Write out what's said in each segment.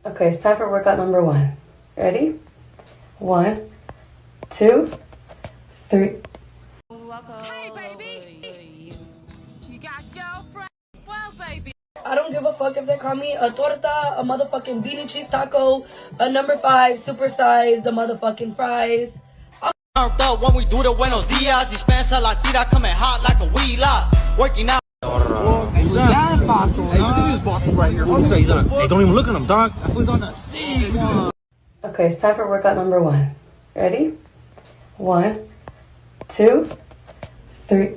Okay, it's time for workout number 1. Ready? 1, 2, 3. Hey, baby! You got girlfriend? Well, baby. I don't give a fuck if they call me a torta, a motherfucking bean and cheese taco, a number 5 supersize the motherfucking fries. Turned up when we do the buenos dias. Dispensa la tira coming hot like a wheeler. Working out. He's on. Hey, boxing right here. He's on. Hey, don't even look at him, dog. That fool's on the seat. Okay, it's time for workout number 1. Ready? 1, 2, 3.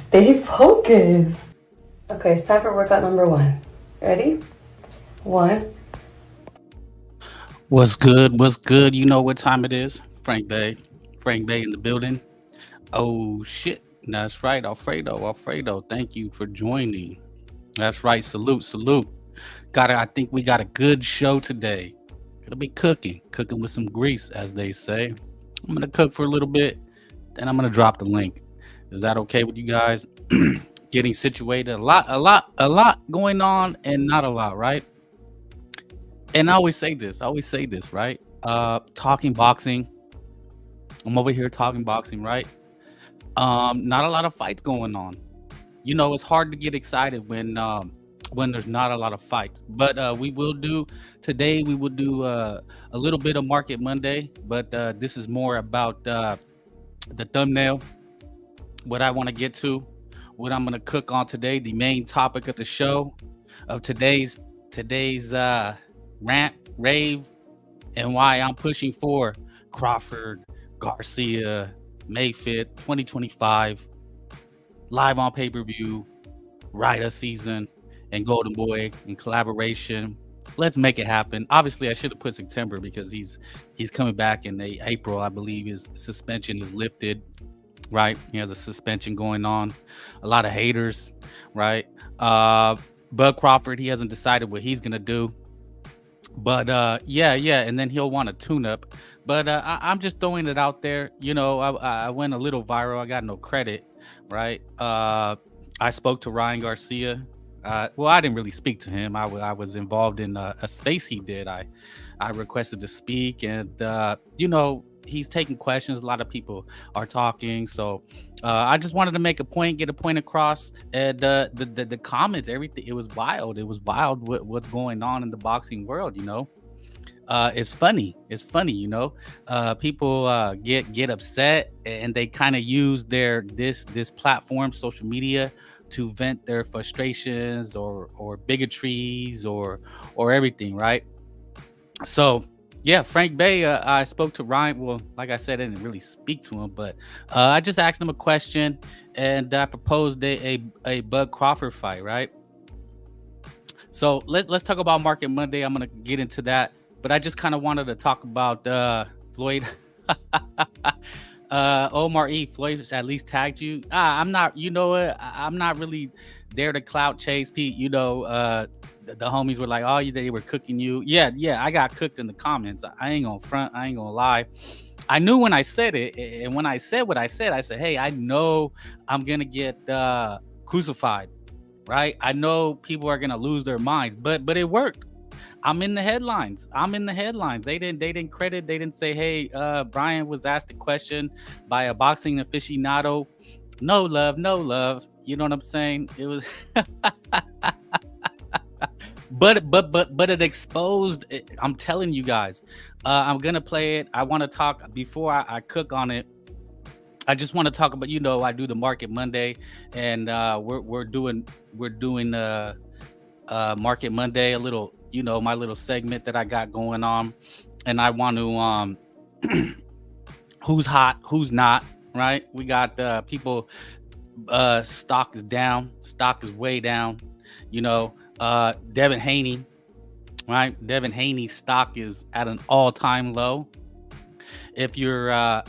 Stay focused. Okay, it's time for workout number 1. Ready? 1. What's good? What's good? You know what time it is. Frank Bay in the building. Oh shit. That's right. Alfredo. Thank you for joining. That's right. Salute. I think we got a good show today. Gonna be cooking with some grease, as they say. I'm gonna cook for a little bit, then I'm gonna drop the link. Is that okay with you guys? Getting situated. A lot going on and not a lot, right? And I always say this, right? Talking boxing. I'm over here talking boxing, right? Not a lot of fights going on. You know, it's hard to get excited when there's not a lot of fights. But we will do a little bit of Market Monday, but this is more about the thumbnail, what I want to get to, what I'm going to cook on today, the main topic of the show of today's rant, rave, and why I'm pushing for Crawford, Garcia, May 5th, 2025, live on pay-per-view, Ryder season, and Golden Boy in collaboration. Let's make it happen. Obviously, I should have put September because he's coming back in April. I believe his suspension is lifted, right? He has a suspension going on. A lot of haters, right? Bud Crawford, he hasn't decided what he's going to do. But yeah, and then he'll want a tune-up. But I'm just throwing it out there. You know, I went a little viral. I got no credit, right? I spoke to Ryan Garcia. Well, I didn't really speak to him. I was involved in a space he did. I requested to speak, and you know, he's taking questions. A lot of people are talking, so I just wanted to make a point, get a point across. And the comments, everything, it was wild. What's going on in the boxing world, you know. It's funny, you know. People get upset, and they kind of use this platform, social media, to vent their frustrations or bigotries or everything, right? So yeah, Frank Bay, I spoke to Ryan. Well, like I said, I didn't really speak to him, but I just asked him a question, and I proposed a Bud Crawford fight, right? So let's talk about Market Monday. I'm gonna get into that, but I just kind of wanted to talk about Floyd. Omar E. Floyd at least tagged you. I'm not, you know what? I'm not really there to clout chase Pete. You know, the homies were like, oh, they were cooking you. Yeah, I got cooked in the comments. I ain't gonna front. I ain't gonna lie. I knew when I said it, and when I said what I said, hey, I know I'm gonna get crucified, right? I know people are gonna lose their minds, but it worked. I'm in the headlines. They didn't credit. They didn't say, hey, Brian was asked a question by a boxing aficionado. No love. You know what I'm saying? It was, but it exposed. I'm telling you guys. I'm gonna play it. I want to talk before I cook on it. I just want to talk about, you know, I do the Market Monday, and we're doing Market Monday, a little, you know, my little segment that I got going on, and I want to who's hot, who's not, right? We got people, stock is down, stock is way down, you know. Devin Haney, right? Devin Haney's stock is at an all-time low. If you're a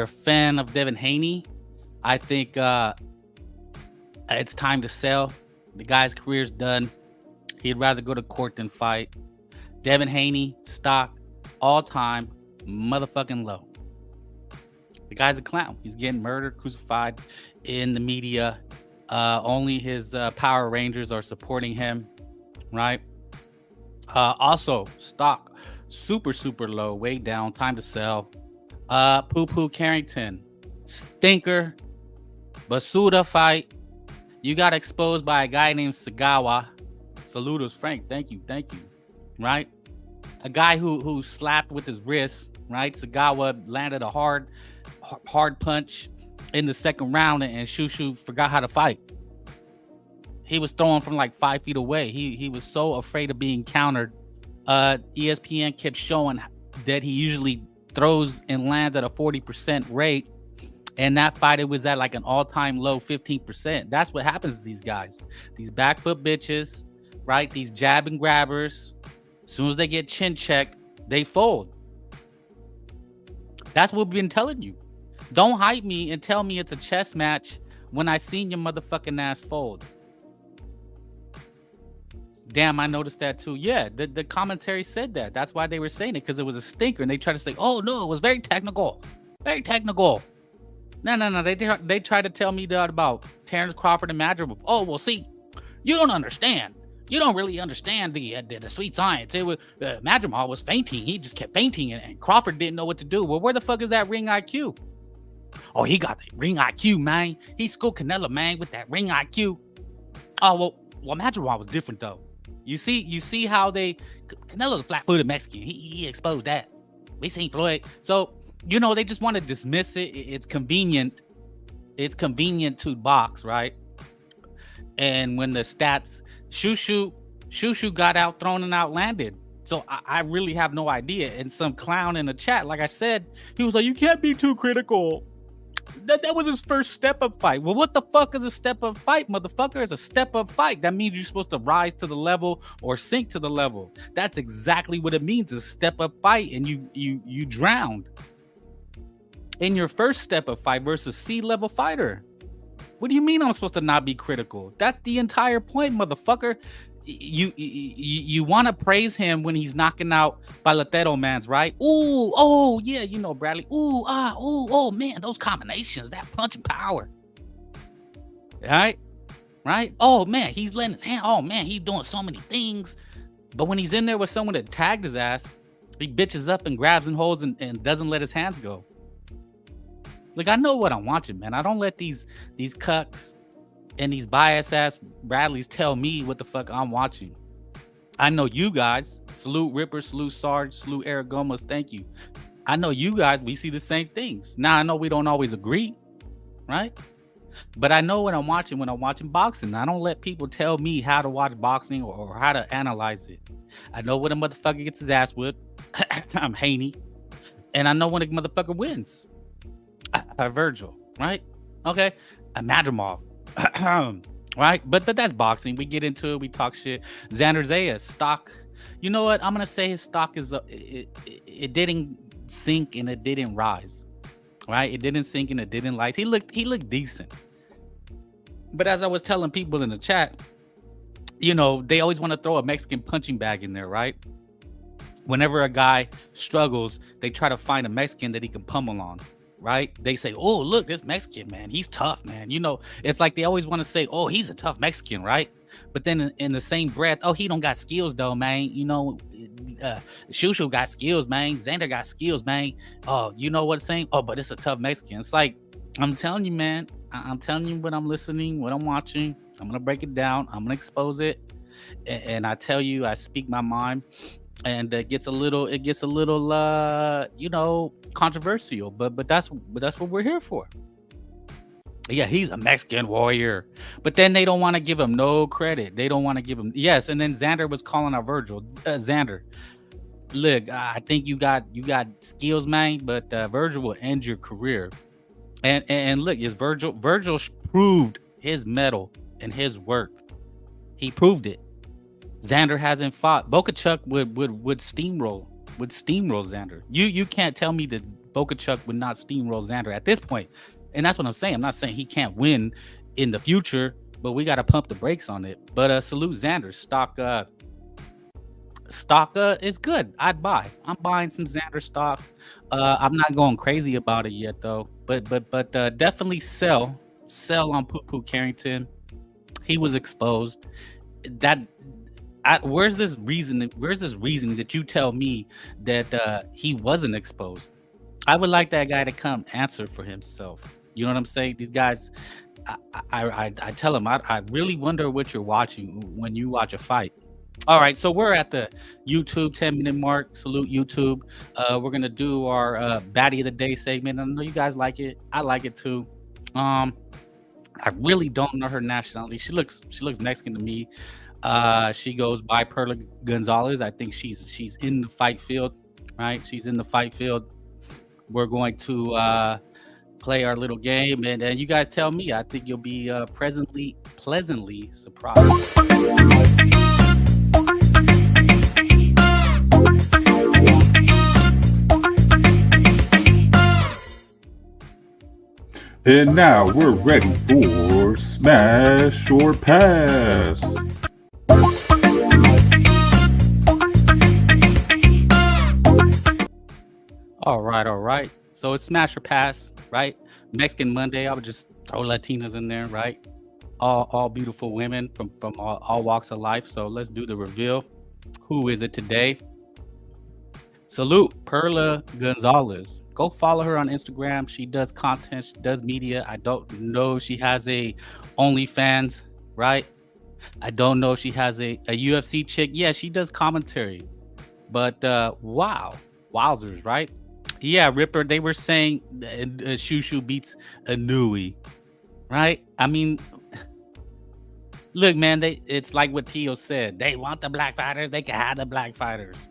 fan of Devin Haney, I think it's time to sell. The guy's career's done. He'd rather go to court than fight. Devin Haney, stock, all-time motherfucking low. The guy's a clown. He's getting murdered, crucified in the media. Only his Power Rangers are supporting him, right? Also, stock super low, way down. Time to sell. Poo Poo Carrington, stinker. Basuda fight. You got exposed by a guy named Sagawa. Saludos, Frank. Thank you. Right? A guy who slapped with his wrist. Right? Sagawa landed a hard punch in the second round, and Shushu forgot how to fight. He was throwing from like 5 feet away. He was so afraid of being countered. ESPN kept showing that he usually throws and lands at a 40% rate. And that fight, it was at like an all-time low 15%. That's what happens to these guys. These back foot bitches, right? These jab and grabbers. As soon as they get chin checked, they fold. That's what we've been telling you. Don't hype me and tell me it's a chess match when I seen your motherfucking ass fold. Damn, I noticed that too. Yeah, the commentary said that. That's why they were saying it, because it was a stinker. And they tried to say, oh, no, it was very technical. Very technical. No. They tried to tell me that about Terrence Crawford and Madrigal. Oh, well, see, you don't understand. You don't really understand the sweet science. It was Madrigal was fainting. He just kept fainting, and Crawford didn't know what to do. Well, where the fuck is that ring IQ? Oh, he got the ring IQ, man. He schooled Canelo, man, with that ring IQ. Oh, well, Madrigal was different though. You see how Canelo's a flat-footed Mexican. He exposed that. We seen Floyd. So, they just want to dismiss it. It's convenient. It's convenient to box, right? And when the stats, Shushu got out, thrown and outlanded. So I really have no idea. And some clown in the chat, like I said, he was like, you can't be too critical. That was his first step-up fight. Well, what the fuck is a step-up fight, motherfucker? It's a step-up fight. That means you're supposed to rise to the level or sink to the level. That's exactly what it means, a step-up fight, and you drowned in your first step-up fight versus C-level fighter. What do you mean I'm supposed to not be critical? That's the entire point, motherfucker. You want to praise him when he's knocking out Palatero mans, right? Ooh, oh yeah, Bradley. Ooh, oh man, those combinations, that punch power. Right? Oh man, he's letting his hand. Oh man, he's doing so many things. But when he's in there with someone that tagged his ass, he bitches up and grabs and holds and doesn't let his hands go. Like, I know what I'm watching, man. I don't let these cucks and these bias ass Bradleys tell me what the fuck I'm watching. I know you guys. Salute Ripper, salute Sarge, salute Eric Gomez. Thank you. I know you guys, we see the same things. Now, I know we don't always agree, right? But I know what I'm watching when I'm watching boxing. I don't let people tell me how to watch boxing or how to analyze it. I know when a motherfucker gets his ass whipped. I'm Haney. And I know when a motherfucker wins. Virgil, right? Okay. Madrimov. Right? But that's boxing. We get into it. We talk shit. Xander Zayas, stock. You know what? I'm going to say his stock is, it didn't sink and it didn't rise. Right? It didn't sink and it didn't rise. He looked decent. But as I was telling people in the chat, they always want to throw a Mexican punching bag in there, right? Whenever a guy struggles, they try to find a Mexican that he can pummel on. Right? They say, oh, look, this Mexican, man, he's tough, man. It's like they always want to say, oh, he's a tough Mexican, right? But then in the same breath, oh, he don't got skills though, man. Shushu got skills, man. Xander got skills, man. Oh, you know what I'm saying? Oh, but it's a tough Mexican. It's like, I'm telling you, man, I'm telling you what I'm listening, what I'm watching. I'm going to break it down. I'm going to expose it. And I tell you, I speak my mind. And it gets a little, controversial, but that's what we're here for. Yeah, he's a Mexican warrior, but then they don't want to give him no credit. They don't want to give him yes. And then Xander was calling out Virgil. Xander, look, I think you got skills, man, but Virgil will end your career. And look, is Virgil proved his mettle and his worth. He proved it. Xander hasn't fought. Bokachuk would steamroll Xander. You can't tell me that Bokachuk would not steamroll Xander at this point. And that's what I'm saying. I'm not saying he can't win in the future, but we got to pump the brakes on it. But salute Xander. Stock is good. I'd buy. I'm buying some Xander stock. I'm not going crazy about it yet though. But definitely sell on Poo Poo Carrington. He was exposed. That where's this reason? Where's this reason that you tell me that he wasn't exposed? I would like that guy to come answer for himself. You know what I'm saying? These guys, I tell them, I really wonder what you're watching when you watch a fight. All right, so we're at the YouTube 10-minute mark. Salute YouTube. We're gonna do our baddie of the day segment. I know you guys like it. I like it too. I really don't know her nationality. She looks Mexican to me. She goes by Perla Gonzalez. I think she's in the fight field, right? She's in the fight field. We're going to play our little game, and you guys tell me. I think you'll be pleasantly surprised. And now we're ready for Smash or Pass. All right. So it's Smash or Pass, right? Mexican Monday. I would just throw Latinas in there, right? All beautiful women from all walks of life. So let's do the reveal. Who is it today? Salute Perla Gonzalez. Go follow her on Instagram. She does content. She does media. I don't know if she has a OnlyFans, right? I don't know if she has a UFC chick. Yeah, she does commentary. But wow. Wowzers, right? Yeah, Ripper, they were saying Shushu beats Anui, right? I mean, look, man, it's like what Tio said. They want the black fighters. They can have the black fighters.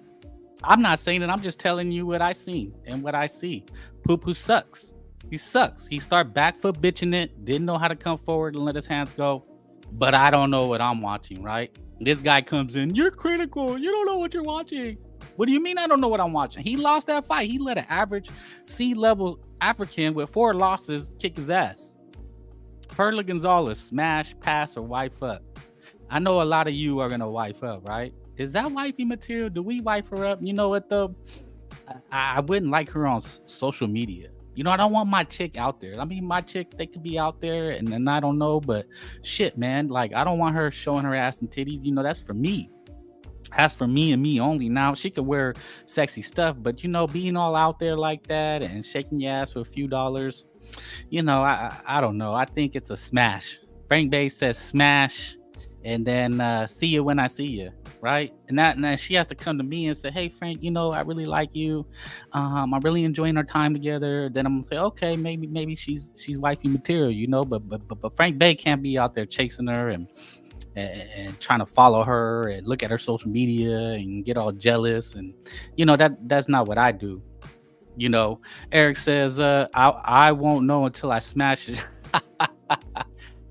I'm not saying it. I'm just telling you what I seen and what I see. Poo-poo sucks. He sucks. He start back foot bitching it. Didn't know how to come forward and let his hands go. But I don't know what I'm watching, right? This guy comes in. You're critical. You don't know what you're watching. What do you mean I don't know what I'm watching? He lost that fight. He let an average C-level African with 4 losses kick his ass. Perla Gonzalez, smash, pass, or wife up. I know a lot of you are going to wife up, right? Is that wifey material? Do we wife her up? You know what, though? I wouldn't like her on social media. You know, I don't want my chick out there. I mean, my chick, they could be out there, and I don't know, but shit, man. Like, I don't want her showing her ass and titties. You know, that's for me. That's for me and me only. Now, she could wear sexy stuff, but, you know, being all out there like that and shaking your ass for a few dollars, you know, I don't know. I think it's a smash. Frank Bay says smash, and then see you when I see you, right? And that she has to come to me and say, hey, Frank, you know, I really like you. I'm really enjoying our time together. Then I'm gonna say, okay, maybe she's wifey material, you know, but Frank Bay can't be out there chasing her and trying to follow her and look at her social media and get all jealous. And, you know, that's not what I do. You know, Eric says, I won't know until I smash it.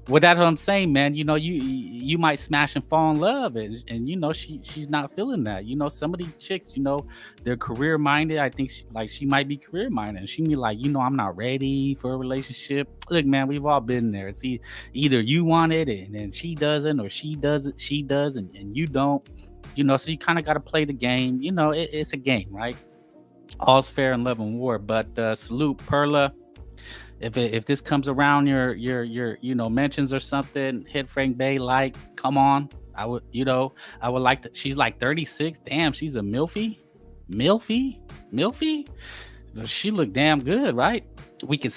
Well, that's what I'm saying, man. You know, you might smash and fall in love, and you know, she's not feeling that. You know, some of these chicks, you know, they're career minded. I think she might be career minded, and she be like, you know, I'm not ready for a relationship. Look, man, we've all been there. It's either you want it and then she doesn't, or she does and you don't. You know, so you kind of got to play the game. You know, it's a game, right? All's fair in love and war. But salute Perla. If this comes around your you know, mentions or something, hit Frank Bay, like, come on. I would like to. She's like 36. Damn, she's a milfy. She look damn good, right? We can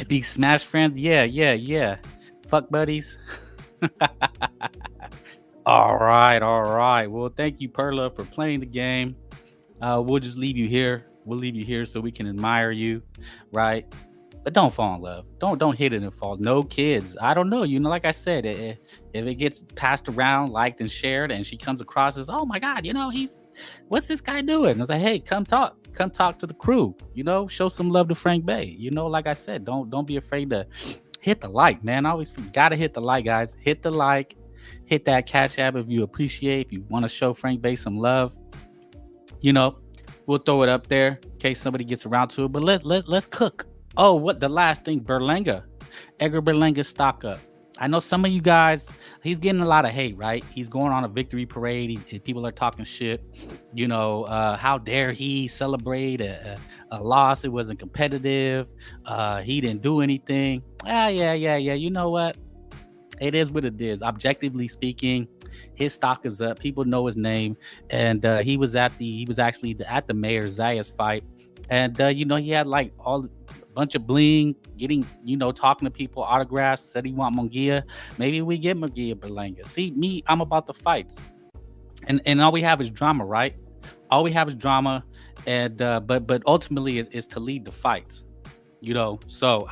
be smash friends. Yeah. Fuck buddies. All right. Well, thank you, Perla, for playing the game. We'll just leave you here. We'll leave you here so we can admire you, right? But don't fall in love. Don't hit it and fall. No kids. I don't know. You know, like I said, if it gets passed around, liked and shared, and she comes across as, oh my God, you know, what's this guy doing? And I was like, hey, come talk to the crew. You know, show some love to Frank Bay. You know, like I said, don't be afraid to hit the like, man. I always gotta hit the like, guys. Hit the like, hit that Cash App if you appreciate. If you want to show Frank Bay some love, you know, we'll throw it up there in case somebody gets around to it. But let's cook. Oh, what the last thing? Berlanga. Edgar Berlanga stock up. I know some of you guys, he's getting a lot of hate, right? He's going on a victory parade. People are talking shit. You know, how dare he celebrate a loss? It wasn't competitive. He didn't do anything. Yeah. You know what? It is what it is. Objectively speaking, his stock is up. People know his name, and he was actually at the Mayor Zayas fight, and he had like a bunch of bling, getting talking to people, autographs. Said he want Munguia. Maybe we get Munguia Berlanga. See me, I'm about the fights, and all we have is drama, right? All we have is drama, and but ultimately is to lead the fights, So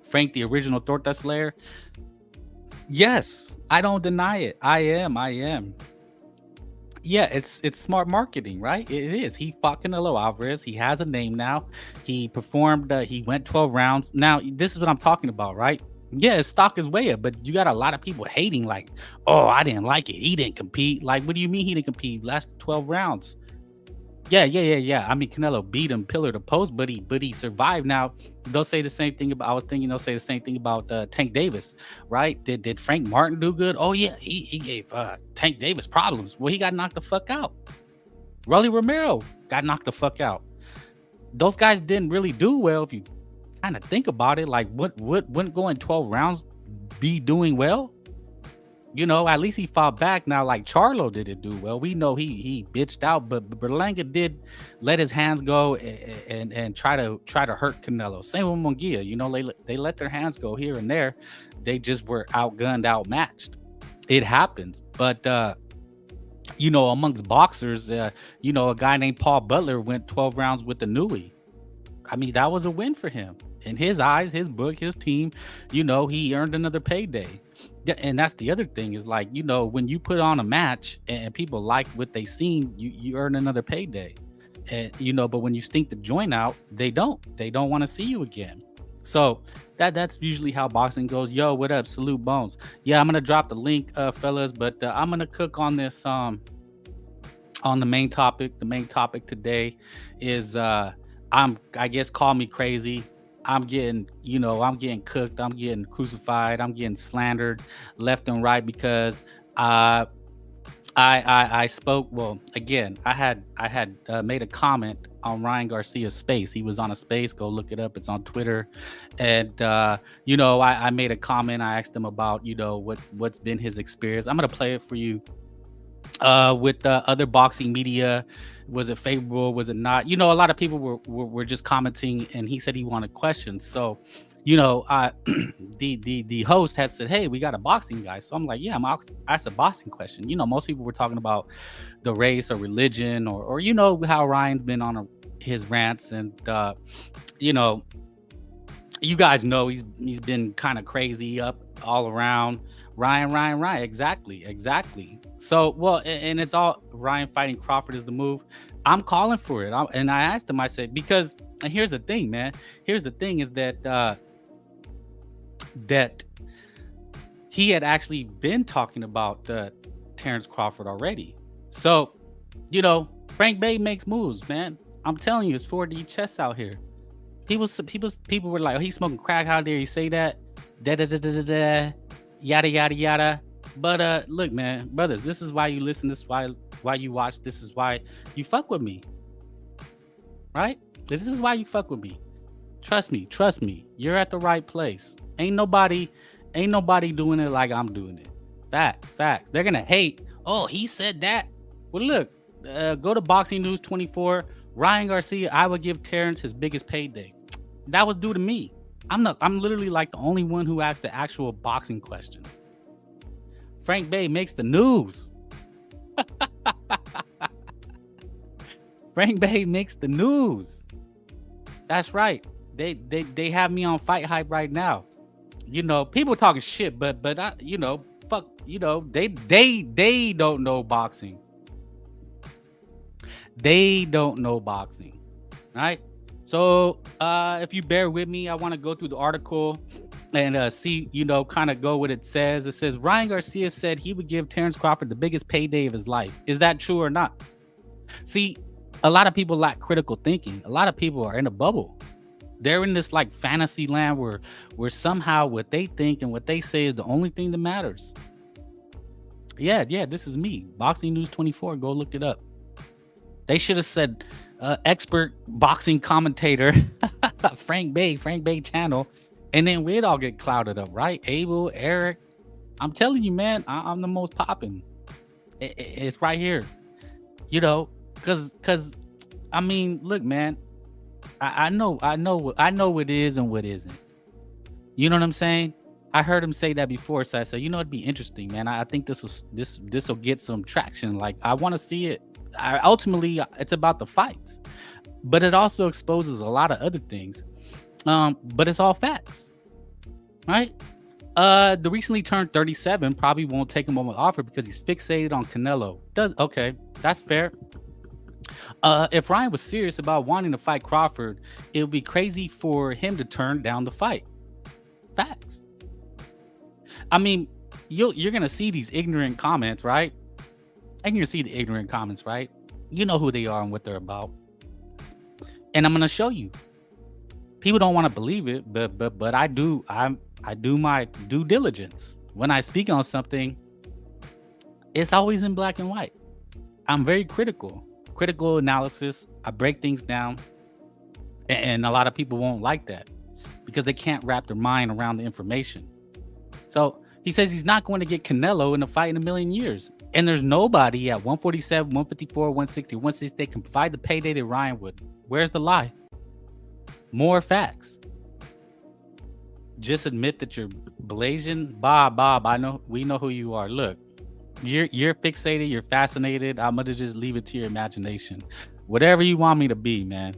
Frank, the original Torta Slayer. Yes, I don't deny it. I am. Yeah, it's smart marketing, right? It is. He fought Canelo Alvarez. He has a name now. He performed. He went 12 rounds. Now, this is what I'm talking about, right? Yeah, his stock is way up, but you got a lot of people hating, like, oh, I didn't like it. He didn't compete. Like, what do you mean he didn't compete? Lasted 12 rounds. Yeah. I mean, Canelo beat him pillar to post, but he survived. Now, they'll say the same thing about. I was thinking they'll say the same thing about Tank Davis, right? Did Frank Martin do good? Oh yeah, he gave Tank Davis problems. Well, he got knocked the fuck out. Rolly Romero got knocked the fuck out. Those guys didn't really do well if you kind of think about it. Like, wouldn't going 12 rounds be doing well? At least he fought back. Now, like Charlo didn't do well. We know he bitched out, but Berlanga did let his hands go and try to hurt Canelo. Same with Munguia. They let their hands go here and there. They just were outgunned, outmatched. It happens. But amongst boxers, a guy named Paul Butler went 12 rounds with the Nui. I mean, that was a win for him. In his eyes, his book, his team, he earned another payday. And that's the other thing is like, when you put on a match and people like what they seen, you earn another payday. And, but when you stink the joint out, they don't want to see you again. So that's usually how boxing goes. Yo, what up? Salute Bones. Yeah, I'm going to drop the link, fellas, but I'm going to cook on this, on the main topic. The main topic today is, I guess, call me crazy. I'm getting cooked. I'm getting crucified. I'm getting slandered left and right because I spoke. Well, again, I had made a comment on Ryan Garcia's space. He was on a space. Go look it up. It's on Twitter. And I made a comment. I asked him about what's been his experience. I'm gonna play it for you. With other boxing media, was it favorable? Was it not? A lot of people were just commenting, and he said he wanted questions. So, the host had said, "Hey, we got a boxing guy." So I'm like, "Yeah, ask a boxing question." Most people were talking about the race or religion, or how Ryan's been on his rants, and you guys know he's been kind of crazy up all around. Ryan. Exactly. So, well, and it's all Ryan fighting Crawford is the move. I'm calling for it. And I asked him, I said, because, and here's the thing, man. Here's the thing is that that he had actually been talking about Terrence Crawford already. So, Frank Bay makes moves, man. I'm telling you, it's 4D chess out here. People were like, oh, he's smoking crack. How dare you say that? Yada yada yada. But look, man, brothers, this is why you listen. This is why you watch. This is why you fuck with me, right? This is why you fuck with me. Trust me. You're at the right place. Ain't nobody doing it like I'm doing it. Facts. They're gonna hate. Oh, he said that. Well, look, go to Boxing News 24. Ryan Garcia, I would give Terrence his biggest payday. That was due to me. I'm literally like the only one who asked the actual boxing question. Frank Bay makes the news. Frank Bay makes the news. That's right. They have me on Fight Hype right now. People talking shit, but I, fuck, they don't know boxing. They don't know boxing, right? So if you bear with me, I want to go through the article and see, kind of go what it says. It says Ryan Garcia said he would give Terrence Crawford the biggest payday of his life. Is that true or not? See, a lot of people lack critical thinking. A lot of people are in a bubble. They're in this like fantasy land where somehow what they think and what they say is the only thing that matters. Yeah, this is me. Boxing News 24. Go look it up. They should have said expert boxing commentator Frank Bay channel, and then we'd all get clouded up, right? Abel, Eric, I'm telling you, man, I'm the most popping. It's right here, you know, because I mean, look, man, I know what is and what isn't. You know what I'm saying? I heard him say that before, so I said, you know, it'd be interesting, man. I think this will get some traction. Like, I want to see it. Ultimately, it's about the fights, but it also exposes a lot of other things. But it's all facts, right? The recently turned 37 probably won't take him on the offer because he's fixated on Canelo. Okay, that's fair. If Ryan was serious about wanting to fight Crawford, it would be crazy for him to turn down the fight. Facts. I mean, you're gonna see these ignorant comments, right? And you're gonna see the ignorant comments, right? You know who they are and what they're about. And I'm gonna show you. People don't want to believe it, but I do. I do my due diligence. When I speak on something, it's always in black and white. I'm very critical analysis. I break things down, and a lot of people won't like that because they can't wrap their mind around the information. So he says he's not going to get Canelo in a fight in a million years. And there's nobody at 147, 154, 160, 160 they can provide the payday that Ryan would. Where's the lie? More facts. Just admit that you're blazing. Bob, we know who you are. Look, you're fixated, you're fascinated. I'm gonna just leave it to your imagination. Whatever you want me to be, man.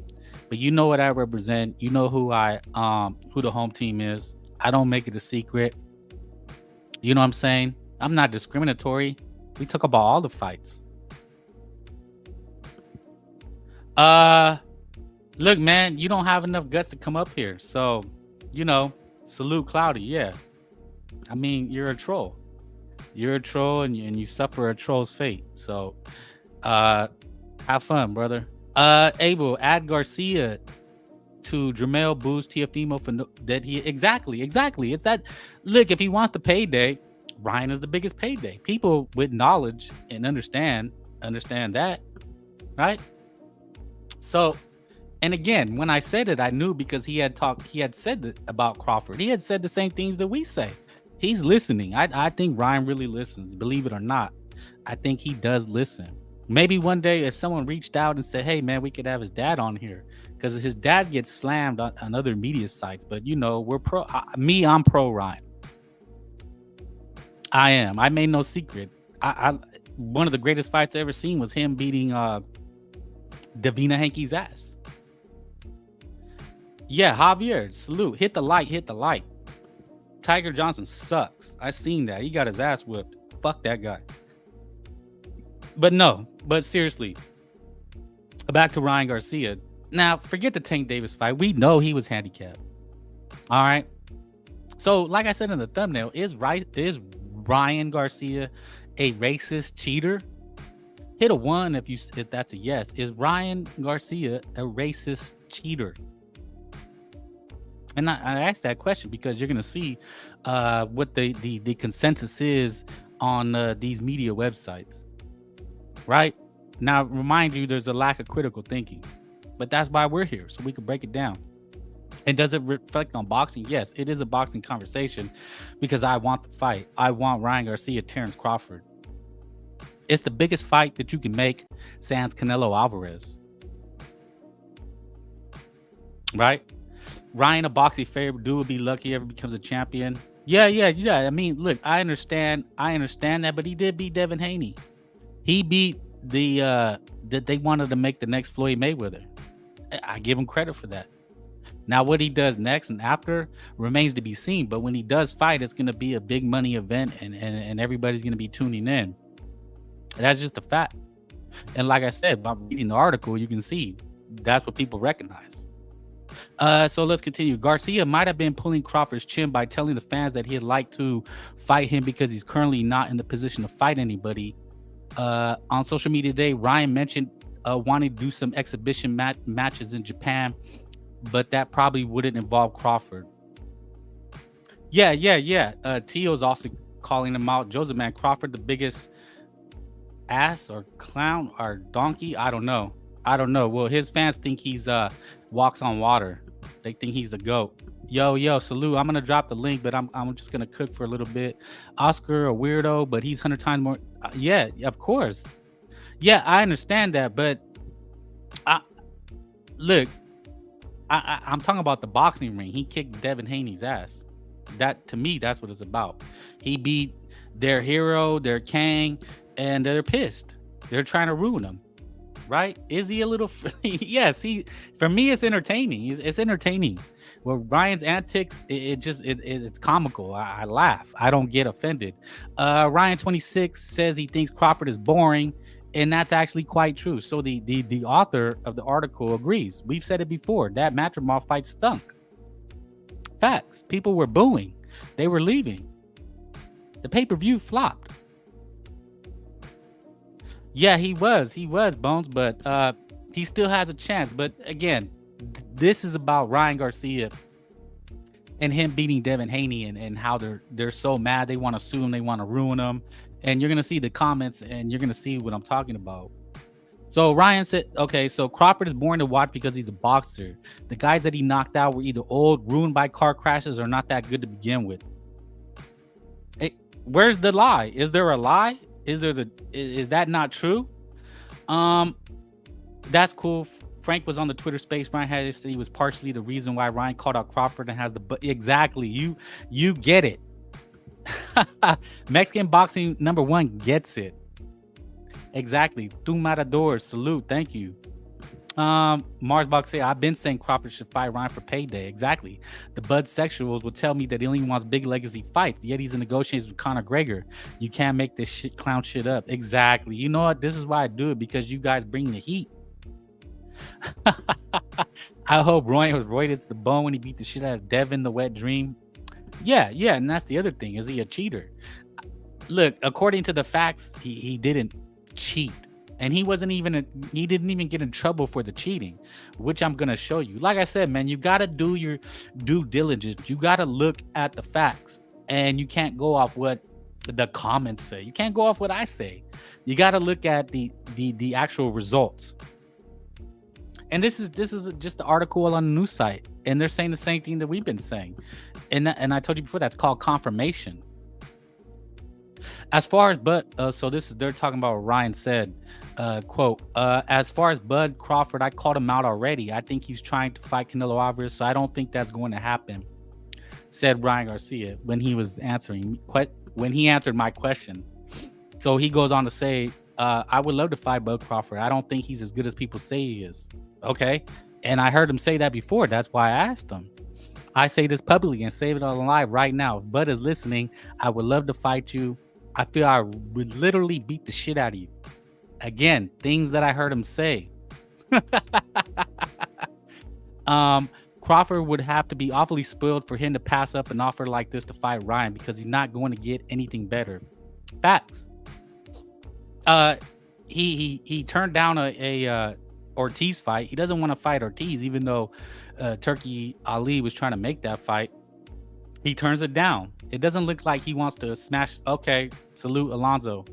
But you know what I represent. You know who who the home team is. I don't make it a secret. You know what I'm saying? I'm not discriminatory. We talk about all the fights. Look, man, you don't have enough guts to come up here. So, you know, salute Cloudy. Yeah. I mean, you're a troll. You're a troll and you suffer a troll's fate. So, have fun, brother. Abel, add Garcia to Jermel Boo's Tiafimo for that he exactly. It's that. Look, if he wants the payday, Ryan is the biggest payday. People with knowledge and understand that, right? So, and again, when I said it, I knew because he had said it about Crawford. He had said the same things that we say. He's listening. I think Ryan really listens, believe it or not. I think he does listen. Maybe one day if someone reached out and said, hey, man, we could have his dad on here, because his dad gets slammed on other media sites. But, you know, we're pro. I'm pro Ryan. I am. I made no secret. I one of the greatest fights I ever seen was him beating Davina Hankey's ass. Yeah, Javier, salute. Hit the like. Tiger Johnson sucks. I seen that. He got his ass whipped. Fuck that guy. But seriously, back to Ryan Garcia. Now, forget the Tank Davis fight. We know he was handicapped. All right. So, like I said in the thumbnail, is Ryan Garcia a racist cheater? Hit a 1 if that's a yes. Is Ryan Garcia a racist cheater? And I asked that question because you're going to see what the consensus is on these media websites. Right? Now, remind you, there's a lack of critical thinking. But that's why we're here, so we can break it down. And does it reflect on boxing? Yes, it is a boxing conversation because I want the fight. I want Ryan Garcia, Terrence Crawford. It's the biggest fight that you can make sans Canelo Alvarez. Right? Ryan, a boxing favorite, dude would be lucky if he ever becomes a champion. Yeah. I mean, look, I understand that, but he did beat Devin Haney. He beat that they wanted to make the next Floyd Mayweather. I give him credit for that. Now, what he does next and after remains to be seen. But when he does fight, it's going to be a big money event, and everybody's going to be tuning in. That's just a fact. And like I said, by reading the article, you can see that's what people recognize. So let's continue. Garcia might have been pulling Crawford's chin by telling the fans that he'd like to fight him because he's currently not in the position to fight anybody. On social media today, Ryan mentioned wanting to do some exhibition matches in Japan, but that probably wouldn't involve Crawford. Yeah. Tio's also calling him out. Joseph, man, Crawford, the biggest ass or clown or donkey? I don't know. Well, his fans think he's walks on water. They think he's the GOAT. Yo, salute. I'm gonna drop the link, but I'm just gonna cook for a little bit. Oscar, a weirdo, but he's 100 times more. Yeah, of course. Yeah, I understand that, but I look. I'm talking about the boxing ring. He kicked Devin Haney's ass. That, to me, that's what it's about. He beat their hero, their Kang, and they're pissed. They're trying to ruin him. Right? Is he a little? Yes. For me, it's entertaining. It's entertaining. Well, Ryan's antics, it's comical. I laugh. I don't get offended. Ryan 26 says he thinks Crawford is boring, and that's actually quite true. So the author of the article agrees. We've said it before. That Matrimon fight stunk. Facts. People were booing. They were leaving. The pay-per-view flopped. Yeah, he was Bones, but he still has a chance. But again, this is about Ryan Garcia and him beating Devin Haney and how they're so mad. They want to sue him. They want to ruin him. And you're going to see the comments and you're going to see what I'm talking about. So Ryan said, okay, so Crawford is boring to watch because he's a boxer. The guys that he knocked out were either old, ruined by car crashes, or not that good to begin with. Hey, where's the lie? Is there a lie? Is that not true? That's cool. Frank was on the Twitter space. Ryan had said he was partially the reason why Ryan called out Crawford and has exactly. You get it. Mexican boxing #1 gets it. Exactly. Tu Matador, salute. Thank you. Mars Box say, I've been saying Crawford should fight Ryan for payday. Exactly. The Bud Sexuals will tell me that he only wants big legacy fights, yet he's in negotiations with Conor McGregor. You can't make this clown shit up. Exactly. You know what? This is why I do it, because you guys bring the heat. I hope Ryan was roided to the bone when he beat the shit out of Devin the Wet Dream. Yeah, and that's the other thing. Is he a cheater? Look, according to the facts, he didn't cheat. And he didn't even get in trouble for the cheating, which I'm going to show you. Like I said, man, you got to do your due diligence. You got to look at the facts, and you can't go off what the comments say. You can't go off what I say. You got to look at the actual results. And this is just the article on the news site, and they're saying the same thing that we've been saying. And I told you before, that's called confirmation. As far as they're talking about what Ryan said, quote, as far as Bud Crawford, I called him out already. I think he's trying to fight Canelo Alvarez, so I don't think that's going to happen, said Ryan Garcia when he answered my question. So he goes on to say, I would love to fight Bud Crawford. I don't think he's as good as people say he is. Okay. And I heard him say that before. That's why I asked him. I say this publicly and save it on live right now. If Bud is listening, I would love to fight you. I feel I would literally beat the shit out of you. Again, things that I heard him say. Crawford would have to be awfully spoiled for him to pass up an offer like this to fight Ryan, because he's not going to get anything better. Facts. He turned down a Ortiz fight. He doesn't want to fight Ortiz, even though Turkey Ali was trying to make that fight. He turns it down. It doesn't look like he wants to smash. Okay, salute Alonzo.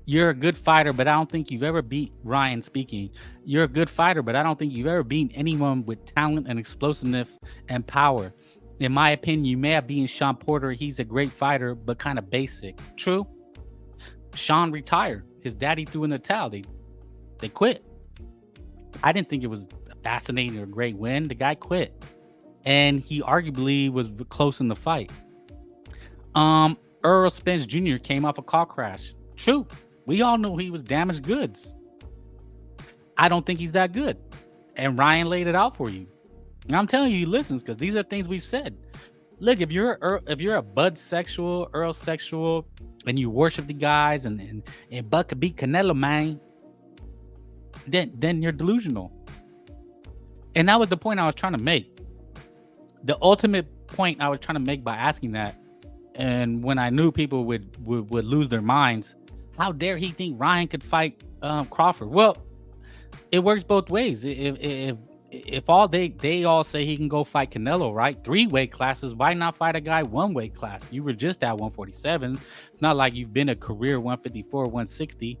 You're a good fighter, but I don't think you've ever beat Ryan speaking. You're a good fighter, but I don't think you've ever beaten anyone with talent and explosiveness and power. In my opinion, you may have beaten Sean Porter. He's a great fighter, but kind of basic. True. Sean retired. His daddy threw in the towel. They quit. I didn't think it was a fascinating or a great win. The guy quit. And he arguably was close in the fight. Earl Spence Jr. came off a car crash. True. We all knew he was damaged goods. I don't think he's that good. And Ryan laid it out for you. And I'm telling you, he listens, because these are things we've said. Look, if you're a Bud sexual, Earl sexual, and you worship the guys, and Bud could beat Canelo, man, then you're delusional. And that was the point I was trying to make. The ultimate point I was trying to make by asking that, and when I knew people would lose their minds, how dare he think Ryan could fight Crawford? Well, it works both ways. If all they all say he can go fight Canelo, right? 3 weight classes, why not fight a guy 1 weight class? You were just at 147. It's not like you've been a career 154, 160.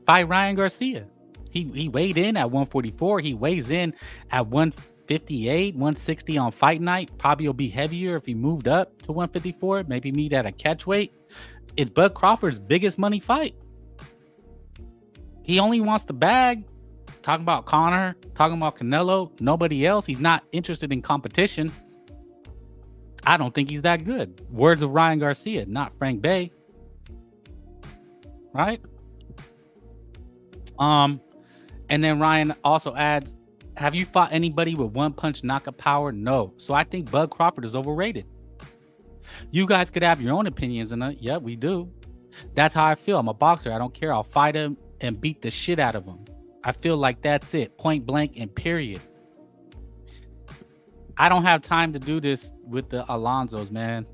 Fight Ryan Garcia. He weighed in at 144. He weighs in at 150. 158, 160 on fight night. Probably will be heavier if he moved up to 154. Maybe meet at a catch weight. It's Bud Crawford's biggest money fight. He only wants the bag. Talking about Conor, talking about Canelo, nobody else. He's not interested in competition. I don't think he's that good. Words of Ryan Garcia, not Frank Bay. Right? And then Ryan also adds, have you fought anybody with one punch knockout power? No. So I think Bud Crawford is overrated. You guys could have your own opinions, and yeah, we do. That's how I feel. I'm a boxer. I don't care. I'll fight him and beat the shit out of him. I feel like that's it. Point blank and period. I don't have time to do this with the Alonzos, man.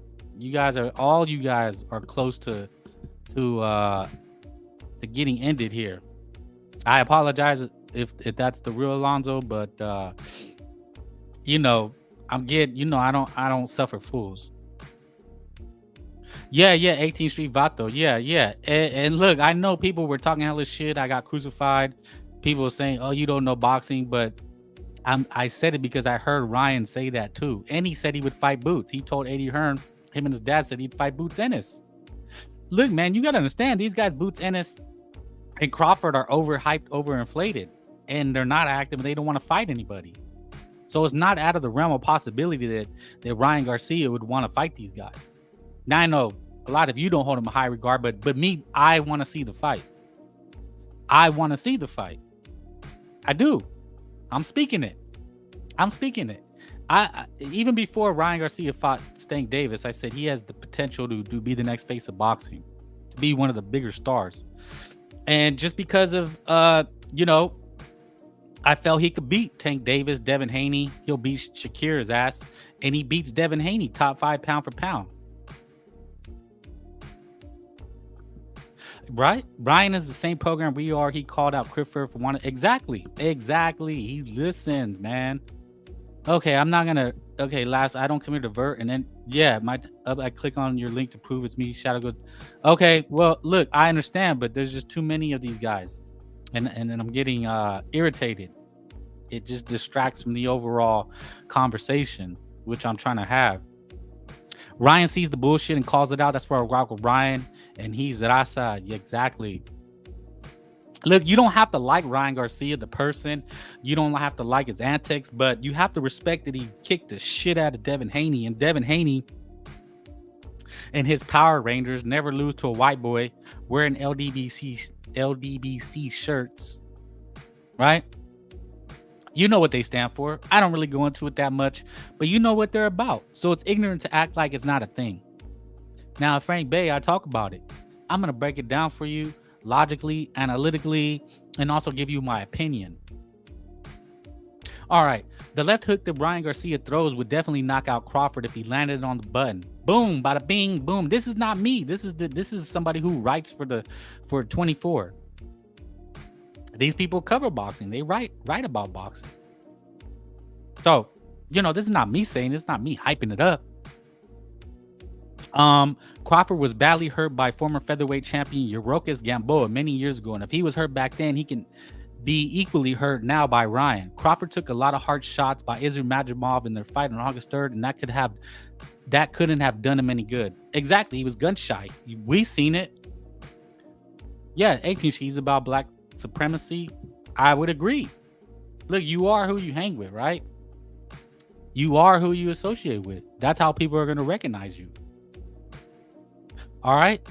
All you guys are close to getting ended here. I apologize if that's the real Alonzo, but I don't suffer fools. Yeah, 18th Street Vato. Yeah. And look, I know people were talking hella shit. I got crucified. People were saying, oh, you don't know boxing, but I said it because I heard Ryan say that too. And he said he would fight Boots. He told Eddie Hearn, him and his dad said he'd fight Boots Ennis. Look, man, you got to understand, these guys, Boots Ennis and Crawford, are overhyped, overinflated, and they're not active. They don't want to fight anybody. So it's not out of the realm of possibility that Ryan Garcia would want to fight these guys. Now, I know a lot of you don't hold him in high regard, but me, I want to see the fight. I want to see the fight. I do. I'm speaking it. I even before Ryan Garcia fought Stank Davis, I said he has the potential to be the next face of boxing, to be one of the bigger stars. And just because of I felt he could beat Tank Davis, Devin Haney. He'll beat Shakir's ass, and he beats Devin Haney, top 5 pound for pound. Right? Ryan is the same program we are. He called out Crawford for one. Exactly. He listens, man. Okay, I'm not gonna. Okay, last, I don't commit to vert, and then I click on your link to prove it's me. Shadow goes. Okay, well, look, I understand, but there's just too many of these guys, and I'm getting irritated. It just distracts from the overall conversation, which I'm trying to have. Ryan sees the bullshit and calls it out. That's where I rock with Ryan, and he's Raza. Exactly. Look, you don't have to like Ryan Garcia, the person. You don't have to like his antics, but you have to respect that he kicked the shit out of Devin Haney. And Devin Haney and his Power Rangers never lose to a white boy wearing LDBC shirts. Right? You know what they stand for. I don't really go into it that much, but you know what they're about. So it's ignorant to act like it's not a thing. Now, Frank Bay, I talk about it. I'm going to break it down for you logically, analytically, and also give you my opinion. All right. The left hook that Ryan Garcia throws would definitely knock out Crawford if he landed on the button. Boom, bada bing, boom. This is not me. This is somebody who writes for 24. These people cover boxing. They write about boxing. So, this is not me saying, it's not me hyping it up. Crawford was badly hurt by former featherweight champion Yurokis Gamboa many years ago, and if he was hurt back then, he can be equally hurt now by Ryan. Crawford took a lot of hard shots by Izzy Majimov in their fight on August 3rd, and that couldn't have done him any good. Exactly, he was gun shy. We seen it. Yeah, 18, she's about black supremacy. I would agree. Look, you are who you hang with, right? You are who you associate with. That's how people are going to recognize you. All right.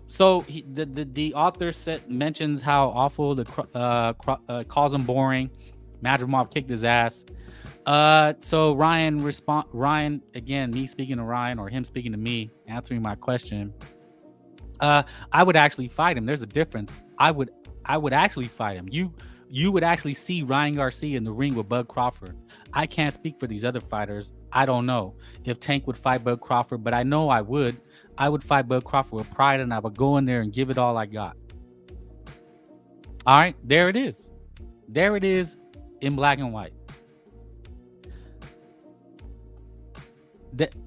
So the author mentions how awful calls him boring. Majimov kicked his ass. So Ryan, again, me speaking to Ryan or him speaking to me, answering my question. I would actually fight him. There's a difference. I would actually fight him. You would actually see Ryan Garcia in the ring with Bud Crawford. I can't speak for these other fighters. I don't know if Tank would fight Bud Crawford, but I know I would. I would fight Bud Crawford with pride, and I would go in there and give it all I got. All right, there it is. There it is in black and white.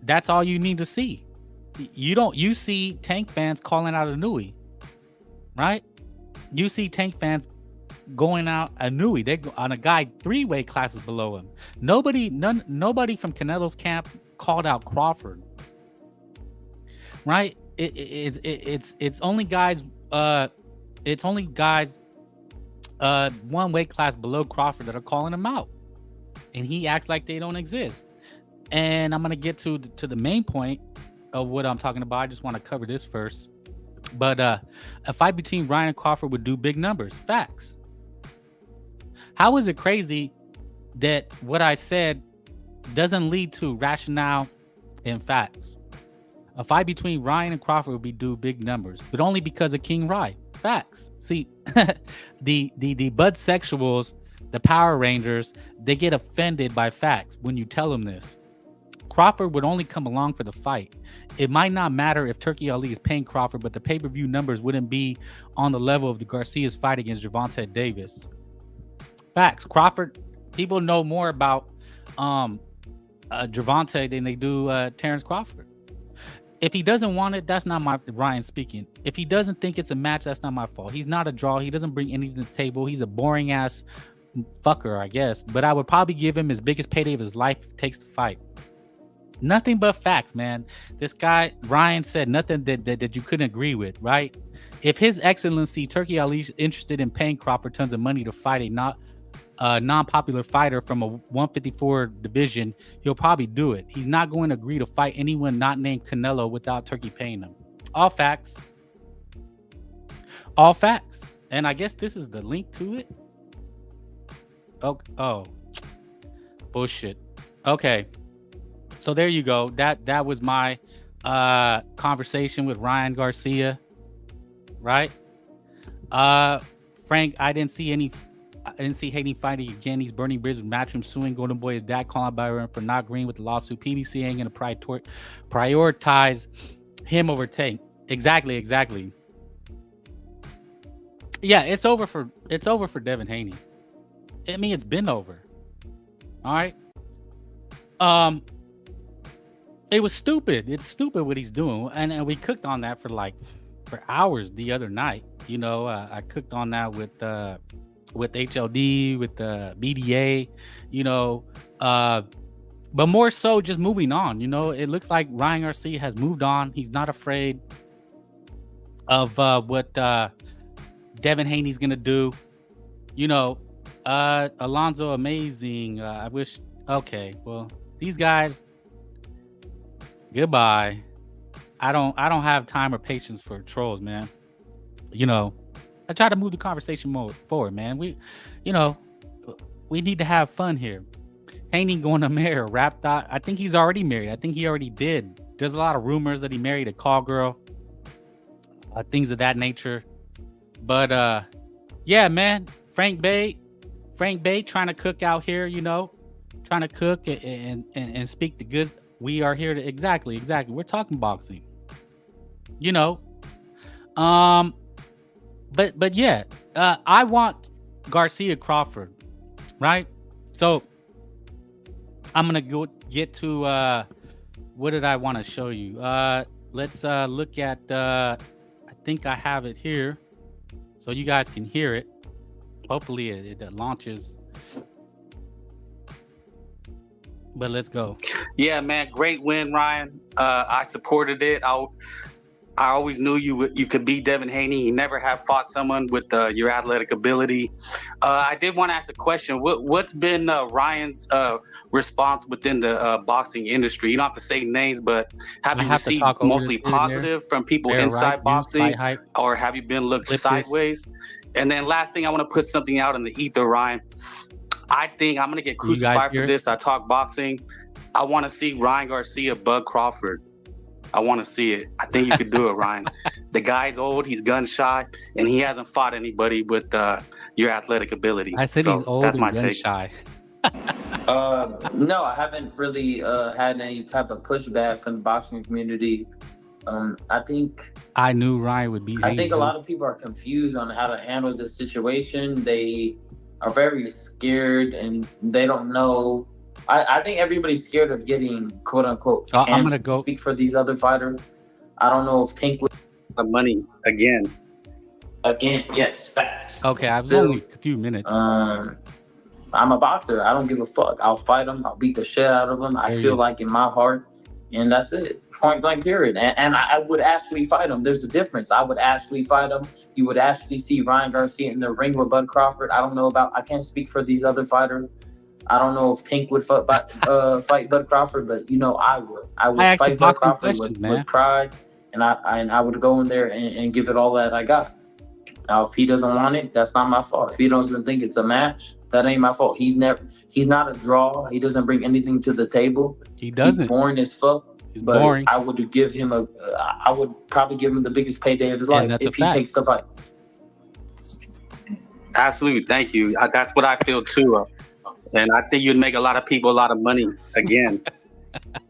That's all you need to see. You see Tank fans calling out a Nui, right? You see Tank fans going out Anui. They go on a guy 3 weight classes below him. Nobody from Canelo's camp called out Crawford. Right? It's only guys. It's only guys 1 weight class below Crawford that are calling him out, and he acts like they don't exist. And I'm gonna get to the main point of what I'm talking about. I just want to cover this first. But a fight between Ryan and Crawford would do big numbers. Facts. How is it crazy that what I said doesn't lead to rationale and facts? A fight between Ryan and Crawford would do big numbers, but only because of King Rye. Facts. See, the bud sexuals, the Power Rangers, they get offended by facts when you tell them this. Crawford would only come along for the fight. It might not matter if Turkey Ali is paying Crawford, but the pay-per-view numbers wouldn't be on the level of the Garcia's fight against Gervonta Davis. Facts. Crawford, people know more about Gervonta than they do Terrence Crawford. If he doesn't want it, that's not my Ryan speaking. If he doesn't think it's a match, that's not my fault. He's not a draw. He doesn't bring anything to the table. He's a boring ass fucker, I guess. But I would probably give him his biggest payday of his life if it takes the fight. Nothing but facts, man. This guy, Ryan, said nothing that you couldn't agree with, right? If His Excellency Turkey Ali's interested in paying Crawford tons of money to fight a non-popular fighter from a 154 division, he'll probably do it. He's not going to agree to fight anyone not named Canelo without Turkey paying him. All facts. All facts. And I guess this is the link to it. Oh. Bullshit. Okay. So there you go. That was my conversation with Ryan Garcia, right? Frank, I didn't see Haney fighting again. He's burning bridges with Matchroom, suing Golden Boy, his dad calling by him for not agreeing with the lawsuit. PBC ain't gonna prioritize him over Tank. Exactly. Yeah, it's over for Devin Haney. I mean, it's been over. All right. It was stupid. It's stupid what he's doing, and we cooked on that for hours the other night. You know, I cooked on that with HLD, with the BDA. You know, but more so just moving on. You know, it looks like Ryan Garcia has moved on. He's not afraid of what Devin Haney's gonna do. You know, Alonzo, amazing. I wish. Okay, well, these guys. Goodbye. I don't have time or patience for trolls, man. You know, I try to move the conversation more forward, man. We need to have fun here. Haney going to marry a rap dot. I think he's already married. I think he already did. There's a lot of rumors that he married a call girl, things of that nature. But yeah, man, Frank Bay trying to cook out here. You know, trying to cook and speak the good. We are here to exactly. We're talking boxing, you know. But yeah, I want Garcia Crawford, right? So I'm gonna get to what did I want to show you? Let's look at. I think I have it here, so you guys can hear it. Hopefully it launches. But let's go. Yeah, man, great win, Ryan. I supported it. I always knew you could beat Devin Haney. You never have fought someone with your athletic ability. I did want to ask a question. What's been Ryan's response within the boxing industry? You don't have to say names, but have you received mostly positive from people inside boxing, or have you been looked sideways? And then last thing, I want to put something out in the ether, Ryan. I think I'm going to get crucified for this. I talk boxing. I want to see Ryan Garcia bug Crawford. I want to see it. I think you could do it, Ryan. The guy's old. He's gun shy, and he hasn't fought anybody with your athletic ability. I said he's old and gun shy. No, I haven't really had any type of pushback from the boxing community. I think I knew Ryan would be. I think a lot of people are confused on how to handle the situation. They are very scared and they don't know. I think everybody's scared of getting quote unquote. So I'm gonna go speak for these other fighters. I don't know if Tank would the money again. Again, yes, facts. Okay, I was Still, only a few minutes. I'm a boxer. I don't give a fuck. I'll fight him. I'll beat the shit out of him. I There he feel is. like in my heart, and that's it. Point blank, period. And I would actually fight him. There's a difference. I would actually fight him. You would actually see Ryan Garcia in the ring with Bud Crawford. I don't know about. I can't speak for these other fighters. I don't know if Tank would fight Bud Crawford, but you know I would. I would asked the fight Bud boxing Crawford questions, man. with pride, and I would go in there and give it all that I got. Now, if he doesn't want it, that's not my fault. If he doesn't think it's a match, that ain't my fault. He's not a draw. He doesn't bring anything to the table. He doesn't. He's boring as fuck. He's but boring. I would probably give him the biggest payday of his And life that's if a he fact. takes the fight. Absolutely, thank you. That's what I feel too, and I think you'd make a lot of people a lot of money again.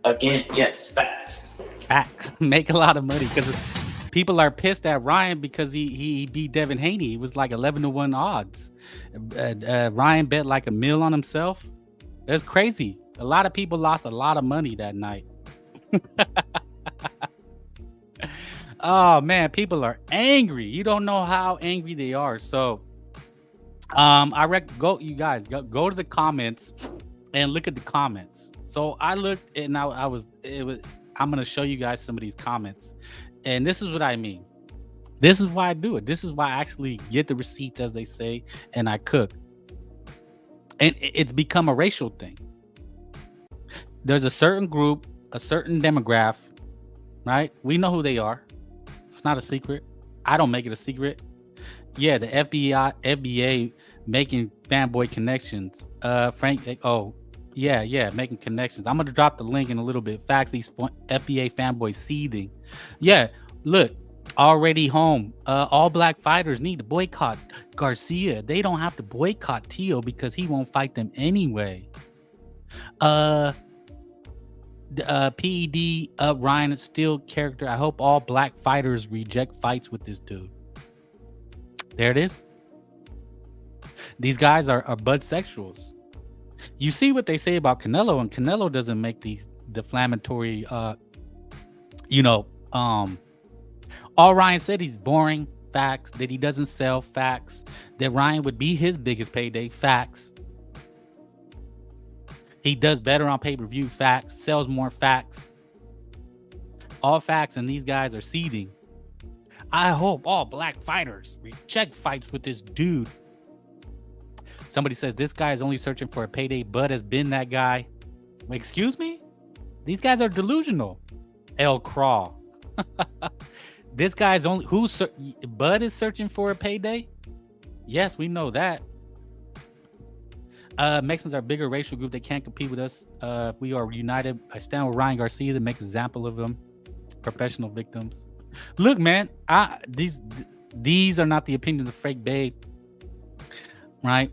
Again, yes, facts. Facts. Make a lot of money because people are pissed at Ryan because he beat Devin Haney. It was like 11-1 odds. Ryan bet like $1 million on himself. That's crazy. A lot of people lost a lot of money that night. Oh man, people are angry. You don't know how angry they are. So I you guys go to the comments and look at the comments. So I looked and I'm gonna show you guys some of these comments. And this is what I mean. This is why I do it. This is why I actually get the receipts, as they say, and I cook. And it's become a racial thing. There's a certain group, a certain demographic, right? We know who they are. It's not a secret. I don't make it a secret. Yeah, the FBA making fanboy connections. Making connections. I'm gonna drop the link in a little bit. Facts, these FBA fanboys seething. Yeah, look, already home. All black fighters need to boycott Garcia. They don't have to boycott Tio because he won't fight them anyway. PED Ryan Steele character. I hope all black fighters reject fights with this dude. There it is. These guys are budsexuals. You see what they say about Canelo, and Canelo doesn't make these defamatory, all Ryan said, he's boring, facts. That he doesn't sell, facts. That Ryan would be his biggest payday, facts. He does better on pay-per-view, facts. Sells more, facts. All facts, and these guys are seething. I hope all black fighters reject fights with this dude. Somebody says this guy is only searching for a payday. Bud has been that guy. Excuse me? These guys are delusional. El Craw. This guy's only Bud is searching for a payday. Yes, we know that. Mexicans are a bigger racial group. They can't compete with us. We are united. I stand with Ryan Garcia that makes an example of them. Professional victims. Look, man, these are not the opinions of Fake Babe, right?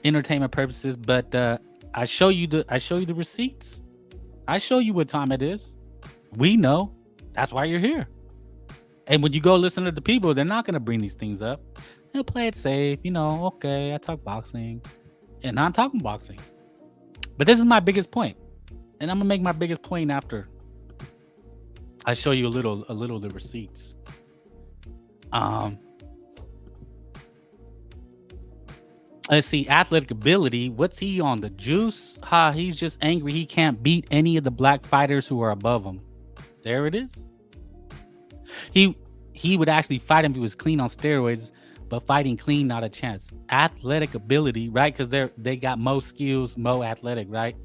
Entertainment purposes, but I show you the receipts. I show you what time it is. We know. That's why you're here. And when you go listen to the people, they're not going to bring these things up. They'll play it safe. Okay, I talk boxing. And I'm talking boxing. But this is my biggest point. And I'm going to make my biggest point after I show you a little of the receipts. Let's see, athletic ability. What's he on? The juice? He's just angry he can't beat any of the black fighters who are above him. There it is. He would actually fight him if he was clean on steroids, but fighting clean, not a chance. Athletic ability, right? Because they got mo skills, mo athletic, right?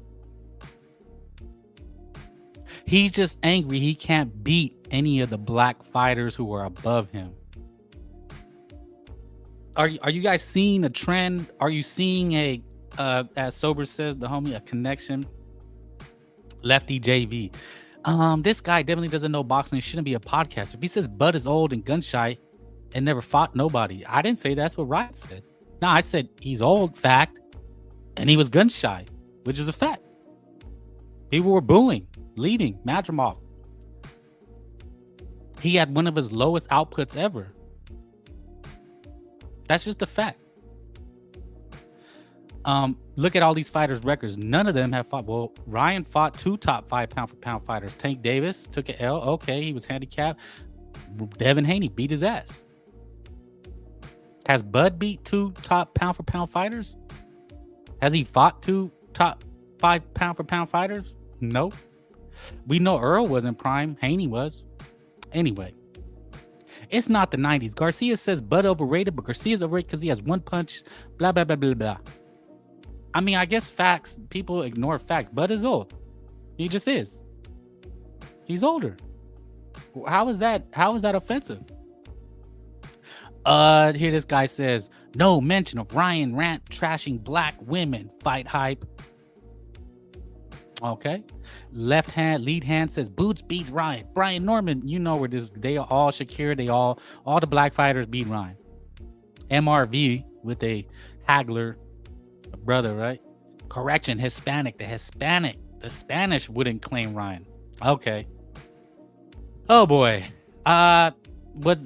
He's just angry he can't beat any of the black fighters who are above him. Are you guys seeing a trend? Are you seeing as Sober says, the homie, a connection? Lefty JV. This guy definitely doesn't know boxing. He shouldn't be a podcaster. If he says Bud is old and gun shy and never fought nobody, I didn't say that's what Ryan said. No, I said he's old, fact, and he was gun shy, which is a fact. People were booing, leaving, Madrimov. He had one of his lowest outputs ever. That's just a fact. Look at all these fighters' records. None of them have fought. Well, Ryan fought 2 top 5 pound-for-pound fighters. Tank Davis took an L. Okay, he was handicapped. Devin Haney beat his ass. Has Bud beat 2 top pound for pound fighters? Has he fought 2 top 5 pound for pound fighters? Nope. We know Earl wasn't prime. Haney was. Anyway, it's not the 90s. Garcia says Bud overrated, but Garcia's overrated because he has 1 punch. Blah, blah, blah, blah, blah. I mean, I guess facts. People ignore facts. Bud is old. He just is. He's older. How is that offensive? Here this guy says, no mention of Ryan rant trashing black women. Fight hype. Okay. Left hand, lead hand says Boots beats Ryan. Brian Norman, you know where this, they are all Shakir, all the black fighters beat Ryan. MRV with a haggler brother, right? Correction, Hispanic. The Spanish wouldn't claim Ryan. Okay. Oh boy. What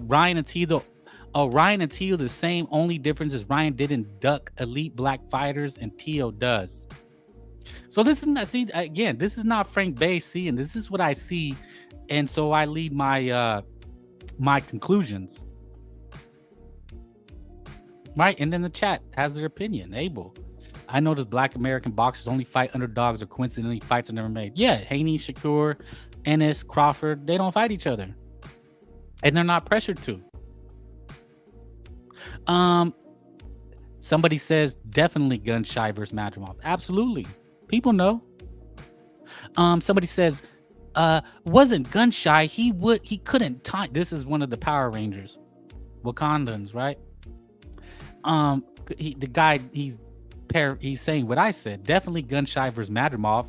Ryan and Tito? Oh, Ryan and Tio the same. Only difference is Ryan didn't duck elite black fighters and Tio does. So this is not, see, again, this is not Frank Bay seeing. This is what I see, and so I lead my my conclusions. Right, and then the chat has their opinion. Abel, I noticed black American boxers only fight underdogs or coincidentally fights are never made. Yeah, Haney, Shakur, Ennis, Crawford, they don't fight each other. And they're not pressured to. Somebody says definitely gun shy versus Madrimov. Absolutely. People know. Somebody says wasn't gun shy, he couldn't time. This is one of the Power Rangers. Wakandans, right? The guy he's saying what I said. Definitely gun shy versus Madrimov.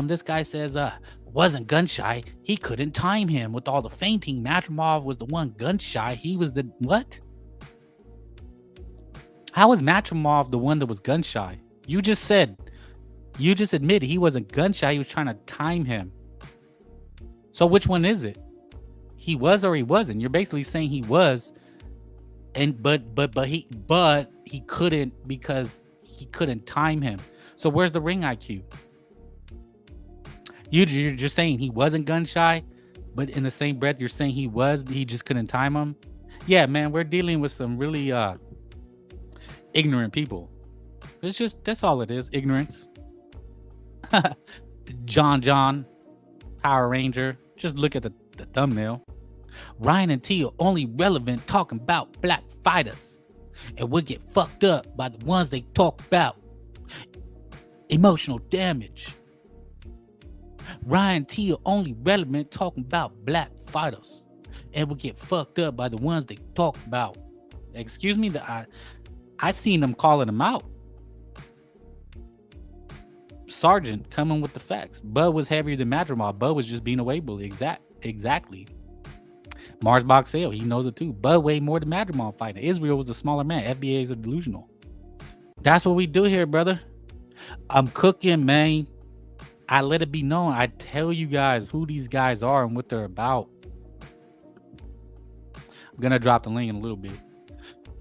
This guy says wasn't gun shy, he couldn't time him with all the feinting. Madrimov was the one gun shy. He was the what? How was Madrimov the one that was gun shy? You just admitted he wasn't gun shy. He was trying to time him. So which one is it? He was or he wasn't? You're basically saying he was, and but he couldn't because he couldn't time him. So where's the ring IQ? You're just saying he wasn't gun shy, but in the same breath you're saying he just couldn't time him. Yeah, man, we're dealing with some really ignorant people. That's all it is, ignorance. John, Power Ranger. Just look at the thumbnail. Ryan and Tio only relevant talking about black fighters, and we'll get fucked up by the ones they talk about. Emotional damage. Ryan Tio only relevant talking about black fighters, and we'll get fucked up by the ones they talk about. Excuse me, I seen them calling them out. Sergeant coming with the facts. Bud was heavier than Madrimov. Bud was just being a weight bully. Exactly. Mars Boxell, he knows it too. Bud weighed more than Madrimov fighting. Israel was a smaller man. FBAs are delusional. That's what we do here, brother. I'm cooking, man. I let it be known. I tell you guys who these guys are and what they're about. I'm gonna drop the link in a little bit.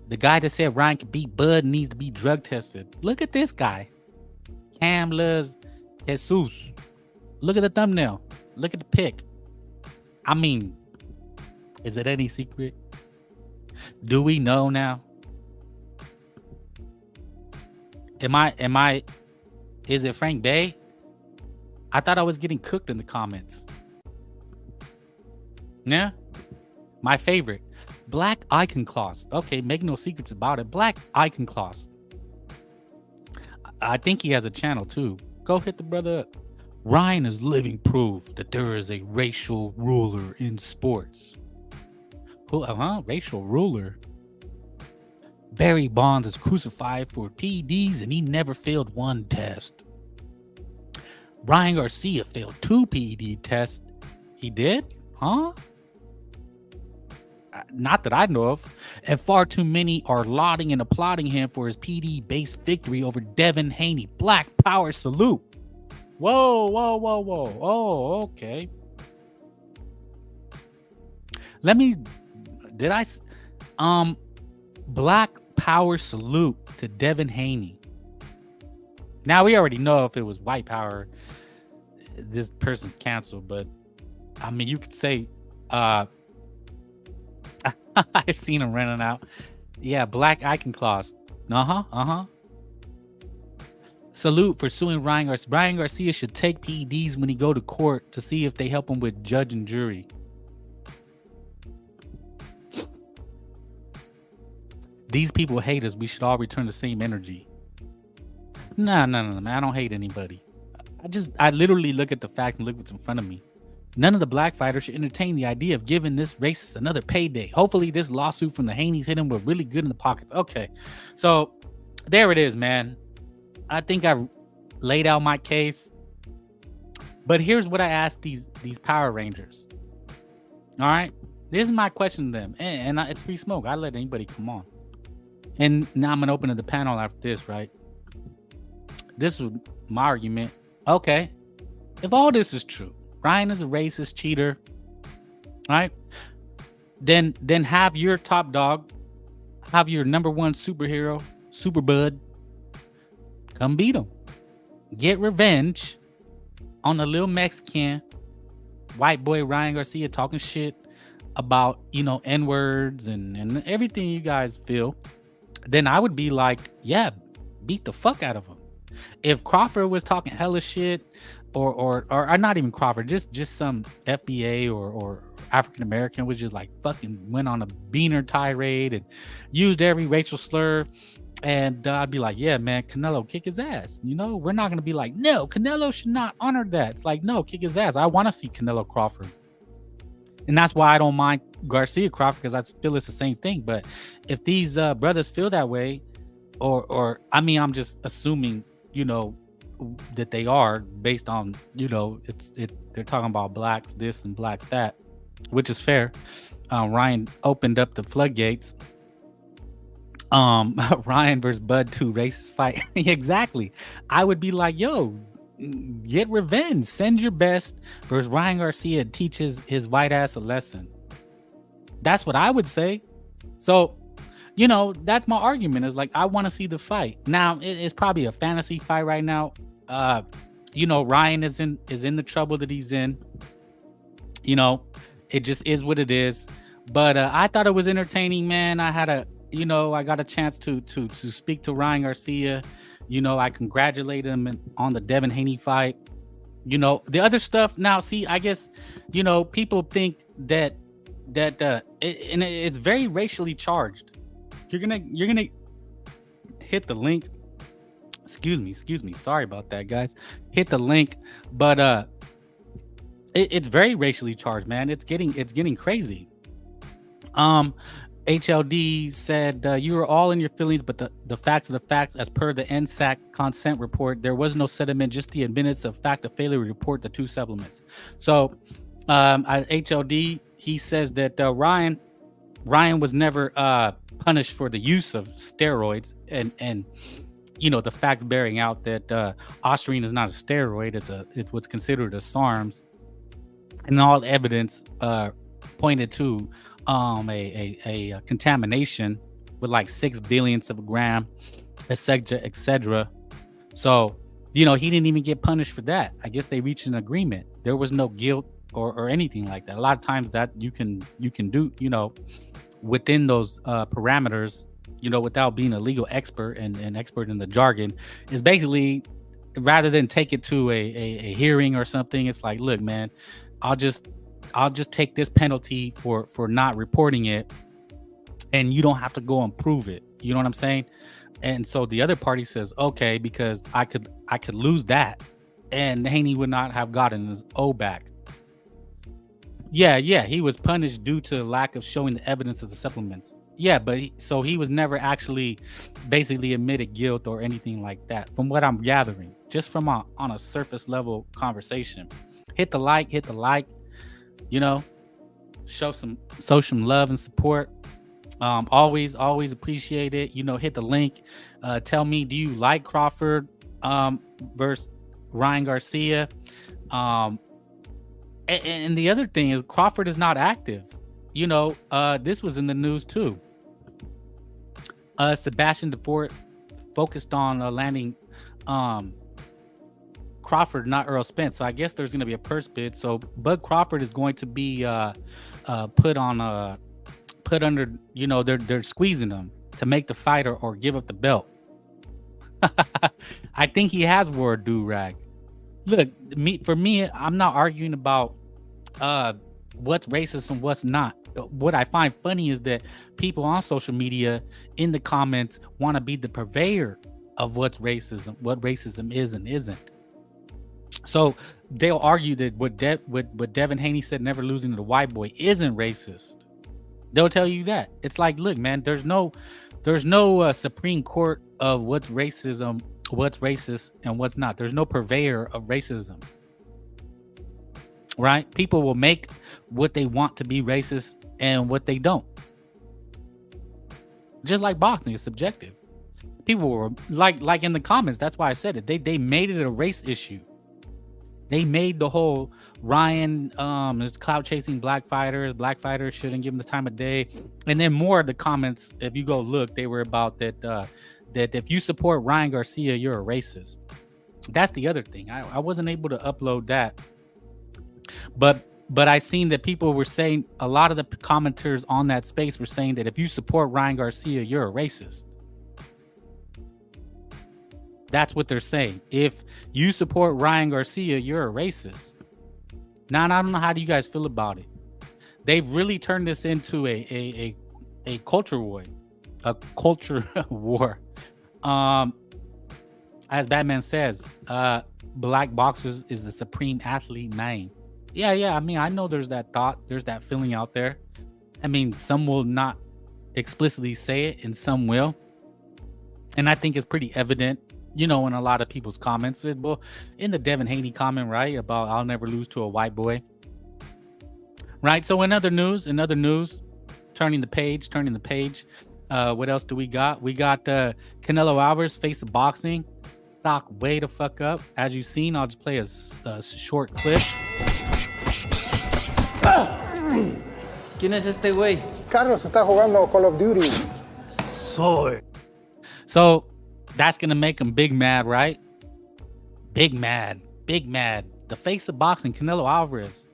The guy that said Ryan could beat Bud needs to be drug tested. Look at this guy. Cam Luz Jesus. Look at the thumbnail. Look at the pic. I mean, is it any secret? Do we know now? Is it Frank Bay? I thought I was getting cooked in the comments. Yeah? My favorite. Black iconoclast. Okay, make no secrets about it. Black iconoclast. I think he has a channel too. Go hit the brother up. Ryan is living proof that there is a racial ruler in sports. Racial ruler? Barry Bonds is crucified for PEDs and he never failed one test. Ryan Garcia failed 2 PED tests. He did? Huh? Not that I know of. And far too many are lauding and applauding him for his PD-based victory over Devin Haney. Black power salute. Whoa. Oh, okay. Black power salute to Devin Haney. Now, we already know if it was white power, this person's canceled, but I mean, you could say, I've seen him running out. Yeah, black icon clause. Uh-huh. Salute for suing Ryan Garcia. Ryan Garcia should take PEDs when he go to court to see if they help him with judge and jury. These people hate us. We should all return the same energy. No, man. I don't hate anybody. I literally look at the facts and look what's in front of me. None of the black fighters should entertain the idea of giving this racist another payday. Hopefully this lawsuit from the Haneys hit him with really good in the pockets. Okay, so there it is, man. I think I've laid out my case. But here's what I asked these Power Rangers. All right, this is my question to them. And it's free smoke. I let anybody come on. And now I'm going to open to the panel after this, right? This was my argument. Okay, if all this is true, Ryan is a racist cheater, right? Then have your top dog, have your number one superhero, Super Bud, come beat him. Get revenge on the little Mexican white boy Ryan Garcia talking shit about, N-words and everything you guys feel. Then I would be like, yeah, beat the fuck out of him. If Crawford was talking hella shit, or not even Crawford, just some FBA or African American was just like fucking went on a beaner tirade and used every racial slur, and I'd be like, yeah, man, Canelo, kick his ass. We're not gonna be like, no, Canelo should not honor that. It's like, no, kick his ass. I want to see Canelo Crawford, and that's why I don't mind Garcia Crawford, because I feel it's the same thing. But if these brothers feel that way, or I mean, I'm just assuming, that they are based on, they're talking about blacks this and blacks that, which is fair. Ryan opened up the floodgates. Ryan versus Bud 2 racist fight. Exactly. I would be like, yo, get revenge. Send your best versus Ryan Garcia teaches his white ass a lesson. That's what I would say. So, that's my argument, is like, I want to see the fight. Now, it's probably a fantasy fight right now. Ryan is in the trouble that he's in. It just is what it is. But I thought it was entertaining, man. I got a chance to speak to Ryan Garcia. I congratulated him on the Devin Haney fight. The other stuff. Now, see, I guess, people think that it's very racially charged. You're gonna hit the link. Excuse me. Sorry about that, guys. Hit the link, but it's very racially charged, man. It's getting crazy. HLD said, you are all in your feelings, but the facts are the facts. As per the NSAC consent report, there was no settlement, just the admittance of fact of failure to report the 2 supplements. So HLD, he says that Ryan was never punished for the use of steroids, and the fact bearing out that Osterine is not a steroid. It's what's considered a SARMs, and all evidence pointed to a contamination with like 6 billionths of a gram, etc. So he didn't even get punished for that. I guess they reached an agreement. There was no guilt or anything like that. A lot of times that you can do within those parameters, without being a legal expert and expert in the jargon, is basically, rather than take it to a hearing or something, it's like, look, man, I'll just take this penalty for not reporting it, and you don't have to go and prove it. You know what I'm saying? And so the other party says, okay, because I could lose that, and Haney would not have gotten his O back. Yeah, he was punished due to lack of showing the evidence of the supplements. Yeah, but he was never actually basically admitted guilt or anything like that, from what I'm gathering, just from on a surface level conversation. Hit the like, show some love and support. Always appreciate it. Hit the link. Tell me, do you like Crawford versus Ryan Garcia? And the other thing is, Crawford is not active. This was in the news too. Sebastian DeFort focused on landing Crawford, not Earl Spence. So I guess there's going to be a purse bid. So Bud Crawford is going to be put under. They're squeezing him to make the fight or give up the belt. I think he has wore a do-rag. Look, for me, I'm not arguing about what's racist and what's not. What I find funny is that people on social media in the comments want to be the purveyor of what racism is and isn't. So they'll argue that what Devin Haney said, never losing to the white boy, isn't racist. They'll tell you that. It's like, look, man, there's no Supreme Court of what's racism, what's racist, and what's not. There's no purveyor of racism. Right? People will make what they want to be racist and what they don't. Just like boxing, it's subjective. People were like in the comments, that's why I said it. They made it a race issue. They made the whole Ryan is clout chasing black fighters shouldn't give him the time of day. And then more of the comments, if you go look, they were about that if you support Ryan Garcia, you're a racist. That's the other thing. I wasn't able to upload that. But I seen that people were saying, a lot of the commenters on that space were saying that if you support Ryan Garcia, you're a racist. That's what they're saying. If you support Ryan Garcia, you're a racist. Now, I don't know, how do you guys feel about it? They've really turned this into a culture war. A culture war. As Batman says, black boxers is the supreme athlete name. Yeah. I mean, I know there's that thought, there's that feeling out there. I mean, some will not explicitly say it and some will. And I think it's pretty evident, in a lot of people's comments. Well, in the Devin Haney comment, right, about I'll never lose to a white boy. Right. So in other news, turning the page. What else do we got? We got Canelo Alvarez, face of boxing. Stock way the fuck up. As you've seen, I'll just play a short clip. ¿Quién es este güey? Carlos está jugando Call of Duty. So that's gonna make him big mad, right? Big mad. The face of boxing, Canelo Alvarez,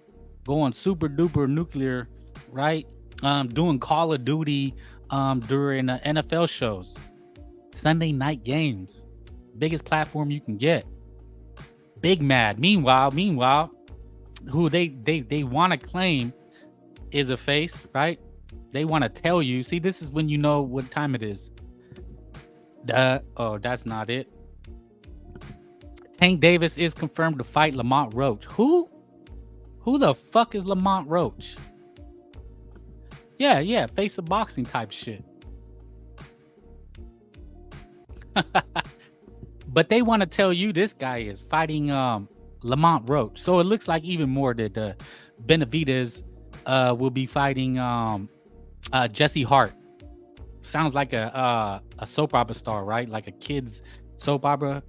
going super duper nuclear, right? Doing Call of Duty during NFL shows, Sunday night games, biggest platform you can get. Big mad. Meanwhile, who they want to claim is a face, right? They want to tell you. See, this is when you know what time it is. Oh, that's not it. Tank Davis is confirmed to fight Lamont Roach. Who the fuck is Lamont Roach? Yeah, face of boxing type shit. But they want to tell you this guy is fighting Lamont Roach. So it looks like even more that Benavidez will be fighting Jesse Hart. Sounds like a soap opera star, right? Like a kid's soap opera.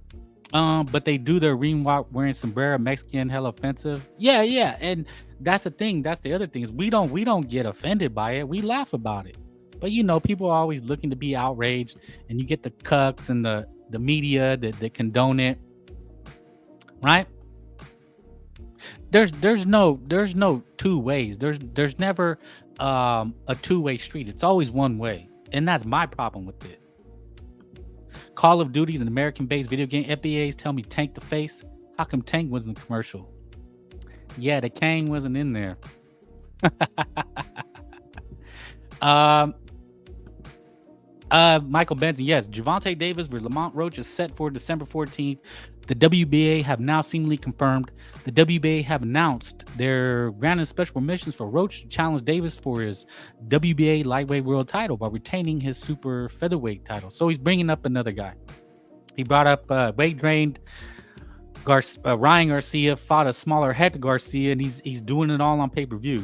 But they do their ring walk wearing sombrero, Mexican, hella offensive. Yeah, and that's the thing. That's the other thing is we don't get offended by it. We laugh about it. But people are always looking to be outraged, and you get the cucks and the media that condone it, right? There's no two ways. There's never a two-way street. It's always one way. And that's my problem with it. Call of Duty is an American-based video game. FBAs tell me Tank the face. How come Tank wasn't in the commercial? Yeah, the Kang wasn't in there. Michael Benson, yes. Gervonta Davis versus Lamont Roach is set for December 14th. The WBA have now seemingly confirmed. The WBA have announced they're granting special permissions for Roach to challenge Davis for his WBA lightweight world title while retaining his super featherweight title. So he's bringing up another guy. He brought up weight drained Ryan Garcia, fought a smaller Edgar Garcia, and he's doing it all on pay-per-view.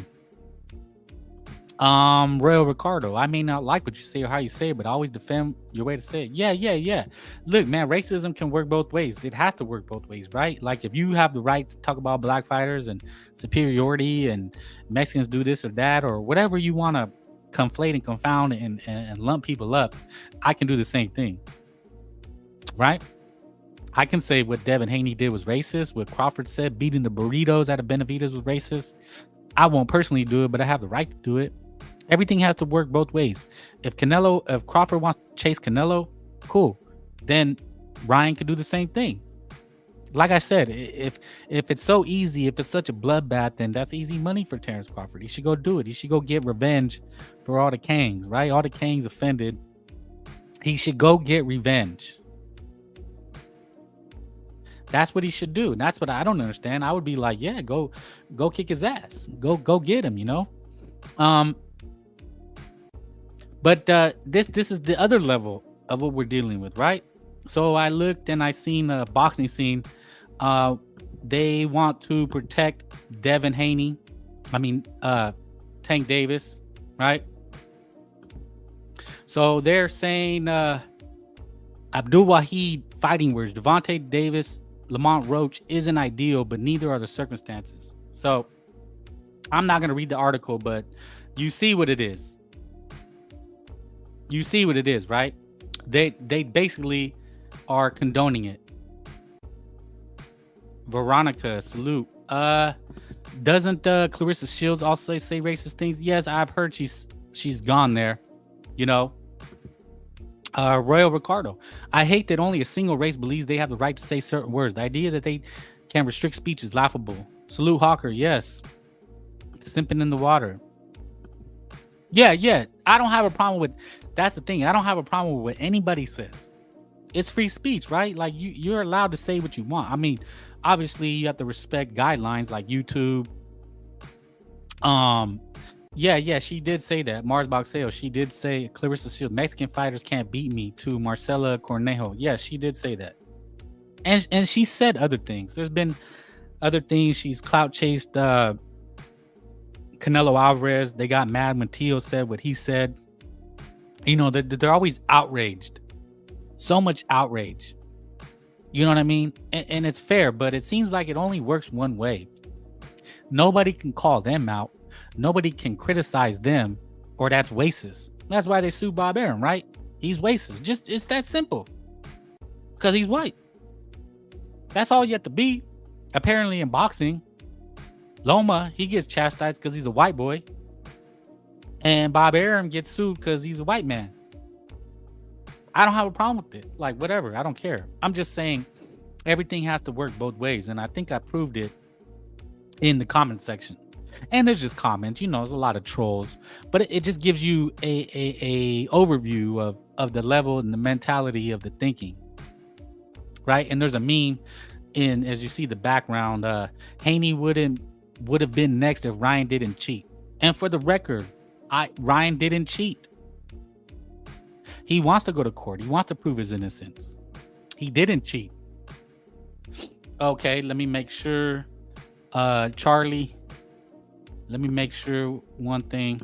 Royal Ricardo, I may not like what you say or how you say it, but always defend your way to say it. Yeah. Look, man, racism can work both ways. It has to work both ways, right? Like if you have the right to talk about black fighters and superiority and Mexicans do this or that or whatever you want to conflate and confound and lump people up, I can do the same thing, right? I can say what Devin Haney did was racist. What Crawford said, beating the burritos out of Benavidez was racist. I won't personally do it, but I have the right to do it. Everything has to work both ways. If Crawford wants to chase Canelo, cool. Then Ryan could do the same thing. Like I said, if it's so easy, if it's such a bloodbath, then that's easy money for Terrence Crawford. He should go do it. He should go get revenge for all the Kangs, right? All the Kangs offended. He should go get revenge. That's what he should do. And that's what I don't understand. I would be like, yeah, go kick his ass. Go get him, you know? But this is the other level of what we're dealing with, right? So I looked and I seen a boxing scene. They want to protect Tank Davis, right? So they're saying Abdul Wahid fighting words, Devontae Davis, Lamont Roach isn't ideal, but neither are the circumstances. So I'm not going to read the article, but you see what it is. You see what it is, right? They basically are condoning it. Veronica, salute. Doesn't Clarissa Shields also say racist things? Yes, I've heard she's gone there, you know. Royal Ricardo, I hate that only a single race believes they have the right to say certain words. The idea that they can restrict speech is laughable. Salute Hawker, yes. Simping in the water. Yeah. I don't have a problem with, that's the thing. I don't have a problem with what anybody says. It's free speech, right? Like you're allowed to say what you want. I mean, obviously you have to respect guidelines like YouTube. Yeah, she did say that. Mars Boxeo, she did say Clarissa Shields, Mexican fighters can't beat me, to Marcela Cornejo. Yes, she did say that. And she said other things. There's been other things. She's clout chased Canelo Alvarez. They got mad when Tio said what he said. You know, they're always outraged. So much outrage. You know what I mean? And it's fair, but it seems like it only works one way. Nobody can call them out. Nobody can criticize them, or that's racist. That's why they sued Bob Arum, right? He's racist. It's that simple. Because he's white. That's all you have to be. Apparently in boxing, Loma, he gets chastised because he's a white boy. And Bob Arum gets sued because he's a white man. I don't have a problem with it. Like, whatever. I don't care. I'm just saying everything has to work both ways. And I think I proved it in the comment section. And there's just comments. You know, there's a lot of trolls. But it just gives you a overview of the level and the mentality of the thinking. Right? And there's a meme in, as you see the background, Haney would have been next if Ryan didn't cheat. And for the record, Ryan didn't cheat. He wants to go to court. He wants to prove his innocence. He didn't cheat. Okay, let me make sure. Charlie, let me make sure one thing.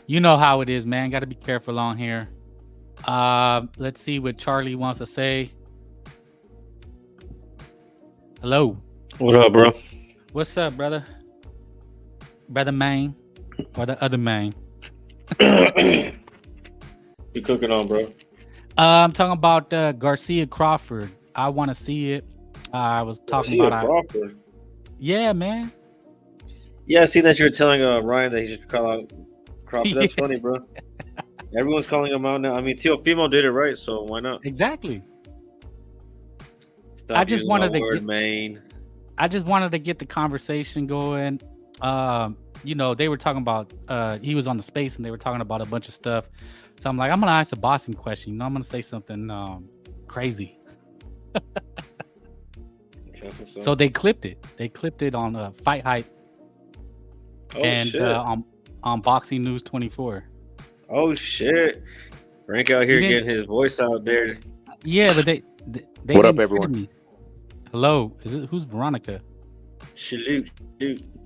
You know how it is, man. Got to be careful on here. Let's see what Charlie wants to say. Hello. What up, bro? What's up, brother? Brother man. Or the other man. You cooking on, bro? I'm talking about Garcia Crawford. I want to see it. I was talking Garcia about Crawford. Yeah, man. Yeah, I seen that you were telling Ryan that he should call out Crawford. That's funny, bro. Everyone's calling him out now. I mean, Teofimo did it right, so why not? Exactly. Stop I just wanted to I just wanted to get the conversation going. You know, they were talking about he was on the space and they were talking about a bunch of stuff. So I'm like, I'm gonna ask a boxing question. You know, I'm gonna say something crazy. So they clipped it. They clipped it on Fight Hype and on Boxing News 24. Oh shit! Rank out here getting his voice out there. Yeah, but they what up, everyone? Me. Hello, who's Veronica? Salute.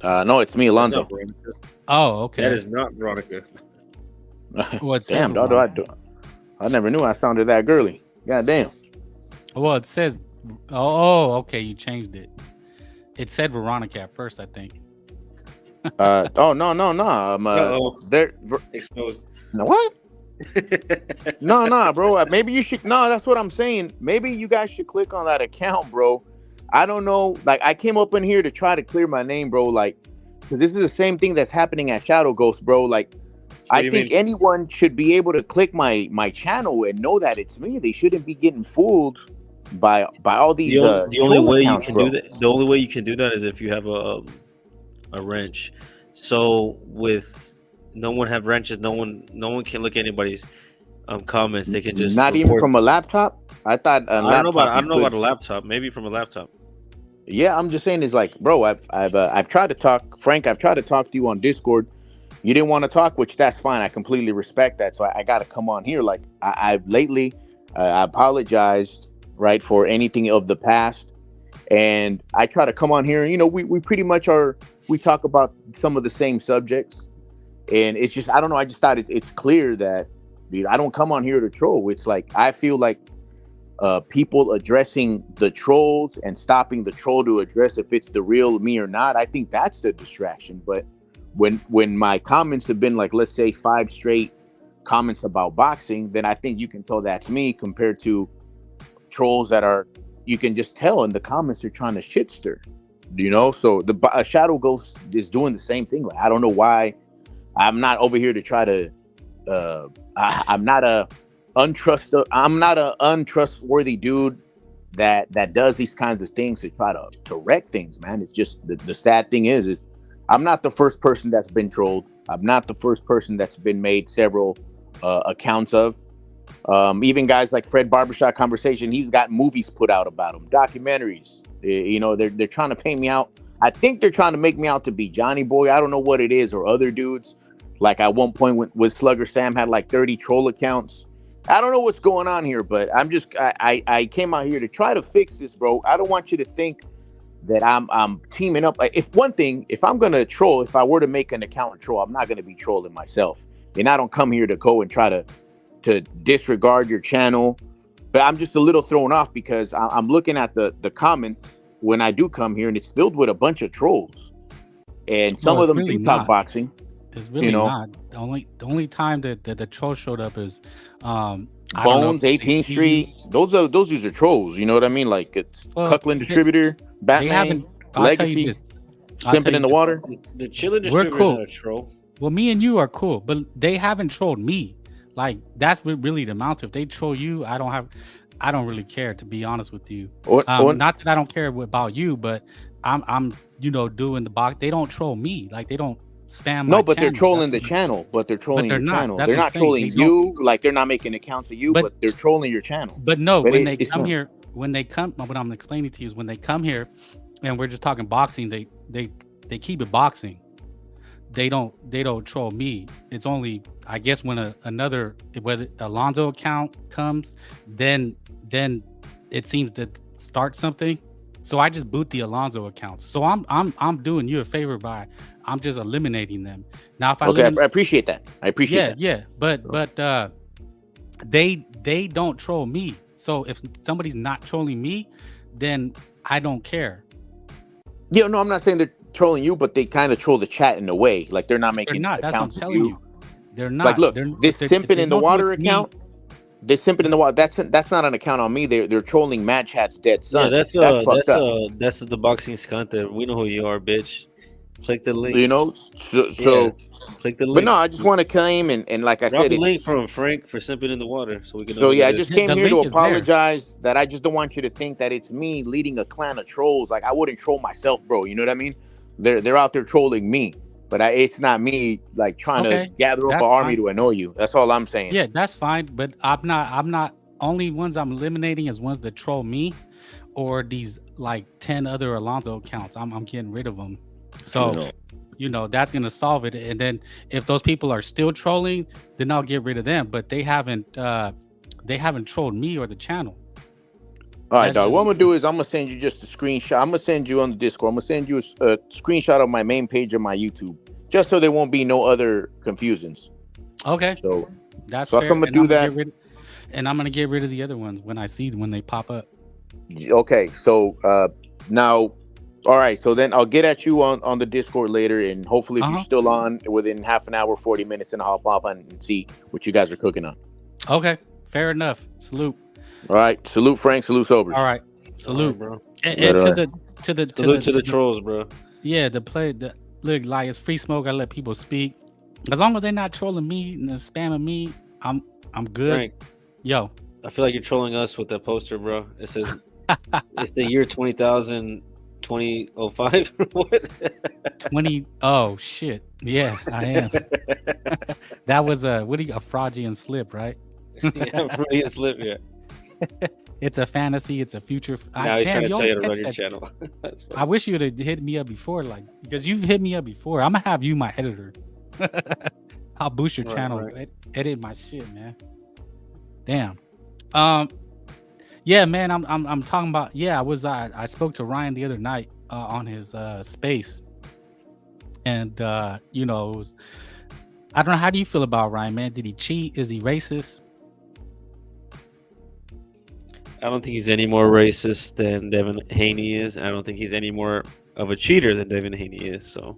No, it's me, Alonzo. Oh, okay. That is not Veronica. Damn, dog, I never knew I sounded that girly. God damn. Well, it says, okay, you changed it. It said Veronica at first, I think. No. They're exposed. No, what? No, bro. Maybe you should. No, that's what I'm saying. Maybe you guys should click on that account, bro. I don't know. Like, I came up in here to try to clear my name, bro. Like, because this is the same thing that's happening at Shadow Ghost, bro. Like, I think anyone should be able to click my channel and know that it's me. They shouldn't be getting fooled by all these. The only way accounts, you can bro. do that. The only way you can do that is if you have a wrench. So with no one have wrenches, no one can look at anybody's comments. They can just not even from a laptop. I thought I don't know about a laptop. Maybe from a laptop. Yeah, I'm just saying, is like, bro, I've tried to talk, Frank. I've tried to talk to you on Discord. You didn't want to talk, which that's fine. I completely respect that. So I got to come on here. Like I've lately, I apologized, right, for anything of the past, and I try to come on here, and we pretty much we talk about some of the same subjects, and it's just, I don't know. I just thought it's clear that, dude, I don't come on here to troll. It's like I feel like people addressing the trolls and stopping the troll to address if it's the real me or not. I think that's the distraction. But when my comments have been like, let's say 5 straight comments about boxing, then I think you can tell that's me, compared to trolls that are, you can just tell in the comments they're trying to shit stir, so the Shadow Ghost is doing the same thing. Like, I don't know why. I'm not over here to try to I'm not a untrustworthy dude that does these kinds of things to try to wreck things, man. It's just the sad thing is I'm not the first person that's been trolled. I'm not the first person that's been made several accounts of. Even guys like Fred Barbershop Conversation, he's got movies put out about him, documentaries. They're trying to paint me out. I think they're trying to make me out to be Johnny Boy. I don't know what it is, or other dudes. Like at one point with Slugger Sam had like 30 troll accounts. I don't know what's going on here, but I came out here to try to fix this, bro. I don't want you to think that I'm teaming up. Like, if I'm gonna troll, if I were to make an account and troll, I'm not gonna be trolling myself. And I don't come here to go and try to disregard your channel. But I'm just a little thrown off because I'm looking at the comments when I do come here, and it's filled with a bunch of trolls. And some of them do talk boxing. It's really not. The only time that the troll showed up is Bones, 18th Street. Those dudes are trolls. You know what I mean? Like, it's Cuckland Distributor, Batman, Legacy, Simping in the Water. The Chillin' Distributor is not a troll. Well, me and you are cool, but they haven't trolled me. Like, that's what really the amount. If they troll you, I don't really care, to be honest with you. Not that I don't care about you, but I'm doing the box. They don't troll me. Like, they don't spam. No, but they're trolling the channel. But they're trolling your channel. They're not trolling you. Like, they're not making accounts of you, but they're trolling your channel. But no, when they come here, what I'm explaining to you is when they come here, and we're just talking boxing, they keep it boxing. They don't troll me. It's only, I guess, when whether Alonzo account comes, then it seems to start something. So I just boot the Alonzo accounts. So I'm doing you a favor by I'm just eliminating them. Now if I I appreciate that. Yeah. But they don't troll me. So if somebody's not trolling me, then I don't care. Yeah, no, I'm not saying they're trolling you, but they kind of troll the chat in a way. Like, they're not making accounts of you. They're not. Like, look, this Simping in the Water account. This Simping in the Water. That's not an account on me. They're trolling Mad Chat's dead son. Yeah, that's the boxing scunt. That we know who you are, bitch. Click the link. Click the link. But no, I just want to claim and like I said, the link from Frank for Simping in the Water, so we can. So yeah, I just came here to apologize that I just don't want you to think that it's me leading a clan of trolls. Like, I wouldn't troll myself, bro. You know what I mean? They're out there trolling me, but it's not me like trying to gather up an army to annoy you. That's all I'm saying. Yeah, that's fine. But I'm not only ones I'm eliminating is ones that troll me, or these like 10 other Alonzo accounts. I'm getting rid of them. So, that's going to solve it. And then if those people are still trolling, then I'll get rid of them. But they haven't trolled me or the channel. All right, dog. What I'm going to do is I'm going to send you just a screenshot. I'm going to send you on the Discord. I'm going to send you a screenshot of my main page of my YouTube, just so there won't be no other confusions. Okay. So that's fair. I'm going to do that. And I'm going to get rid of the other ones when they pop up. Okay. So now... All right, so then I'll get at you on the Discord later, and hopefully if you're still on within half an hour, 40 minutes, and I'll pop on and see what you guys are cooking on. Okay, fair enough. Salute. All right, salute Frank, salute Sobers. All right, salute, bro. And to the trolls, bro. Yeah, look, like it's free smoke. I let people speak. As long as they're not trolling me and spamming me, I'm good. Frank, Yo, I feel like you're trolling us with that poster, bro. It says it's the year 20,000, 2005. What? 20. Oh shit. Yeah, I am. That was a Fraudian slip, right? Yeah, Freudian slip. Yeah. It's a fantasy. It's a future. Now he's trying to you tell you always to run catch your that channel. That's I wish you'd have hit me up before, like, because you've hit me up before. I'm gonna have you my editor. I'll boost your Right, channel, right. edit my shit, man. Damn. Yeah, man. I'm talking about. Yeah, I spoke to Ryan the other night on his space, and you know, it was, I don't know. How do you feel about Ryan, man? Did he cheat? Is he racist? I don't think he's any more racist than Devin Haney is. I don't think he's any more of a cheater than Devin Haney is. So,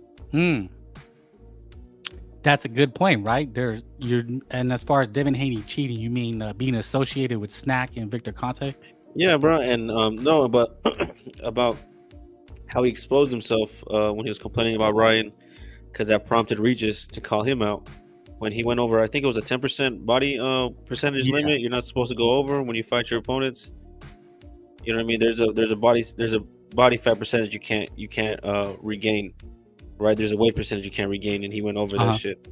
That's a good point, right? And as far as Devin Haney cheating, you mean being associated with Snack and Victor Conte? yeah, bro. And no, but about how he exposed himself when he was complaining about Ryan, because that prompted Regis to call him out when he went over. I think it was a 10% body percentage limit. You're not supposed to go over when you fight your opponents. You know what I mean? There's a body fat percentage you can't regain. Right, there's a weight percentage you can't regain, and he went over that shit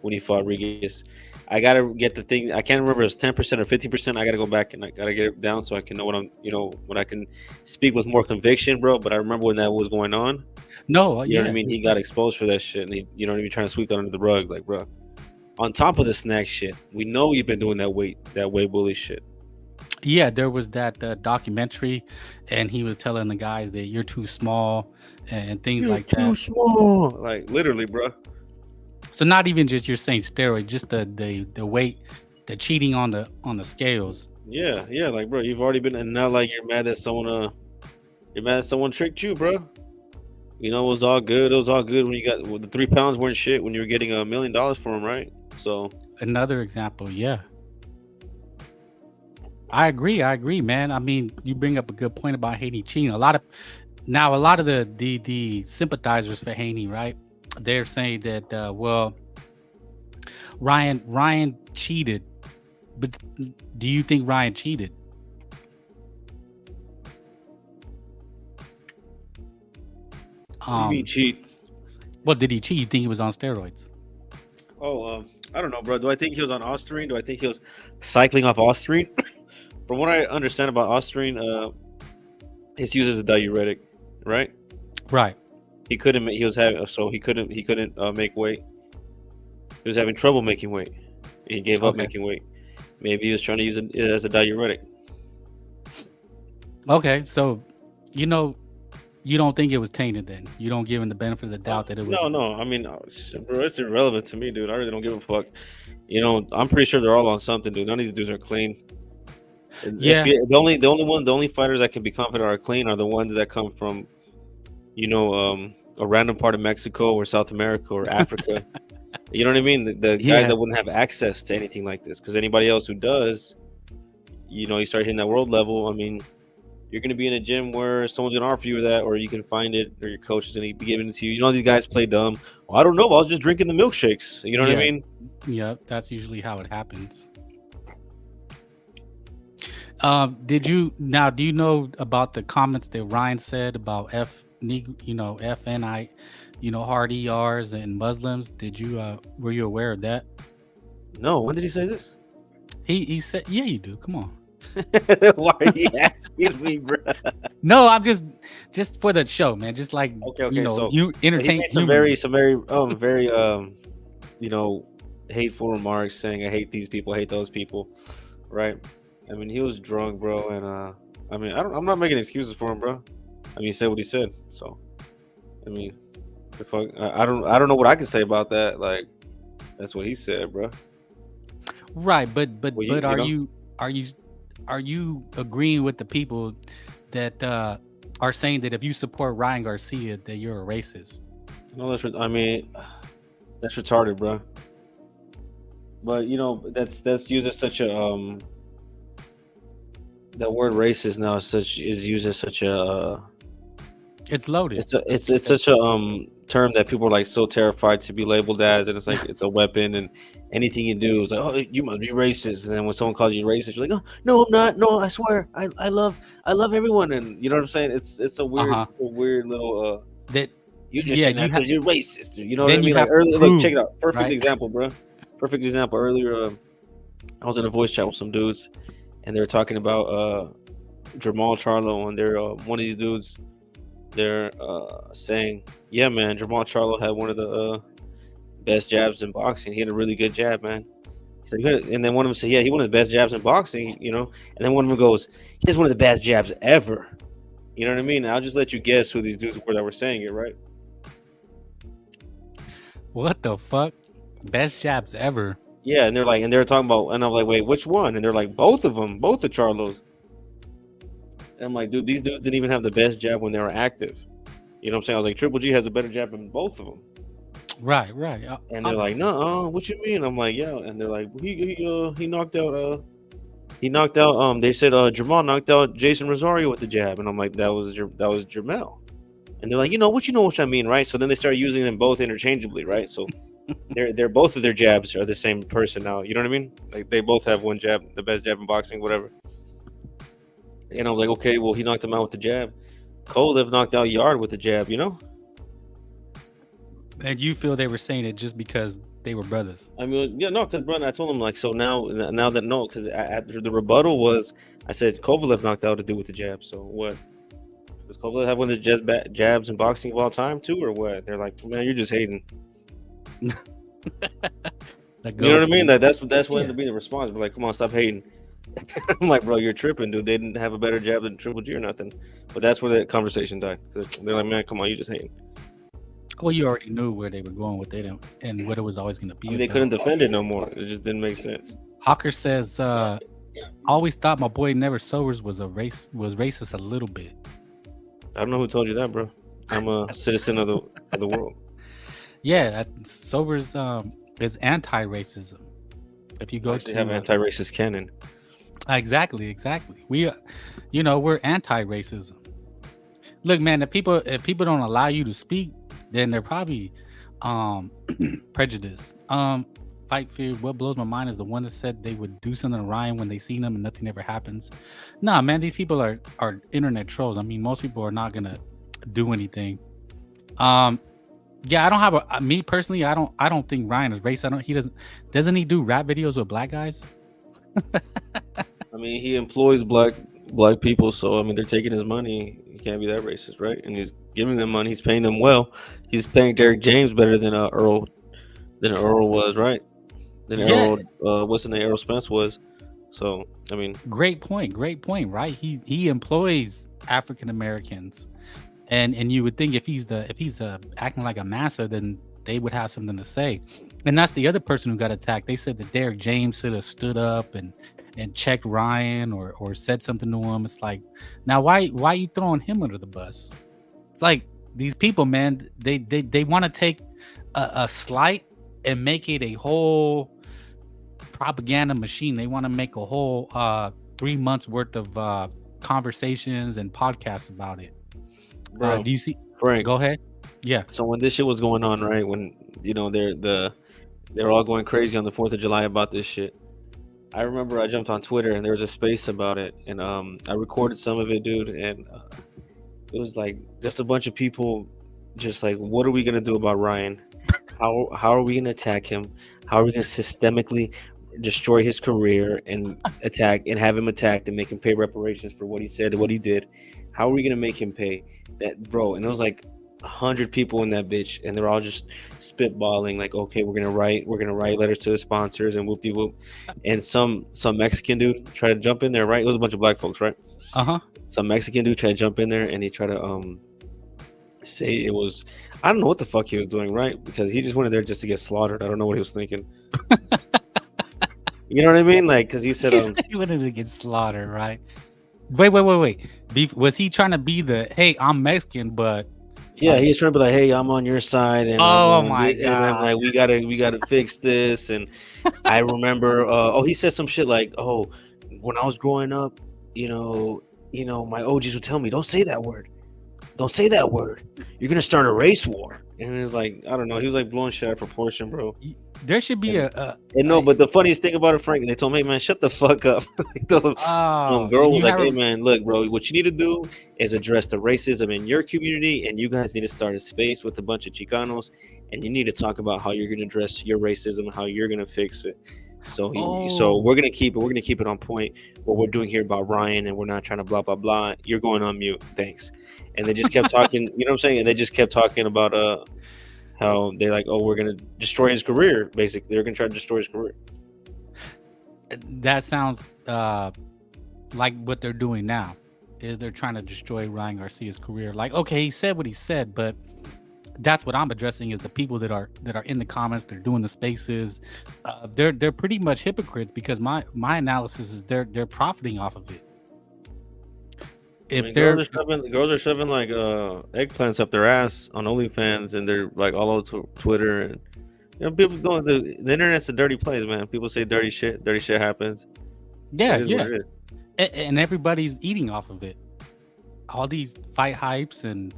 when he fought Regis. I gotta get the thing. I can't remember if it was 10% or 15%. I gotta go back and I gotta get it down so I can know what when I can speak with more conviction, bro. But I remember when that was going on. No, you know what I mean. He got exposed for that shit, and he, you know what I mean, trying to sweep that under the rug, like, bro. On top of the Snack shit, we know you've been doing that weight bully shit. Yeah, there was that documentary, and he was telling the guys that you're too small and things You're like that. too small, like literally, bro. So not even just you're saying steroid, just the weight, the cheating on the scales. Yeah, like, bro, you've already been, and now like you're mad that someone tricked you, bro. You know, it was all good. It was all good when you got the 3 pounds weren't shit when you were getting $1 million for them, right? So another example, yeah. I agree, man. I mean, you bring up a good point about Haney cheating. A lot of the sympathizers for Haney, right? They're saying that well, Ryan cheated, but do you think Ryan cheated? What do you mean cheat? What did he cheat? You think he was on steroids? Oh, I don't know, bro. Do I think he was on Ostarine? Do I think he was cycling off Ostarine? From what I understand about Ostarine, it's used as a diuretic, right? Right. He couldn't make weight. He was having trouble making weight. He gave up making weight. Maybe he was trying to use it as a diuretic. Okay, so you don't think it was tainted then? You don't give him the benefit of the doubt that it was? No. I mean, bro, it's irrelevant to me, dude. I really don't give a fuck. You know, I'm pretty sure they're all on something, dude. None of these dudes are clean. Yeah. The only fighters I can be confident are clean are the ones that come from, a random part of Mexico or South America or Africa. You know what I mean? The guys that wouldn't have access to anything like this, because anybody else who does, you start hitting that world level. I mean, you're going to be in a gym where someone's going to offer you that, or you can find it, or your coach is going to be giving it to you. You know, these guys play dumb. Well, I don't know. I was just drinking the milkshakes. You know what I mean? Yeah, that's usually how it happens. Do you know about the comments that Ryan said about FNI, hard ERs and Muslims? Were you aware of that? No. When did he say this? He said, yeah, you do. Come on. Why are you asking me, bro? No, I'm just for the show, man. Just like so you entertain some very hateful remarks saying I hate these people, I hate those people, right? I mean, he was drunk, bro, and I'm not making excuses for him, bro. I mean, he said what he said, so I mean, I don't know what I can say about that. Like, that's what he said, bro. Right, but are you agreeing with the people that are saying that if you support Ryan Garcia, that you're a racist? No, that's retarded, bro. But that's used as such a that word racist now is used as such a It's loaded. It's such a term that people are like so terrified to be labeled as, and it's like it's a weapon, and anything you do is like, oh, you must be racist. And then when someone calls you racist, you're like, oh no, I'm not. No, I swear, I love everyone, and you know what I'm saying. It's a weird little that you just saying that because you're racist. You know what I then mean? you Like have to look, prove, check it out. Perfect right? example, bro. Perfect example. Earlier, I was in a voice chat with some dudes, and they were talking about Jamal Charlo, and they're one of these dudes. They're saying, yeah, man, Jamal Charlo had one of the best jabs in boxing. He had a really good jab, man. He's like, and then one of them said, yeah, he one of the best jabs in boxing, you know. And then one of them goes, he has one of the best jabs ever. You know what I mean? I'll just let you guess who these dudes were that were saying it, right? What the fuck? Best jabs ever. Yeah, and they're talking about, and I'm like, wait, which one? And they're like, both of them, both the Charlos. And I'm like, dude, these dudes didn't even have the best jab when they were active. You know what I'm saying? I was like, Triple G has a better jab than both of them. Right. And they're like, no, what you mean? I'm like, yeah. And they're like, he knocked out they said Jamal knocked out Jason Rosario with the jab, and I'm like, that was Jamel. And they're like, you know what I mean, right? So then they start using them both interchangeably, right? So they're both of their jabs are the same person now. You know what I mean? Like they both have one jab, the best jab in boxing, whatever. And I was like, okay, well, he knocked him out with the jab. Kovalev knocked out Yard with the jab, you know? And you feel they were saying it just because they were brothers? I mean, yeah, no, because, brother, I told him, like, so now that, no, because after the rebuttal was, I said, Kovalev knocked out a dude with the jab, so what? Does Kovalev have one of the best jabs in boxing of all time, too, or what? They're like, man, you're just hating. You know what I mean? That's what ended up being the response. But like, come on, stop hating. I'm like, bro, you're tripping, dude. They didn't have a better jab than Triple G or nothing. But that's where the conversation died. They're like, man, come on, you just hating. Well, you already knew where they were going with it and what it was always going to be. I mean, they couldn't defend it no more. It just didn't make sense. Hawker says, always thought my boy Never Sobers was racist a little bit. I don't know who told you that, bro. I'm a citizen of the world. Yeah, Sobers is anti-racism. If you go to have anti-racist canon. Exactly. We, we're anti-racism. Look, man, if people don't allow you to speak, then they're probably prejudiced. Fight Fear. What blows my mind is the one that said they would do something to Ryan when they seen him and nothing ever happens. Nah, man, these people are internet trolls. I mean, most people are not gonna do anything. Yeah, I don't have me personally. I don't think Ryan is racist. Doesn't he do rap videos with black guys? I mean, he employs black people, so I mean, they're taking his money. He can't be that racist, right? And he's giving them money. He's paying them well. He's paying Derek James better than Earl was, right? Errol, what's the name? Errol Spence was. So I mean, great point, right? He employs African Americans, and you would think if he's acting like a massa, then they would have something to say. And that's the other person who got attacked. They said that Derek James should have stood up and checked Ryan or said something to him. It's like, now why are you throwing him under the bus? It's like these people, man, they want to take a slight and make it a whole propaganda machine. They want to make a whole 3 months worth of conversations and podcasts about it. Bro, do you see? Frank, go ahead. Yeah. So when this shit was going on, right? When they're all going crazy on the 4th of July about this shit. I remember I jumped on Twitter and there was a space about it, and I recorded some of it, dude. And it was like just a bunch of people, just like, what are we gonna do about Ryan? How are we gonna attack him? How are we gonna systemically destroy his career and have him attacked and make him pay reparations for what he said and what he did? How are we gonna make him pay that, bro? And it was like 100 people in that bitch, and they're all just spitballing like, okay, we're gonna write letters to the sponsors and whoop de whoop. And some Mexican dude tried to jump in there, right? It was a bunch of black folks, right? Some Mexican dude tried to jump in there and he tried to say it was, I don't know what the fuck he was doing, right? Because he just went in there just to get slaughtered. I don't know what he was thinking. You know what I mean? Like, because he said he wanted to get slaughtered, right? Wait. Was he trying to be the, hey, I'm Mexican, but yeah, he's trying to be like, hey, I'm on your side, and my god, and I'm like, we gotta fix this. And I remember, he said some shit like, oh, when I was growing up, my OGs would tell me, don't say that word. don't say that word. You're gonna start a race war. And it's like, I don't know. He was like blowing shit out of proportion, bro. There should be but the funniest thing about it, Frank, they told me, hey, man, shut the fuck up. Some girl was like, hey, man, look, bro, what you need to do is address the racism in your community, and you guys need to start a space with a bunch of Chicanos, and you need to talk about how you're going to address your racism, how you're going to fix it. So we're gonna keep it on point. What we're doing here about Ryan, and we're not trying to blah blah blah. You're going on mute, thanks. And they just kept talking. You know what I'm saying? And they just kept talking about how they're like, oh, we're gonna destroy his career. Basically, they're gonna try to destroy his career. That sounds like what they're doing now. Is they're trying to destroy Ryan Garcia's career. Like, okay, he said what he said, but that's what I'm addressing is the people that are in the comments. They're doing the spaces. They're pretty much hypocrites because my analysis is they're profiting off of it. If the girls are shoving like eggplants up their ass on OnlyFans, and they're like all over Twitter, and people going. The internet's a dirty place, man. People say dirty shit. Dirty shit happens. Yeah. And everybody's eating off of it. All these fight hypes and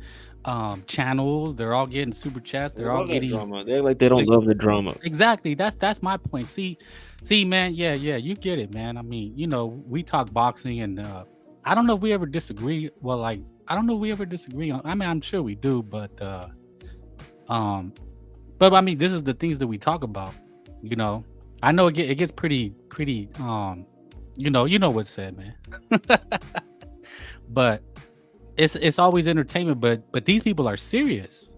channels, they're all getting super chats. They're all getting drama. They're like they don't love the drama. Exactly. That's my point. See, man. Yeah. You get it, man. I mean, we talk boxing, and I don't know if we ever disagree. Well, like I don't know if we ever disagree on. I mean, I'm sure we do, but I mean, this is the things that we talk about. I know it gets pretty. You know what's said, man. But it's always entertainment. But these people are serious.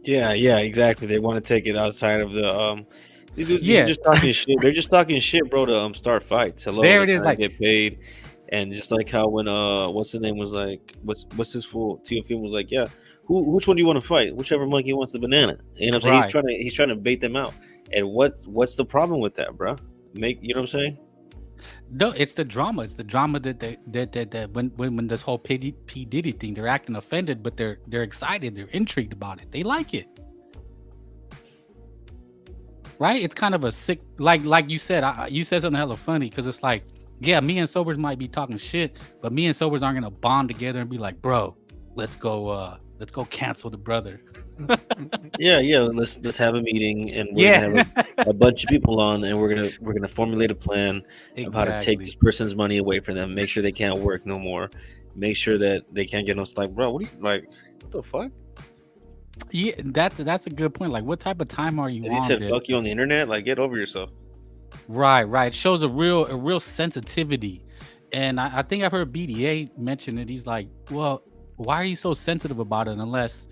Yeah, exactly. They want to take it outside of the They're just talking shit. They're just talking shit, bro, to start fights. Hello, there it is. Like get paid, and just like how when what's his name was like, what's his full Teofimo was like, yeah, which one do you want to fight? Whichever monkey wants the banana. You know what I'm saying? Right. He's trying to bait them out. And what's the problem with that, bro? You know what I'm saying? No, it's the drama. It's the drama that when this whole P Diddy thing, they're acting offended, but they're excited, they're intrigued about it. They like it. Right? It's kind of a sick, like you said, you said something hella funny, because it's like, yeah, me and sobers might be talking shit, but me and sobers aren't gonna bond together and be like, bro, let's go cancel the brother. yeah, let's have a meeting, and we're gonna have a bunch of people on, and we're gonna formulate a plan of how to take this person's money away from them, make sure they can't work no more, make sure that they can't get no, like, bro, what the fuck? Yeah, that's a good point. Like, what type of time are you on? He said, "Fuck you" on the internet. Like, get over yourself. Right. It shows a real sensitivity, and I think I've heard BDA mention it. He's like, well, why are you so sensitive about it unless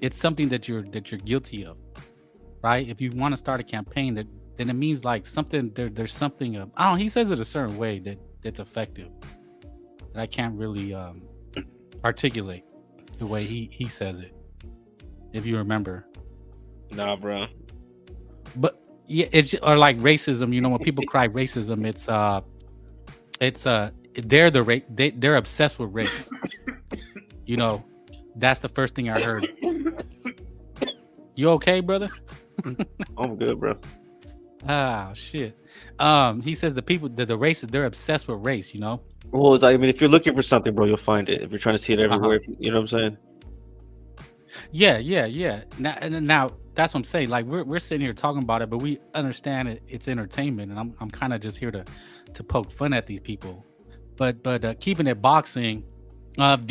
it's something that you're guilty of, right? If you want to start a campaign, then it means like something there's something I don't know, he says it a certain way that's effective that I can't really articulate the way he says it, if you remember. Nah, bro. But yeah, it's or like racism, when people cry racism, they're obsessed with race. That's the first thing I heard. You okay, brother? I'm good, bro. Ah, shit. He says the people, the races, they're obsessed with race, Well, it's like, I mean, if you're looking for something, bro, you'll find it. If you're trying to see it everywhere, you know what I'm saying? Yeah. Now that's what I'm saying. Like we're sitting here talking about it, but we understand it's entertainment, and I'm kind of just here to poke fun at these people. But keeping it boxing, what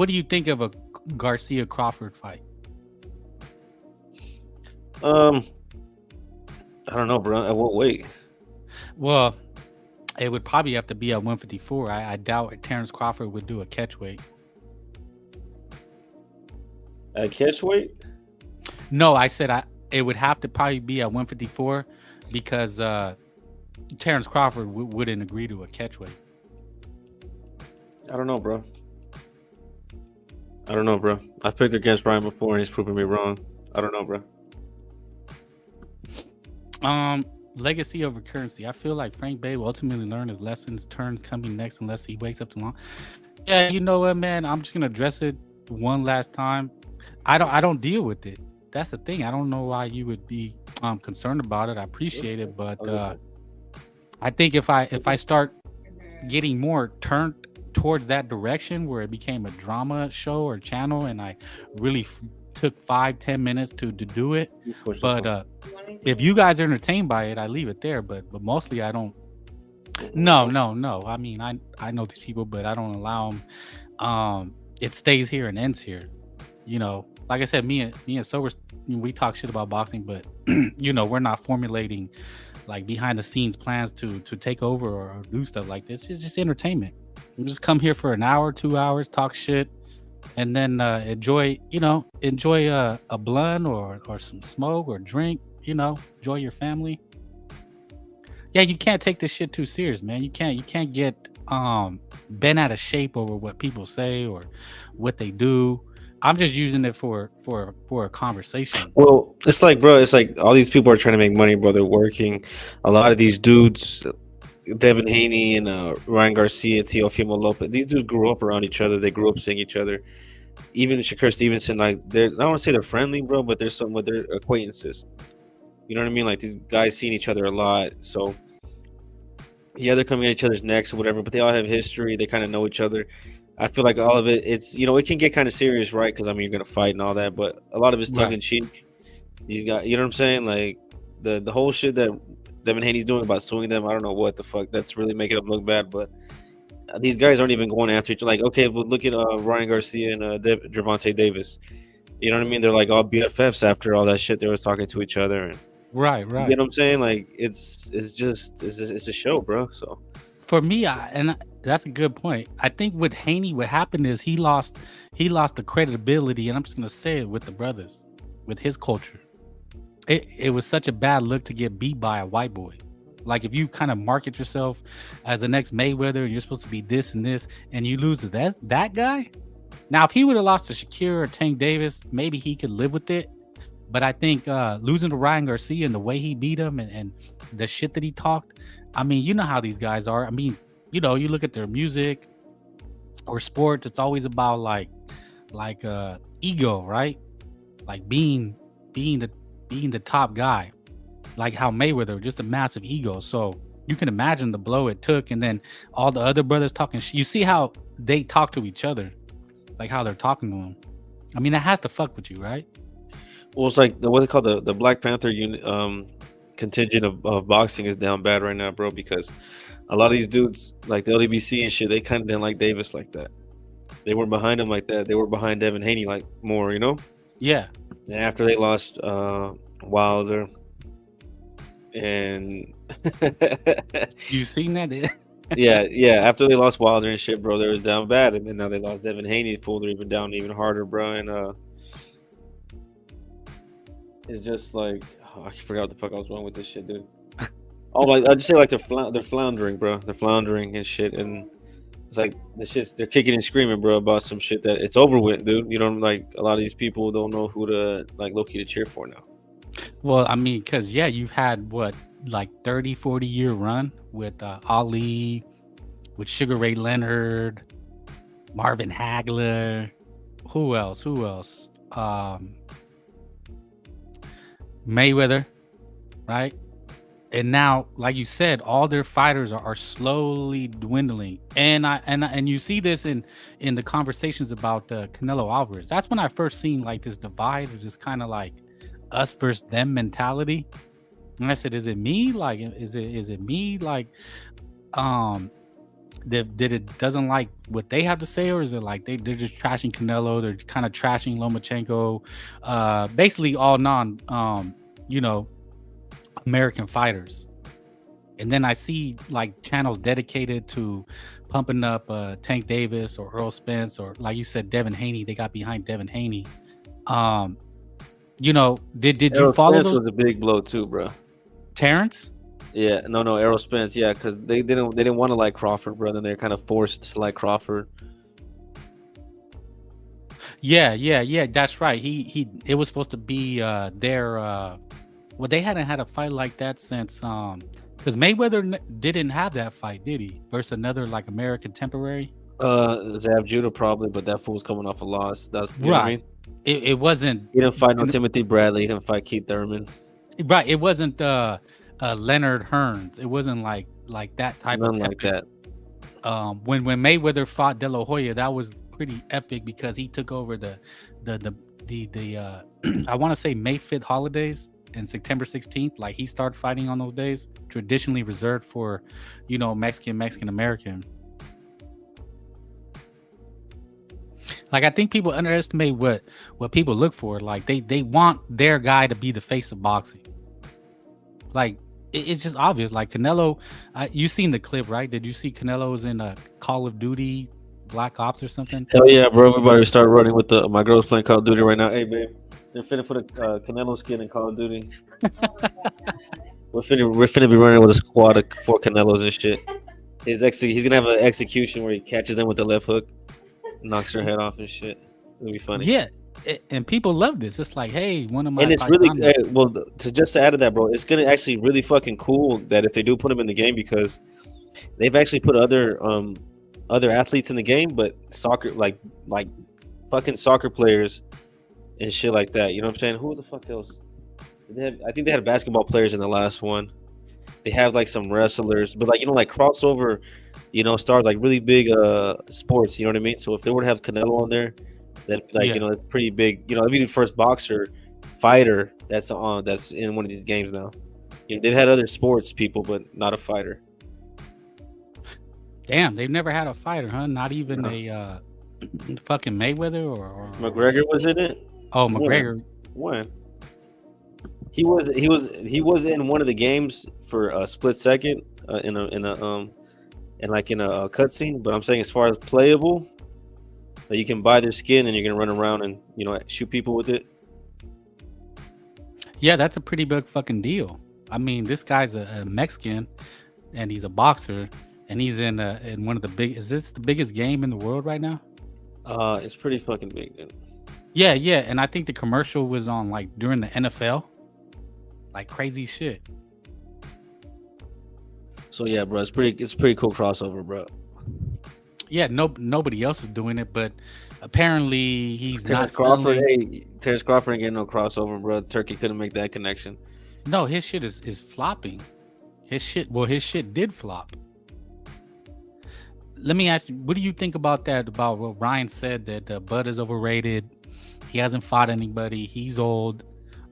do you think of a Garcia Crawford fight? I don't know, bro. At what weight? Well, it would probably have to be at 154. I doubt Terrence Crawford would do a catch weight. At catch weight? No, I said it would have to probably be at 154 because Terrence Crawford wouldn't agree to a catch weight. I don't know, bro. I've picked against Ryan before, and he's proven me wrong. I don't know, bro. Legacy over currency. I feel like Frank Bay will ultimately learn his lessons. Turns coming next unless he wakes up too long. Yeah, you know what, man? I'm just gonna address it one last time. I don't deal with it. That's the thing. I don't know why you would be concerned about it. I appreciate it, but I think if I start getting more turned towards that direction where it became a drama show or channel, and I really took 5-10 minutes to do it. But if you guys are entertained by it, I leave it there. But mostly I don't. No. I mean, I know these people, but I don't allow them. It stays here and ends here. You know, like I said, me and Sober, we talk shit about boxing, but you know, we're not formulating like behind the scenes plans to take over or do stuff like this. It's just entertainment. We just come here for an hour, 2 hours, talk shit, and then enjoy a blunt or some smoke or drink. You know, enjoy your family. Yeah, you can't take this shit too serious, man. You can't get bent out of shape over what people say or what they do. I'm just using it for a conversation. Well, it's like, bro, it's like all these people are trying to make money, bro. They're working. A lot of these dudes, Devin Haney and Ryan Garcia, Teofimo Lopez, these dudes grew up around each other. They grew up seeing each other. Even Shakur Stevenson, like, I don't want to say they're friendly, bro, but there's some with their acquaintances. You know what I mean? Like, these guys seeing each other a lot. So, yeah, they're coming at each other's necks or whatever, but they all have history. They kind of know each other. I feel like all of it, it's, you know, it can get kind of serious, right? Because, I mean, you're going to fight and all that, but a lot of it's tongue-in-cheek. These guys, you know what I'm saying? Like, the whole shit that Devin Haney's doing about suing them, I don't know what the fuck. That's really making them look bad, but these guys aren't even going after each other. Like, okay, but look at Ryan Garcia and Gervonta Davis. You know what I mean? They're like all BFFs after all that shit. They was talking to each other. And, right. You know what I'm saying? Like, it's a show, bro. So for me, that's a good point. I think with Haney, what happened is he lost the credibility, and I'm just gonna say it with the brothers, with his culture. It was such a bad look to get beat by a white boy. Like, if you kind of market yourself as the next Mayweather, and you're supposed to be this and this, and you lose to that guy. Now, if he would have lost to Shakur or Tank Davis, maybe he could live with it. But I think losing to Ryan Garcia and the way he beat him and the shit that he talked, I mean, you know how these guys are. I mean, you know, you look at their music or sports, it's always about like ego, right? Like being the top guy, like how Mayweather, just a massive ego. So you can imagine the blow it took, and then all the other brothers talking. You see how they talk to each other, like how they're talking to him. I mean, that has to fuck with you, right? Well, it's like what's it called? The Black Panther unit contingent of boxing is down bad right now, bro, because a lot of these dudes, like the LDBC and shit, they kind of didn't like Davis like that. They weren't behind him like that. They were behind Devin Haney like more, you know? Yeah. And after they lost Wilder, and you seen that? yeah. After they lost Wilder and shit, bro, they was down bad, and then now they lost Devin Haney. Pulled her even down even harder, bro. And it's just like, I forgot what the fuck I was wrong with this shit, dude. Oh, like I just say like they're floundering, bro. They're floundering and shit, and it's like they're kicking and screaming, bro, about some shit that it's over with, dude. You know, like a lot of these people don't know who to like low-key to cheer for now. Well, I mean, because you've had what, like 30-40 year run with Ali, with Sugar Ray Leonard, Marvin Hagler. Who else? Mayweather, right? And now, like you said, all their fighters are slowly dwindling, and you see this in the conversations about Canelo Alvarez. That's when I first seen like this divide, or just kind of like us versus them mentality. And I said, is it me? Like, is it me? Like, that it doesn't like what they have to say, or is it like they're just trashing Canelo? They're kind of trashing Lomachenko, basically all American fighters. And then I see like channels dedicated to pumping up Tank Davis or Earl Spence, or like you said, Devin Haney. They got behind Devin Haney. Did you follow Spence those? was a big blow too, bro. Terrence? Yeah, no, Errol Spence, yeah, because they didn't want to like Crawford, bro. Then they're kind of forced to like Crawford. Yeah, that's right. It was supposed to be their well, they hadn't had a fight like that since because Mayweather didn't have that fight, did he? Versus another like American temporary. Zab Judah probably, but that fool was coming off a loss. That's right. What I mean? It wasn't. He didn't fight no Timothy Bradley. He didn't fight Keith Thurman. Right. It wasn't Leonard Hearns. It wasn't like that type Nothing of like that. when Mayweather fought De La Hoya, that was pretty epic because he took over the I want to say May 5th holidays and September 16th. Like he started fighting on those days, traditionally reserved for, Mexican American. Like I think people underestimate what people look for. Like they want their guy to be the face of boxing. Like it's just obvious. Like Canelo, you seen the clip, right? Did you see Canelo was in a Call of Duty, Black Ops or something? Hell yeah, bro! Everybody start running with my girl's playing Call of Duty right now. Hey, babe, they're finna put a Canelo skin in Call of Duty. we're finna be running with a squad of 4 Canelos and shit. He's gonna have an execution where he catches them with the left hook, knocks their head off and shit. It'll be funny. Yeah, and people love this. It's like, hey, one of my and it's really to add to that, bro. It's gonna actually really fucking cool that if they do put him in the game because they've actually put other athletes in the game, but soccer like fucking soccer players and shit like that. You know what I'm saying? Who the fuck else? I think they had basketball players in the last one. They have like some wrestlers, but like like crossover, stars like really big sports. You know what I mean? So if they were to have Canelo on there, then it's pretty big. It'd be the first fighter that's in one of these games now. They've had other sports people, but not a fighter. Damn, they've never had a fighter, huh? Not even a fucking Mayweather or McGregor was in it. Oh, McGregor. When? He was in one of the games for a split second in a cutscene. But I'm saying as far as playable, that you can buy their skin and you're gonna run around and shoot people with it. Yeah, that's a pretty big fucking deal. I mean, this guy's a Mexican, and he's a boxer. And he's in one of the big. Is this the biggest game in the world right now? It's pretty fucking big, dude. Yeah. And I think the commercial was on like during the NFL, like crazy shit. So yeah, bro, it's pretty cool crossover, bro. Yeah, nobody else is doing it, but apparently he's Terrence not. Crawford, Terrence Crawford ain't getting no crossover, bro. Turkey couldn't make that connection. No, his shit is flopping. His shit did flop. Let me ask you, what do you think about that? About what Ryan said that Bud is overrated. He hasn't fought anybody. He's old.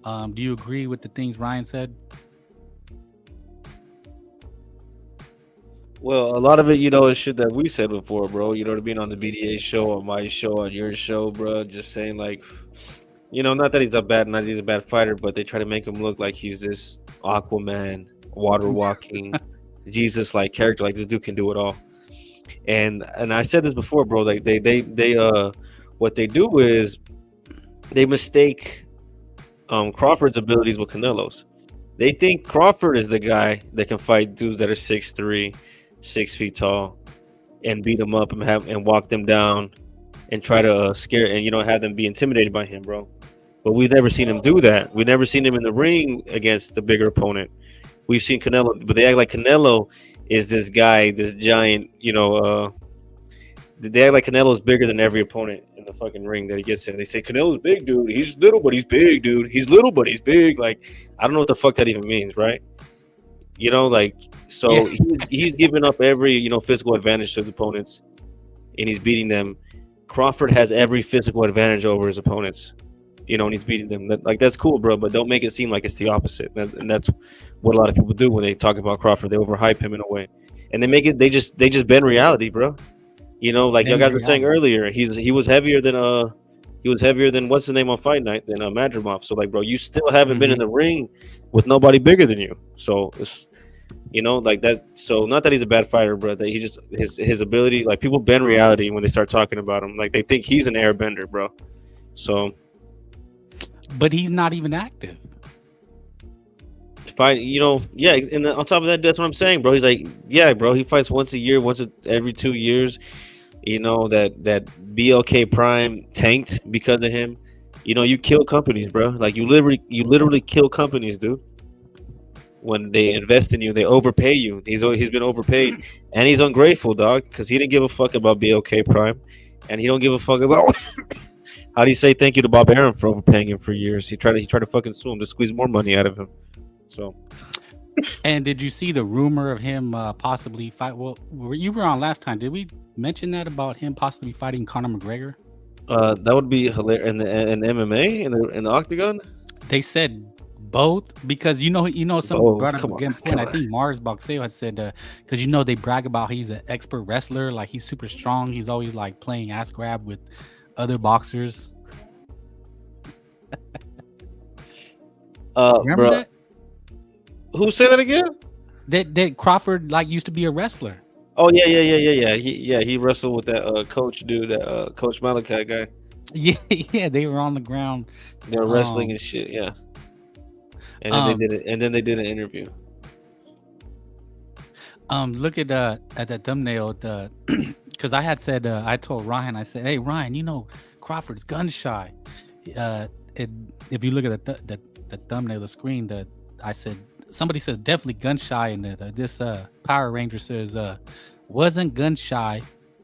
Do you agree with the things Ryan said? Well, a lot of it, is shit that we said before, bro. You know what I mean? On the BDA show, on my show, on your show, bro. Just saying, like, not that he's a bad fighter, but they try to make him look like he's this Aquaman, water walking, Jesus-like character. Like, this dude can do it all. And I said this before, bro. Like they what they do is they mistake Crawford's abilities with Canelo's. They think Crawford is the guy that can fight dudes that are 6'3", 6 feet tall, and beat them up and walk them down, and try to scare and have them be intimidated by him, bro. But we've never seen him do that. We've never seen him in the ring against the bigger opponent. We've seen Canelo, but they act like Canelo is this guy, this giant, they act like Canelo's bigger than every opponent in the fucking ring that he gets in. They say Canelo's big, dude. He's little, but he's big, dude. He's little, but he's big. Like, I don't know what the fuck that even means, right? He's giving up every, physical advantage to his opponents, and he's beating them. Crawford has every physical advantage over his opponents, and he's beating them. That's cool, bro, but don't make it seem like it's the opposite. And that's what a lot of people do when they talk about Crawford. They overhype him in a way, and they just bend reality, bro. Like you guys were saying earlier, he was heavier than what's his name on Fight Night than Madrimov. So like, bro, you still haven't been in the ring with nobody bigger than you. So it's like that. So not that he's a bad fighter, bro. That he just his ability. Like people bend reality when they start talking about him. Like they think he's an airbender, bro. So, but he's not even active. Fight, yeah, and on top of that, that's what I'm saying, bro. He's like, yeah, bro, he fights once a year, every 2 years. That BLK Prime tanked because of him. You kill companies, bro. Like you literally kill companies, dude. When they invest in you, they overpay you. He's been overpaid, and he's ungrateful, dog, because he didn't give a fuck about BLK Prime, and he don't give a fuck about. How do you say thank you to Bob Arum for overpaying him for years? He tried to fucking sue him to squeeze more money out of him. So, And did you see the rumor of him possibly fight? Well, you were on last time. Did we mention that about him possibly fighting Conor McGregor? That would be hilarious. In MMA in the octagon. They said both because some Both. brought up Come a on, good come point. I on. think Mars Boxeo had said because they brag about he's an expert wrestler, like he's super strong. He's always like playing ass grab with other boxers. Remember bro, that? who said that again? That Crawford like used to be a wrestler. Oh yeah. He wrestled with that coach dude, that Coach Malachi guy. Yeah, they were on the ground. They were wrestling and shit. Yeah. And then they did it. And then they did an interview. Look at that thumbnail. Because I had said I told Ryan, I said, "Hey Ryan, Crawford's gun shy." If you look at the thumbnail, the screen, that I said somebody says definitely gun shy, and this Power Ranger says wasn't gun shy.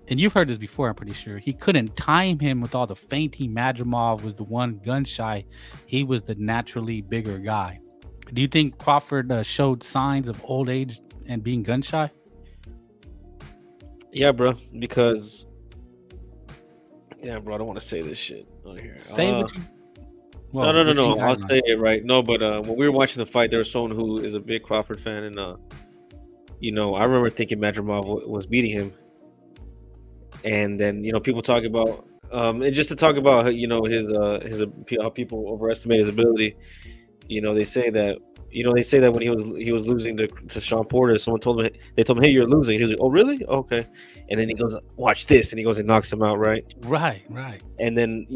And you've heard this before, I'm pretty sure. He couldn't time him with all the feinting. Madrimov was the one gun shy. He was the naturally bigger guy. Do you think Crawford showed signs of old age and being gun shy? Yeah, bro. Because, yeah, bro. I don't want to say this shit on here. Say what you. Well, no. I'll say it right. No, but when we were watching the fight, there was someone who is a big Crawford fan, and I remember thinking Madrimov was beating him. And then people talk about and just to talk about his how people overestimate his ability. They say that when he was losing to Sean Porter, they told him, "Hey, you're losing." He was like, "Oh, really? Okay." And then he goes, "Watch this," and he goes and knocks him out. Right. And then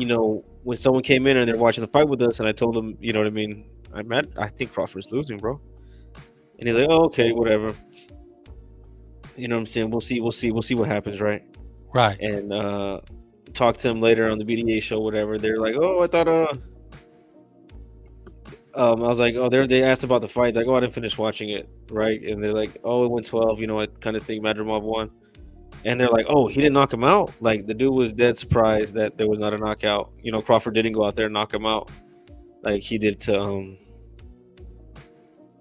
when someone came in and they're watching the fight with us, and I told them, you know what I mean, I think Crawford's losing, bro. And he's like, "Oh, okay, whatever." You know what I'm saying? We'll see what happens, right? Right. And talk to him later on the BDA show, whatever. They're like, "Oh, I thought I was like, oh, they asked about the fight. Like, oh, I didn't finish watching it, right?" And they're like, "Oh, it went 12. I kind of think Madrimov won." And they're like, "Oh, he didn't knock him out." Like, the dude was dead surprised that there was not a knockout. Crawford didn't go out there and knock him out like he did to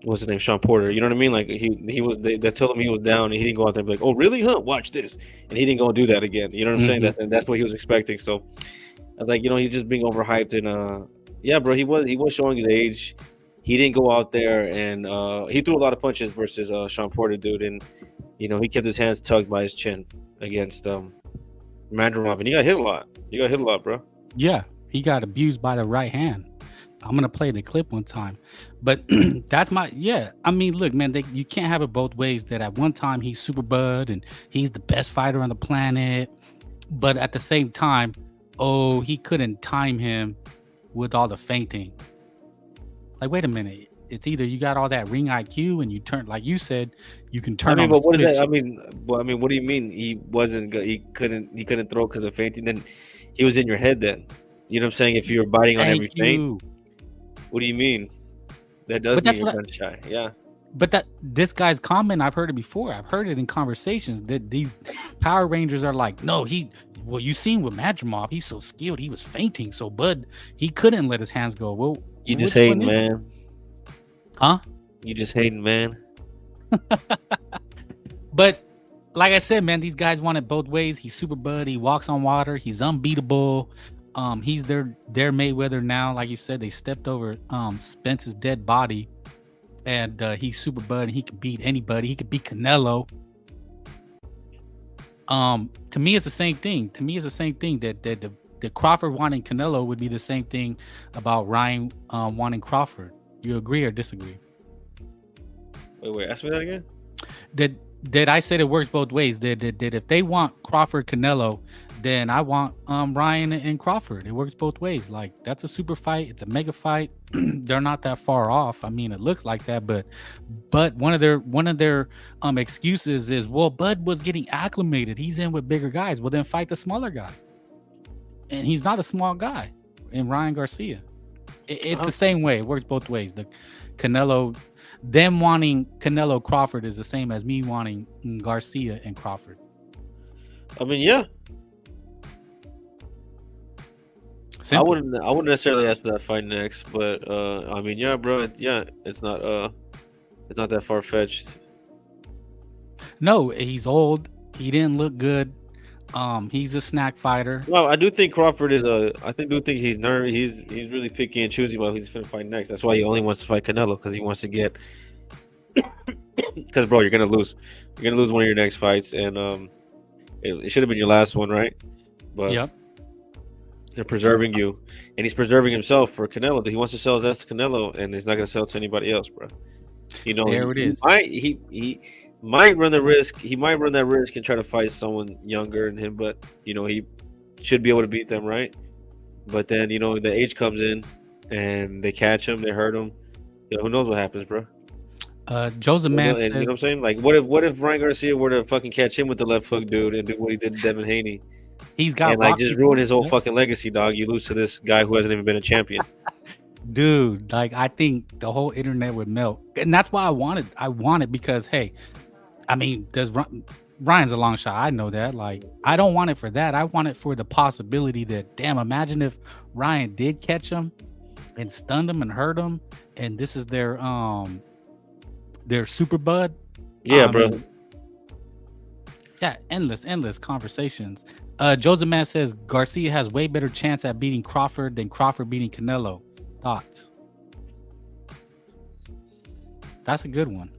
what's his name, Sean Porter. You know what I mean? Like he was. They told him he was down, and he didn't go out there and be like, "Oh, really? Huh? Watch this." And he didn't go and do that again. You know what I'm saying? That's what he was expecting. So I was like, he's just being overhyped. And yeah, bro, he was showing his age. He didn't go out there and he threw a lot of punches versus Sean Porter, dude. And he kept his hands tugged by his chin against Madrimov, and he got hit a lot. Bro. Yeah, he got abused by the right hand. I'm gonna play the clip one time, but that's I mean, look, man, you can't have it both ways. That at one time he's super bud and he's the best fighter on the planet, but at the same time, he couldn't time him with all the feinting. Like, wait a minute, it's either you got all that ring IQ and you turn, like you said, you can turn. But what is that? I mean, what do you mean he wasn't? He couldn't throw because of feinting. Then he was in your head. Then you know what I'm saying? If you were biting on every feint. What do you mean? That does mean you're gun shy. Yeah. But this guy's comment, I've heard it before. I've heard it in conversations that these Power Rangers are like, no, you seen with Madrimov, he's so skilled, he was fainting. So Bud, he couldn't let his hands go. Well, you just hating, man. Huh? You just hating, man. But like I said, man, these guys want it both ways. He's super Bud. He walks on water. He's unbeatable. He's their Mayweather now. Like you said, they stepped over Spence's dead body, and he's super Bud. And he can beat anybody. He could beat Canelo. To me, it's the same thing. That the Crawford wanting Canelo would be the same thing about Ryan wanting Crawford. You agree or disagree? Wait, ask me that again. That I said it works both ways. That if they want Crawford Canelo, then I want Ryan and Crawford. It works both ways. Like, that's a super fight. It's a mega fight. They're not that far off. I mean, it looks like that, but one of their excuses is, well, Bud was getting acclimated. He's in with bigger guys. Well, then fight the smaller guy. And he's not a small guy in Ryan Garcia. It's the same way. It works both ways. The Canelo, them wanting Canelo Crawford is the same as me wanting Garcia and Crawford. I mean, yeah. Simple. I wouldn't necessarily ask for that fight next, but I mean, yeah, bro. It's not It's not that far fetched. No, he's old. He didn't look good. He's a snack fighter. Well, I do think Crawford is a. I do think he's nervous. He's really picky and choosy about who he's gonna fight next. That's why he only wants to fight Canelo because he wants to get. Because bro, you're gonna lose. You're gonna lose one of your next fights, and it should have been your last one, right? But Yep. they're preserving you, and he's preserving himself for Canelo. He wants to sell his ass to Canelo, and he's not gonna sell it to anybody else, bro. You know, There it is. He might run the risk. He might run that risk and try to fight someone younger than him, but you know he should be able to beat them, right? But then you know the age comes in, and they catch him, they hurt him. You know, who knows what happens, bro? Joseph You Man know, says, and you know what I'm saying? Like, what if Ryan Garcia were to fucking catch him with the left hook, dude, and do what he did to Devin Haney, he's got and like Rocky just ruin his whole Road, fucking legacy, dog? You lose to this guy who hasn't even been a champion. dude. Like I think the whole internet would melt, and that's why I wanted because hey, I mean, Ryan's a long shot. I know that. Like I don't want it for that. I want it for the possibility that damn, imagine if Ryan did catch him and stunned him and hurt him, and this is their super bud. Yeah, bro. Yeah, endless conversations. Joseph Man says Garcia has way better chance at beating Crawford than Crawford beating Canelo. Thoughts? That's a good one.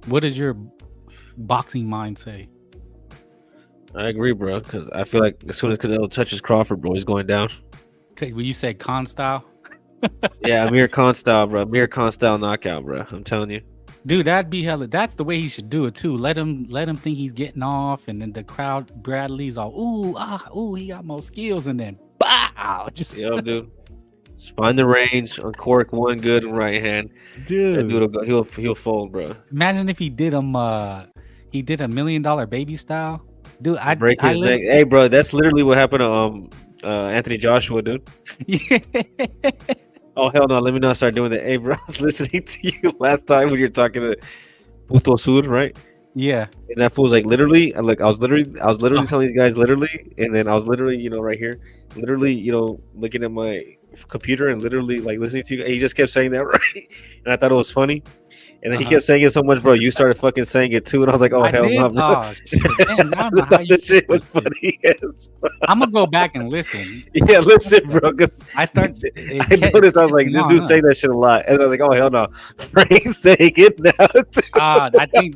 What does your boxing mind say? I agree, bro. Because I feel like as soon as Canelo touches Crawford, bro, he's going down. Okay, will you say Khan style? Yeah, Amir Khan style, bro. Amir Khan style knockout, bro. I'm telling you. Dude, that'd be hella. That's the way he should do it too. Let him think he's getting off, and then the crowd, Bradley's all ooh, he got more skills, and then bow, just Yo, dude. Just find the range, uncork one good right hand. dude. That dude will go, he'll fold, bro. Imagine if he did he did $1 million baby style, dude. I Break his neck. Hey, bro, that's literally what happened to Anthony Joshua, dude. Oh hell no! Let me not start doing that. Hey, bro, I was listening to you last time when you were talking to Puto Sur, right? Yeah. And that fool's like literally, I was literally telling these guys literally, and then I was literally, you know, right here, literally, you know, looking at my computer and literally like listening to you. He just kept saying that, right? And I thought it was funny. And then he kept saying it so much, bro. You started fucking saying it too, and I was like, "Oh hell no!" Oh shit! Damn, I don't know how you This shit was funny. I'm gonna go back and listen. Yeah, listen, bro. Because I noticed I was like, "This dude saying that shit a lot," and I was like, "Oh hell no!" Frank's saying it now. I think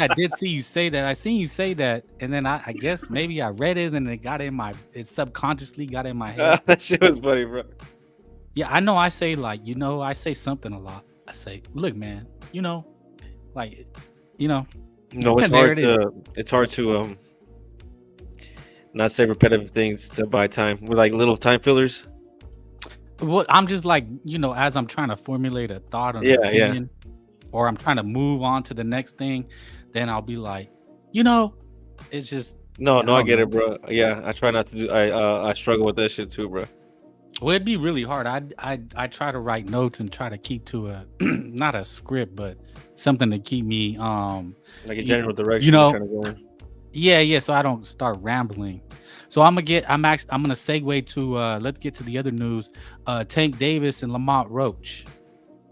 I did see you say that. I seen you say that, and then I guess maybe I read it, and it subconsciously got in my head. That shit was funny, bro. Yeah, I know. I say like, you know, I say something a lot. I say, look, man, you know, like, you know. No, it's hard to not say repetitive things to buy time. With like little time fillers. Well, I'm just like, you know, as I'm trying to formulate a thought or an opinion, or I'm trying to move on to the next thing, then I'll be like, you know, it's just No, I get it, bro. Yeah, I try not to do. I struggle with that shit too, bro. Well, it'd be really hard. I try to write notes and try to keep to a not a script, but something to keep me like a general direction. You know, you're trying to go in. yeah. So I don't start rambling. So I'm gonna segue to let's get to the other news. Tank Davis and Roach.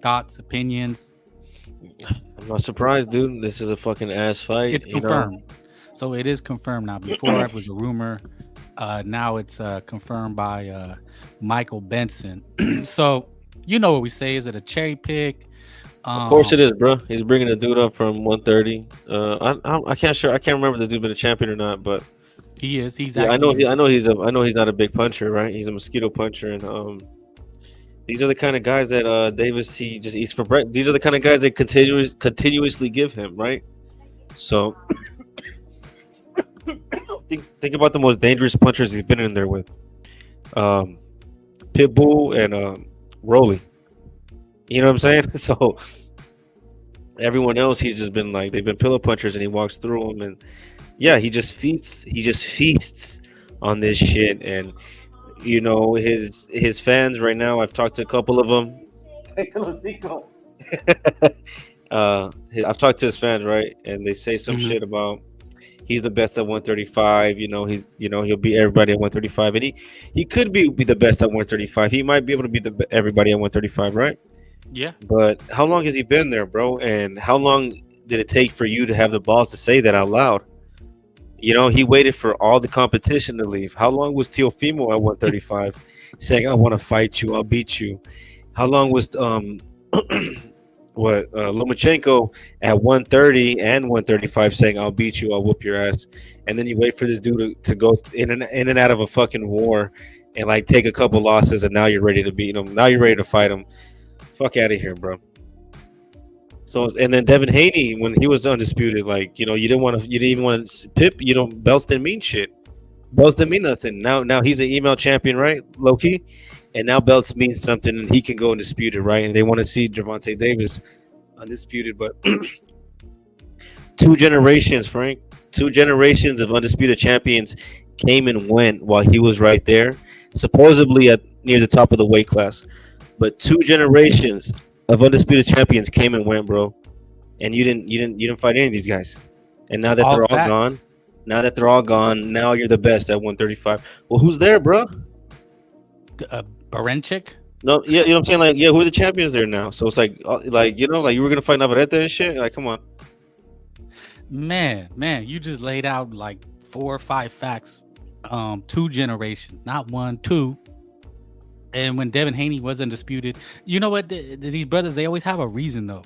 Thoughts, opinions. I'm not surprised, dude. This is a fucking ass fight. It's confirmed. So it is confirmed now. Before it was a rumor. Now it's confirmed by Michael Benson. So you know what we say? Is it a cherry pick? Of course it is, bro. He's bringing a dude up from 130. I can't remember the dude been a champion or not, but he is. He's. Yeah, I know he's not a big puncher, right? He's a mosquito puncher, and these are the kind of guys that Davis he just eats for breakfast. These are the kind of guys that continuously give him, right? So think about the most dangerous punchers he's been in there with. Pitbull and Rolly. You know what I'm saying? So everyone else, he's just been like, they've been pillow punchers, and he walks through them, and yeah, he just feasts on this shit. And you know, his fans right now, I've talked to a couple of them. I've talked to his fans, right, and they say some shit about he's the best at 135. He'll beat everybody at 135, and he could be the best at 135. He might be able to beat everybody at 135, right? Yeah. But how long has he been there, bro? And how long did it take for you to have the balls to say that out loud? He waited for all the competition to leave. How long was Teofimo at 135 saying, "I want to fight you, I'll beat you"? How long was Lomachenko at 130 and 135 saying, "I'll beat you, I'll whoop your ass"? And then you wait for this dude to go in and out of a fucking war and like take a couple losses, and now you're ready to beat him. Now you're ready to fight him. Fuck out of here, bro. So, and then Devin Haney, when he was undisputed, like, you didn't even want to Pip. Belts didn't mean shit. Belts didn't mean nothing. Now he's an email champion, right? Low key. And now belts mean something, and he can go undisputed, right? And they want to see Gervonta Davis undisputed, but 2 generations, Frank. 2 generations of undisputed champions came and went while he was right there, supposedly near the top of the weight class. But 2 generations of undisputed champions came and went, bro. And you didn't fight any of these guys. And now that they're all gone, now you're the best at 135. Well, who's there, bro? Barenchik? No, yeah, you know what I'm saying? Like, yeah, who are the champions there now? So it's like you were gonna fight Navarrete and shit. Like, come on, man, you just laid out like 4 or 5 facts. 2 generations, not 1, 2. And when Devin Haney was undisputed, you know what? These brothers, they always have a reason though.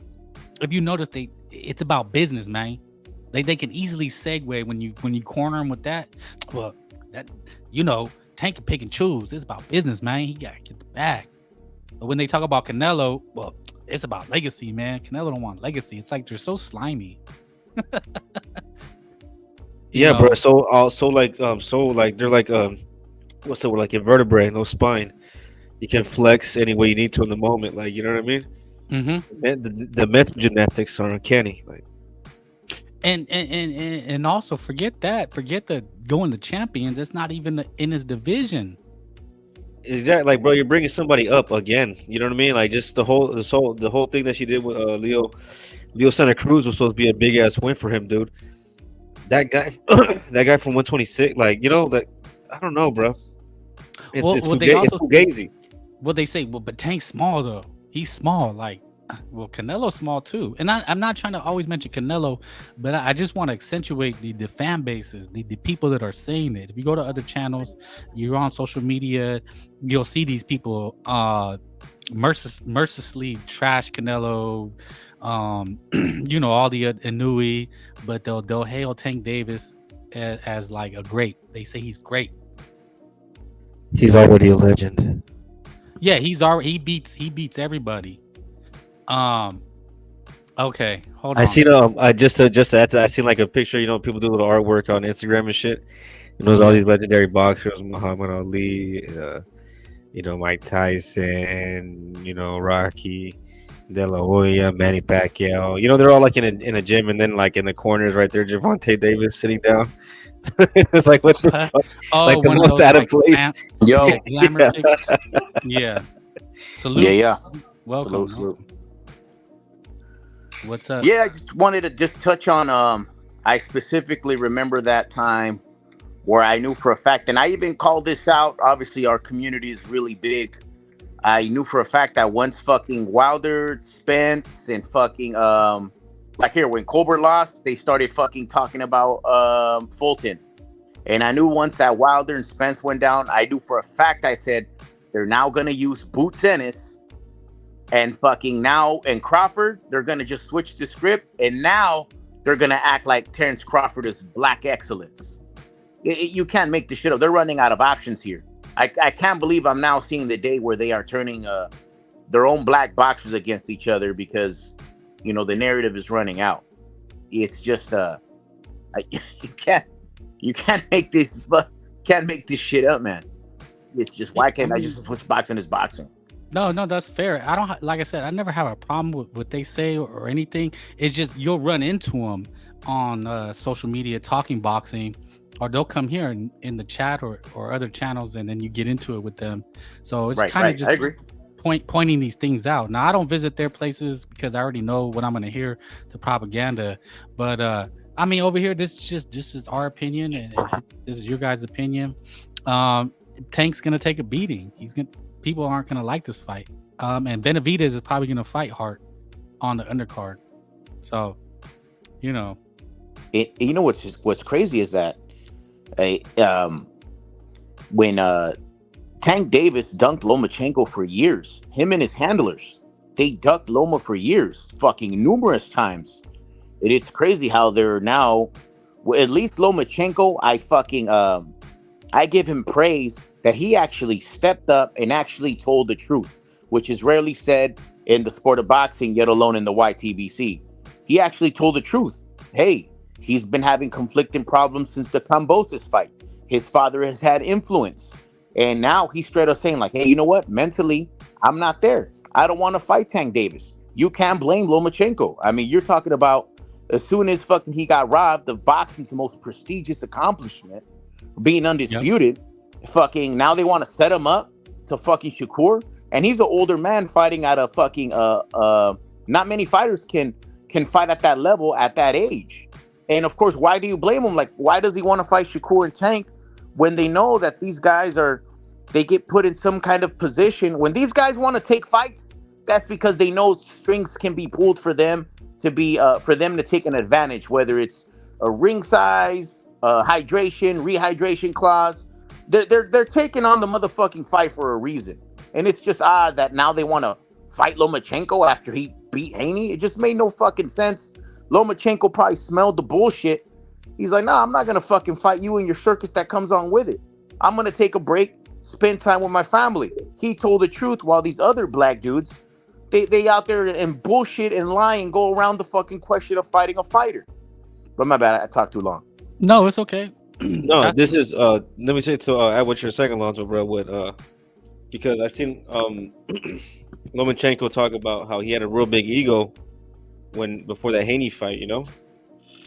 If you notice, it's about business, man. They can easily segue when you corner them with that. Well, that Tank can pick and choose. It's about business, man. He gotta get the bag. But when they talk about Canelo, well, it's about legacy, man. Canelo don't want legacy. It's like they're so slimy. Yeah, bro. So like they're like what's it like invertebrate, no spine. You can flex any way you need to in the moment, like, you know what I mean? Mm-hmm. The mental gymnastics are uncanny, like. And also forget the going to champions. It's not even in his division. Exactly, like, bro, you're bringing somebody up again. You know what I mean? Like, just the whole thing that she did with Leo Santa Cruz was supposed to be a big ass win for him, dude. That guy from 126, like, that I don't know, bro. It's fugazi. Well, they say, but Tank's small though. He's small, like. Well, Canelo's small too, and I'm not trying to always mention Canelo, but I just want to accentuate the fan bases, the people that are saying it. If you go to other channels, you're on social media, you'll see these people mercilessly trash Canelo, all the Inui, but they'll hail Tank Davis as like a great. They say he's great. He's already a legend. Yeah, he beats everybody. Okay, hold on. I seen I just I seen like a picture. People do a little artwork on Instagram and shit. There's all these legendary boxers: Muhammad Ali, Mike Tyson, Rocky, De La Hoya, Manny Pacquiao. They're all like in a gym, and then like in the corners right there, Gervonta Davis sitting down. It's like, what the fuck? Like the most out of place. Yeah. Salute. Yeah. Welcome. Salute. What's up? Yeah, I just wanted to just touch on I specifically remember that time where I knew for a fact, and I even called this out. Obviously, our community is really big. I knew for a fact that once fucking Wilder, Spence, and fucking like here when Colbert lost, they started fucking talking about Fulton. And I knew once that Wilder and Spence went down, I knew for a fact, I said, they're now gonna use Boots Ennis. And fucking now, and Crawford, they're going to just switch the script. And now they're going to act like Terrence Crawford is black excellence. You can't make this shit up. They're running out of options here. I can't believe I'm now seeing the day where they are turning their own black boxers against each other because, the narrative is running out. It's just, you can't make this shit up, man. It's just, why can't I just switch boxing as boxing? No, that's fair. I don't like I said, I never have a problem with what they say or anything. It's just you'll run into them on social media talking boxing, or they'll come here in the chat or other channels, and then you get into it with them. So it's kind of just pointing these things out. Now, I don't visit their places because I already know what I'm going to hear, the propaganda. But I mean, over here, this is our opinion, and this is your guys' opinion. Tank's gonna take a beating. People aren't gonna like this fight. And Benavidez is probably gonna fight Hart on the undercard. So, you know, you know what's crazy is that, when Tank Davis dunked Lomachenko for years, him and his handlers, they ducked Loma for years, fucking numerous times. It is crazy how they're now, well, at least Lomachenko, I give him praise that he actually stepped up and actually told the truth, which is rarely said in the sport of boxing, yet alone in the YTBC. He actually told the truth. Hey, he's been having conflicting problems since the Kambosos fight. His father has had influence. And now he's straight up saying, like, hey, you know what? Mentally, I'm not there. I don't want to fight Tank Davis. You can't blame Lomachenko. I mean, you're talking about as soon as fucking he got robbed of boxing's most prestigious accomplishment, being undisputed, fucking now they want to set him up to fucking Shakur. And he's an older man fighting at a fucking not many fighters can fight at that level at that age. And of course, why do you blame him? Like, why does he want to fight Shakur and Tank when they know that these guys they get put in some kind of position? When these guys want to take fights, that's because they know strings can be pulled for them to be for them to take an advantage, whether it's a ring size, hydration, rehydration clause. They're taking on the motherfucking fight for a reason. And it's just odd that now they want to fight Lomachenko after he beat Haney. It just made no fucking sense. Lomachenko probably smelled the bullshit. He's like, nah, I'm not going to fucking fight you and your circus that comes on with it. I'm going to take a break, spend time with my family. He told the truth, while these other black dudes, they out there and bullshit and lie and go around the fucking question of fighting a fighter. But my bad, I talked too long. No, it's okay. No, this is let me say to add what your second, Lonzo, bro, with because I seen Lomachenko talk about how he had a real big ego before that Haney fight, you know,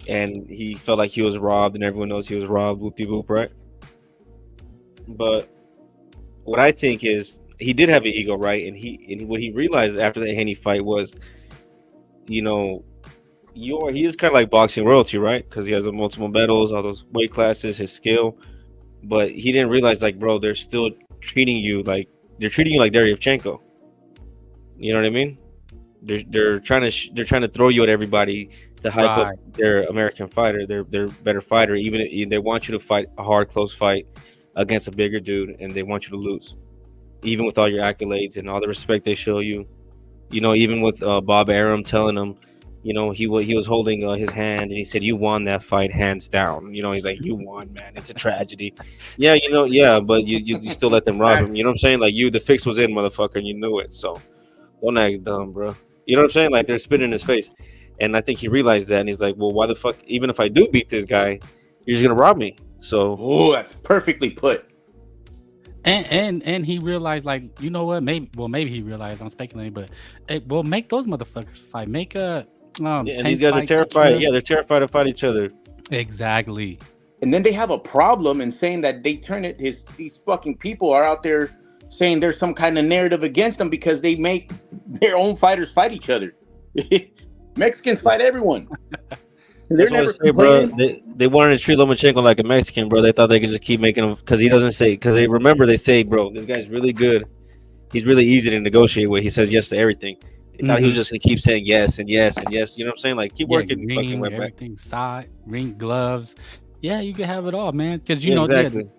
and he felt like he was robbed, and everyone knows he was robbed, whoop-de-whoop, right? But what I think is he did have an ego, right? And what he realized after that Haney fight was, you know, he is kind of like boxing royalty, right? Because he has multiple medals, all those weight classes, his skill. But he didn't realize, like, bro, they're still treating you like Deryevchenko. You know what I mean? They're trying to throw you at everybody to hype up their American fighter, their better fighter. Even if they want you to fight a hard, close fight against a bigger dude, and they want you to lose, even with all your accolades and all the respect they show you. You know, even with Bob Arum telling him, you know, he was holding his hand, and he said, "You won that fight hands down." You know, he's like, "You won, man. It's a tragedy." Yeah, you know, yeah, but you still let them rob him. You know what I'm saying? Like, the fix was in, motherfucker, and you knew it. So don't act dumb, bro. You know what I'm saying? Like, they're spitting in his face, and I think he realized that, and he's like, "Well, why the fuck? Even if I do beat this guy, you're just gonna rob me." So, oh, that's perfectly put. And he realized, like, you know what? Maybe he realized. I'm speculating, but we'll make those motherfuckers fight. Make a and these guys are terrified. Yeah, they're terrified to fight each other. Exactly. And then they have a problem in saying that they turn it. These fucking people are out there saying there's some kind of narrative against them because they make their own fighters fight each other. Mexicans fight everyone. They're never bro. They wanted to treat Lomachenko like a Mexican, bro. They thought they could just keep making him because he doesn't say. Because they say, bro, this guy's really good. He's really easy to negotiate with. He says yes to everything. They thought he was just gonna keep saying yes and yes and yes. You know what I'm saying? Like, keep working. Ring, fucking went everything, side, ring, gloves. Yeah, you can have it all, man. Because know, exactly.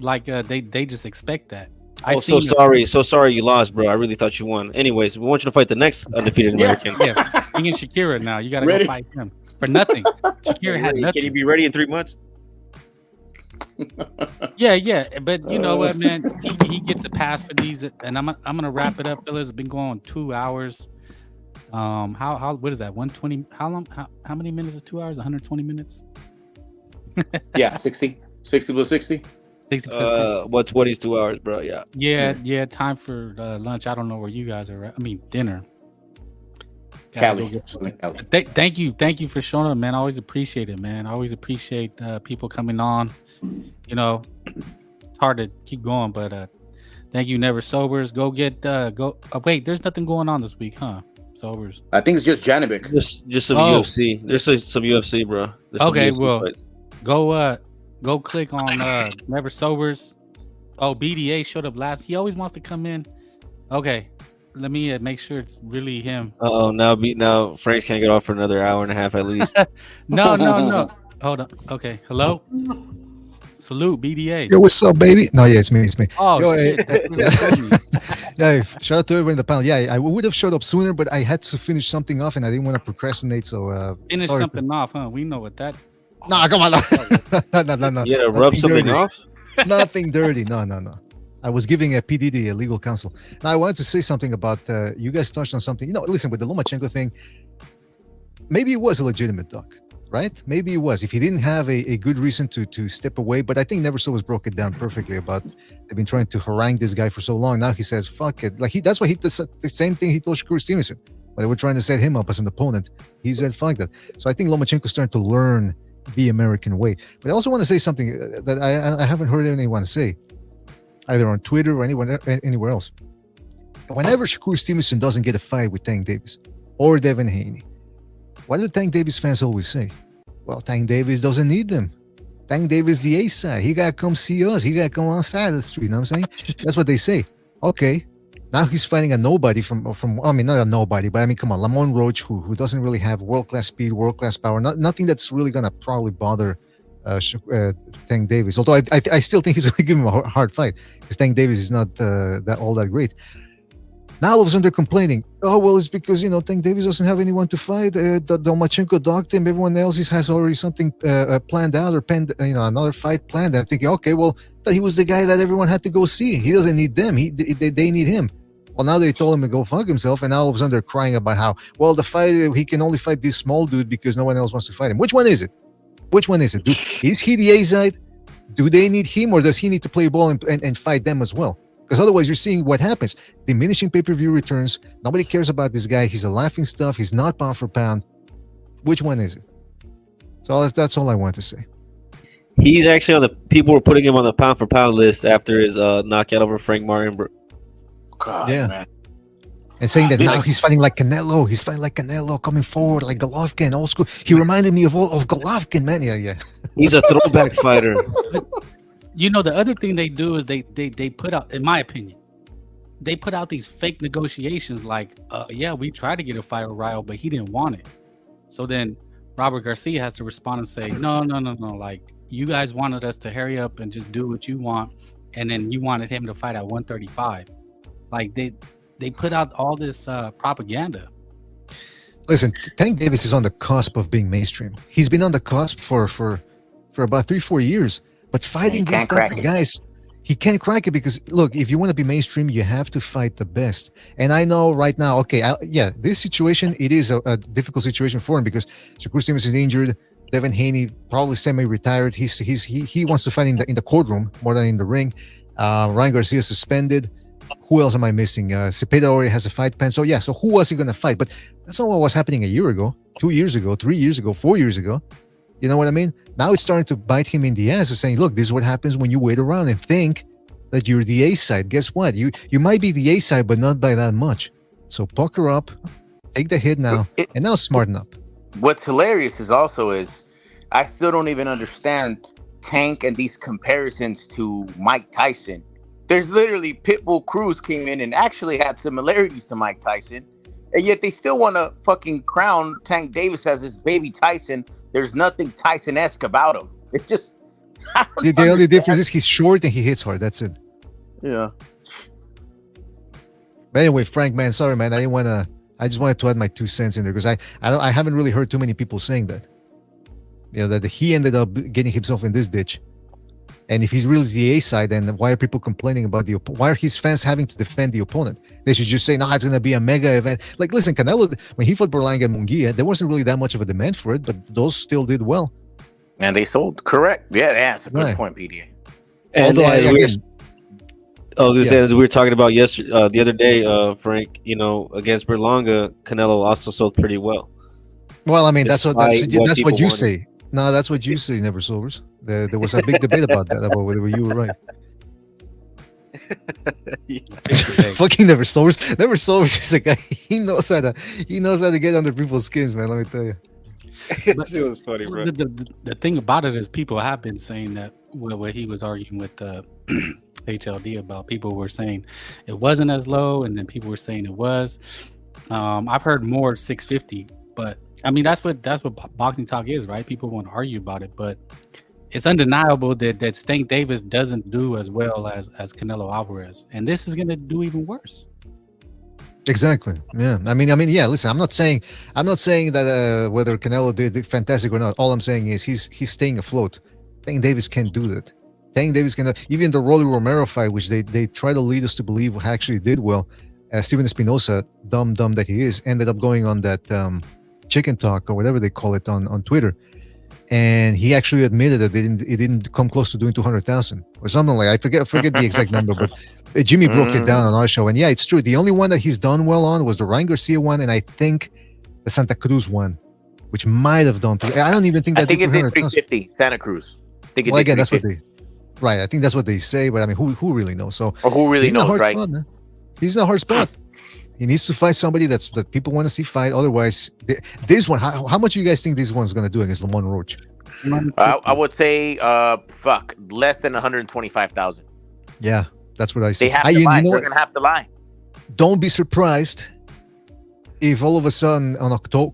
Like they just expect that. So sorry you lost, bro. I really thought you won. Anyways, we want you to fight the next undefeated American. Yeah, bring in Shakira now. You gotta go fight him for nothing. Shakira had nothing. Can you be ready in 3 months? Yeah, but you know what, man? He gets a pass for these, and I'm gonna wrap it up, fellas. It's been going 2 hours. How what is that? 120? How long? How many minutes is 2 hours? 120 minutes? Yeah, 60 plus 60. 60 plus 60. What 20's 2 hours, bro? Yeah. Time for lunch. I don't know where you guys are at. I mean, dinner. Cali. Thank you for showing up, man. I always appreciate it, man. I always appreciate people coming on. You know, it's hard to keep going, but thank you, Never Sobers. Go get wait, there's nothing going on this week, huh? Sobers? I think it's just Janovic. Just some UFC. There's some UFC, bro. There's Okay, some UFC well, fights. go click on Never Sobers. Oh, BDA showed up last. He always wants to come in. Okay, let me make sure it's really him. Now Frank can't get off for another hour and a half at least. No. Hold on. Okay, hello. Salute, BDA. Yo, what's up, baby? No, yeah, it's me. Oh, Yo, shit. Yeah, shout out to everyone in the panel. Yeah, I would have showed up sooner, but I had to finish something off, and I didn't want to procrastinate. So finish something off, huh? We know what that. Nah, come on. No. You had to rub something off? Nothing dirty. No. I was giving a PDD a legal counsel. Now, I wanted to say something about you guys touched on something. Listen, with the Lomachenko thing, maybe it was a legitimate duck. Right? Maybe it was. If he didn't have a good reason to step away, but I think Never Sobers broke it down perfectly about they've been trying to harangue this guy for so long. Now he says, fuck it. Like that's what he does, the same thing he told Shakur Stevenson. When they were trying to set him up as an opponent, he said, fuck that. So I think Lomachenko's starting to learn the American way. But I also want to say something that I haven't heard anyone say, either on Twitter or anywhere else. Whenever Shakur Stevenson doesn't get a fight with Tank Davis or Devin Haney, what do the Tank Davis fans always say? Well, Tank Davis doesn't need them. Tank Davis the A side. He gotta come see us. He gotta come outside of the street. You know what I'm saying? That's what they say. Okay. Now he's fighting a nobody from I mean, not a nobody, but I mean, come on, Lamont Roach, who doesn't really have world-class speed, world-class power, nothing that's really gonna probably bother Tank Davis. Although I still think he's gonna give him a hard fight because Tank Davis is not all that great. Now all of a sudden they're complaining. Oh, well, it's because, Tank Davis doesn't have anyone to fight. Lomachenko docked him. Everyone else has already something planned out or penned, another fight planned. I'm thinking, okay, well, he was the guy that everyone had to go see. He doesn't need them. They need him. Well, now they told him to go fuck himself, and now all of a sudden they're crying about how, well, the fight, he can only fight this small dude because no one else wants to fight him. Which one is it? Is he the A side? Do they need him, or does he need to play ball and fight them as well? Because otherwise, you're seeing what happens. Diminishing pay-per-view returns. Nobody cares about this guy. He's a laughing stuff. He's not pound for pound. Which one is it? So that's all I want to say. He's actually on the people were putting him on the pound for pound list after his knockout over Frank Martin. God, yeah, man. And saying that now he's fighting like Canelo. He's fighting like Canelo, coming forward like Golovkin, old school. He reminded me of Golovkin, man. Yeah. He's a throwback fighter. The other thing they do is they put out, in my opinion, they put out these fake negotiations like, we tried to get a fight with Ryo, but he didn't want it. So then Robert Garcia has to respond and say, no. Like, you guys wanted us to hurry up and just do what you want. And then you wanted him to fight at 135. Like, they put out all this propaganda. Listen, Tank Davis is on the cusp of being mainstream. He's been on the cusp for about 3-4 years. But fighting these type of guys, he can't crack it because, look, if you want to be mainstream, you have to fight the best. And I know right now, okay, this situation, it is a difficult situation for him because Shakur Stevenson is injured. Devin Haney probably semi-retired. He wants to fight in the courtroom more than in the ring. Ryan Garcia suspended. Who else am I missing? Cepeda already has a fight pen. So who was he going to fight? But that's not what was happening a year ago, 2 years ago, 3 years ago, 4 years ago. You know what I mean? Now it's starting to bite him in the ass and saying, look, this is what happens when you wait around and think that you're the A side. Guess what? You might be the A side, but not by that much. So pucker up, take the hit now, and now smarten up. What's hilarious is I still don't even understand Tank and these comparisons to Mike Tyson. There's literally Pitbull Cruz came in and actually had similarities to Mike Tyson, and yet they still want to fucking crown Tank Davis as this baby Tyson. There's nothing Tyson-esque about him. It's just... The only difference is he's short and he hits hard. That's it. Yeah. But anyway, Frank, man, sorry, man. I just wanted to add my 2 cents in there because I haven't really heard too many people saying that. That he ended up getting himself in this ditch. And if he's really the A side, then why are people complaining about why are his fans having to defend the opponent? They should just say, no, it's going to be a mega event. Like, listen, Canelo, when he fought Berlanga and Munguia, there wasn't really that much of a demand for it, but those still did well. And they sold. Correct. Yeah, that's a good point, PDA. And as we were talking about yesterday, the other day, Frank, against Berlanga, Canelo also sold pretty well. Well, I mean, that's what you say. No, that's what you say, Never Sobers. There was a big debate about that, about whether you were right. Fucking never sobers. Never sobers is a guy. He knows how to get under people's skins, man. Let me tell you. It was funny, bro. The thing about it is people have been saying that what he was arguing with HLD about. People were saying it wasn't as low, and then people were saying it was. I've heard more 650, but I mean that's what boxing talk is, right? People want to argue about it, but it's undeniable that Stank Davis doesn't do as well as Canelo Alvarez, and this is gonna do even worse. Exactly. Yeah. I mean, yeah. Listen, I'm not saying that whether Canelo did fantastic or not. All I'm saying is he's staying afloat. Tank Davis can't do that. Tank Davis cannot. Even the Rolly Romero fight, which they try to lead us to believe actually did well. Steven Espinosa, dumb that he is, ended up going on that chicken talk or whatever they call it on Twitter, and he actually admitted that it didn't come close to doing 200,000 or something like. I forget the exact number, but Jimmy broke it down on our show, and yeah, it's true. The only one that he's done well on was the Ryan Garcia one, and I think the Santa Cruz one, which might have done. I don't even think that. I think it did 350 Santa Cruz. I think it well, did again, that's what they. Right, I think that's what they say, but I mean, who really knows? So, or who really knows, right? Spot, man. He's in a hard spot. He needs to fight somebody that people want to see fight. Otherwise, this one. How much do you guys think this one's going to do against Lamont Roach? I would say, less than 125,000. Yeah, that's what I say. They have to lie. They're going to have to lie. Don't be surprised if all of a sudden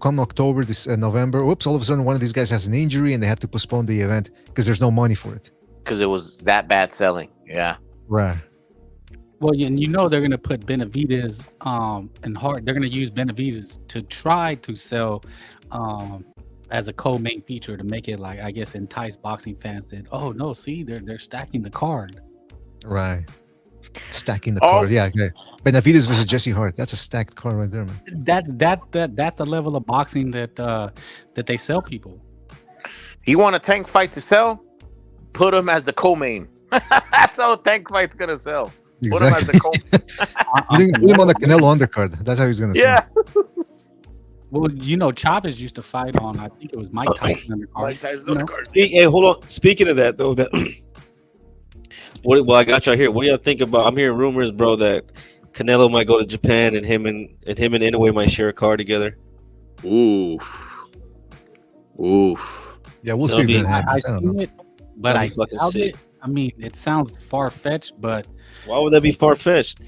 come October, November, all of a sudden one of these guys has an injury and they have to postpone the event because there's no money for it. Because it was that bad selling. Yeah. Right. Well, and they're going to put Benavidez and Hart. They're going to use Benavidez to try to sell as a co-main feature to make it like, I guess, entice boxing fans that, oh no, see, they're stacking the card. Right. Stacking the card. Yeah. Okay. Benavidez versus Jesse Hart. That's a stacked card right there, man. That's the level of boxing that they sell people. You want a Tank fight to sell? Put him as the co-main. That's how a Tank fight's going to sell. Exactly. Put him as the co-main. Put him on the Canelo undercard. That's how he's going to sell. Well, Chavez used to fight on, I think it was Mike Tyson undercard. Hey, hold on. Speaking of that, though, I got y'all here. What do y'all think about? I'm hearing rumors, bro, that Canelo might go to Japan and him and Inoue might share a car together. Oof. Yeah, we'll see if that happens. I don't know. But I doubt it. I mean, it sounds far-fetched, but why would that be far-fetched?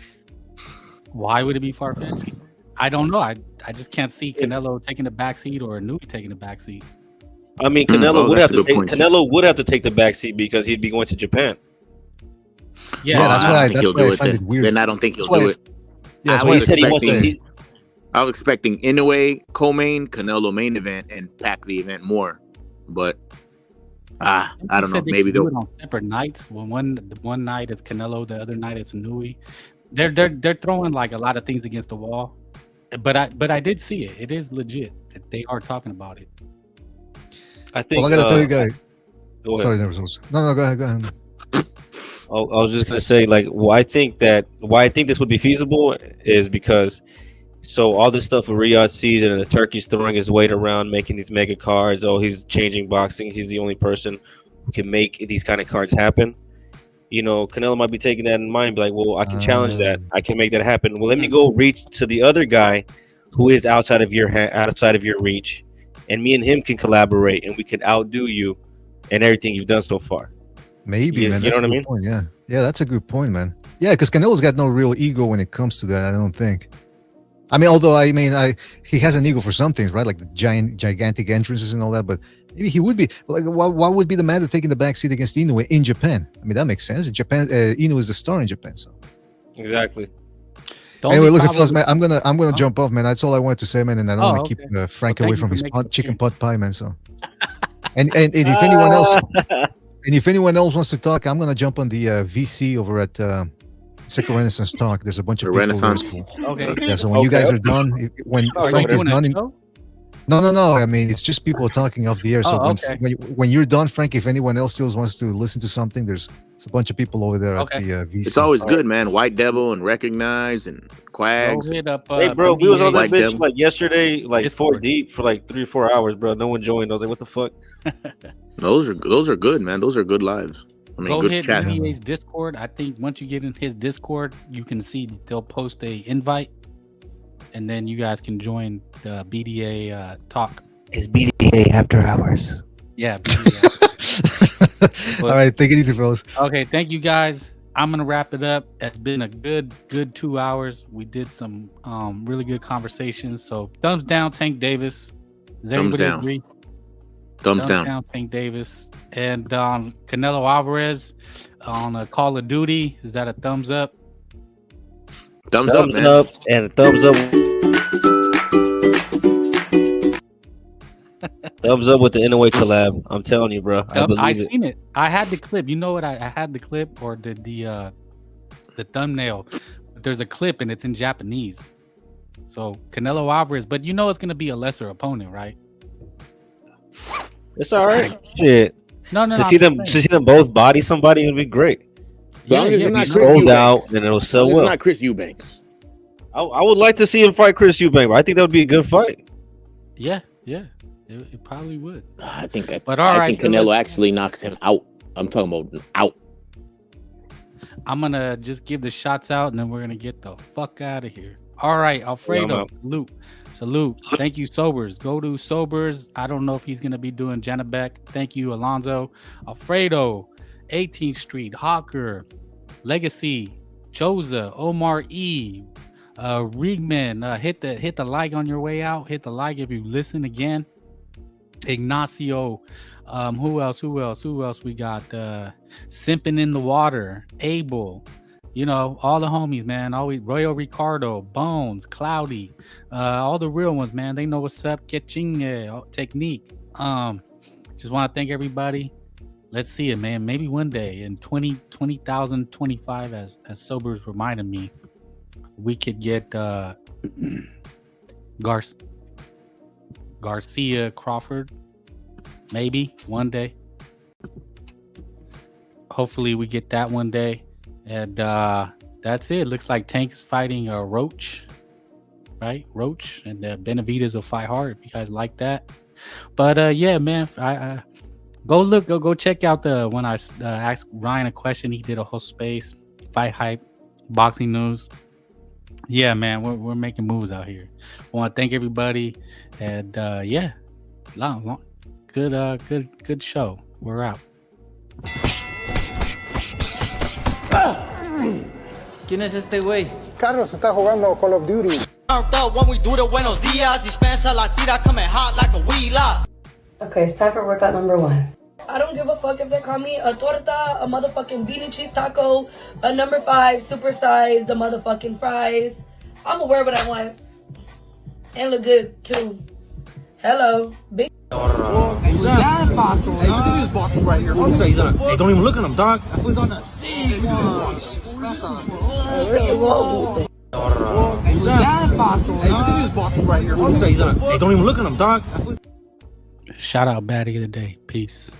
Why would it be far-fetched? I don't know. I just can't see Canelo taking the backseat or Inoue taking the backseat. I mean, Canelo would have to take the backseat because he'd be going to Japan. Yeah, that's why I find it weird. Then I don't think he'll do it. Yeah, I was expecting Inoue co-main, Canelo main event, and pack the event more, but I don't know. Maybe they'll do it on separate nights. When one night it's Canelo, the other night it's Inoue. They're throwing like a lot of things against the wall, but I did see it. It is legit. They are talking about it. I think. Well, I gotta tell you guys. Sorry, there was no. Go ahead. I was just gonna say, like, why I think this would be feasible is because, so all this stuff with Riyadh season and the Turkey's throwing his weight around, making these mega cards. Oh, he's changing boxing. He's the only person who can make these kind of cards happen. Canelo might be taking that in mind, be like, well, I can challenge that. I can make that happen. Well, let me go reach to the other guy who is outside of your reach, and me and him can collaborate, and we can outdo you and everything you've done so far. Maybe, man. That's a good point. Yeah, that's a good point, man. Yeah, because Canelo's got no real ego when it comes to that. I don't think. I mean, although he has an ego for some things, right? Like the gigantic entrances and all that. But maybe he would be like, why would be the matter taking the backseat against Inoue in Japan? I mean, that makes sense. In Japan, Inoue is the star in Japan, so exactly. Anyway, listen, fellas, man, I'm gonna jump off, man. That's all I wanted to say, man. And I don't want to keep Frank away from his chicken pot pie, man. So, and if anyone else wants to talk, I'm gonna jump on the VC over at Second Renaissance Talk. There's a bunch of people. Renaissance. Okay. Yeah. So when you guys are done, when Frank is done, no. I mean, it's just people talking off the air. So when you're done, Frank, if anyone else still wants to listen to something, there's a bunch of people over there at the VC. It's always good, man. White Devil and Recognized and Quags. Hey, bro, we was on that bitch like yesterday, like 4 deep for like 3 or 4 hours, bro. No one joined. I was like, what the fuck? Those are good, man. Those are good lives. I mean, Go good hit chat. BDA's Discord. I think once you get in his Discord, you can see they'll post a invite, and then you guys can join the BDA talk. It's BDA after hours. Yeah. BDA. All right, take it easy, fellas. Okay, thank you guys. I'm gonna wrap it up. It's been a good 2 hours. We did some really good conversations. So thumbs down, Tank Davis. Does everybody agree? Thumbs down. Tank Davis. And Canelo Alvarez on Call of Duty. Is that a thumbs up? Thumbs up, man. Up and a thumbs up. Thumbs up with the Inouye collab. I'm telling you, bro. I seen it. I had the clip. You know what? I had the clip or the thumbnail. But there's a clip and it's in Japanese. So Canelo Alvarez, but you know it's gonna be a lesser opponent, right? It's all right. Shit. No. To see them both body somebody would be great. As long as it's not Chris sold Eubanks. out and it'll sell well. It's not Chris Eubanks. I would like to see him fight Chris Eubanks, but I think that would be a good fight. Yeah. It probably would. I think Canelo actually knocks him out. I'm talking about out. I'm gonna just give the shots out and then we're gonna get the fuck out of here. All right, Alfredo, salute. Thank you, Sobers. Go to Sobers. I don't know if he's gonna be doing Janabek. Thank you, Alonzo. Alfredo, 18th Street, Hawker, Legacy, Choza, Omar E, Riegman. Hit the like on your way out. Hit the like if you listen again. Ignacio, who else we got? Simping in the Water, Abel, you know, all the homies, man. Always Royal Ricardo, Bones, Cloudy, all the real ones, man. They know what's up. Ketching technique. Just want to thank everybody. Let's see it, man. Maybe one day in 2025, as Sobers reminded me, we could get Garcia, Crawford, maybe one day. Hopefully we get that one day. And that's it. Looks like Tank's fighting Roach, right? Roach, and Benavidez will fight hard if you guys like that. But yeah, man, I go check out when I asked Ryan a question. He did a whole space, Fight Hype, Boxing News. Yeah, man, we're making moves out here. I want to thank everybody, and yeah, long, good show. We're out. ¿Quién es este güey? Carlos está jugando Call of Duty. Turned up when we do the buenos dias. Dispensa la tira coming hot like a wheeler. Okay, it's time for workout number 1. I don't give a fuck if they call me a torta, a motherfucking beanie cheese taco, a number 5 supersize the motherfucking fries. I'ma wear what I want and look good too. Hello, big. Hey, don't even look at him, dog. Who's on that scene? Hey, don't even look at him, dog. Shout out, baddie of the day. Peace.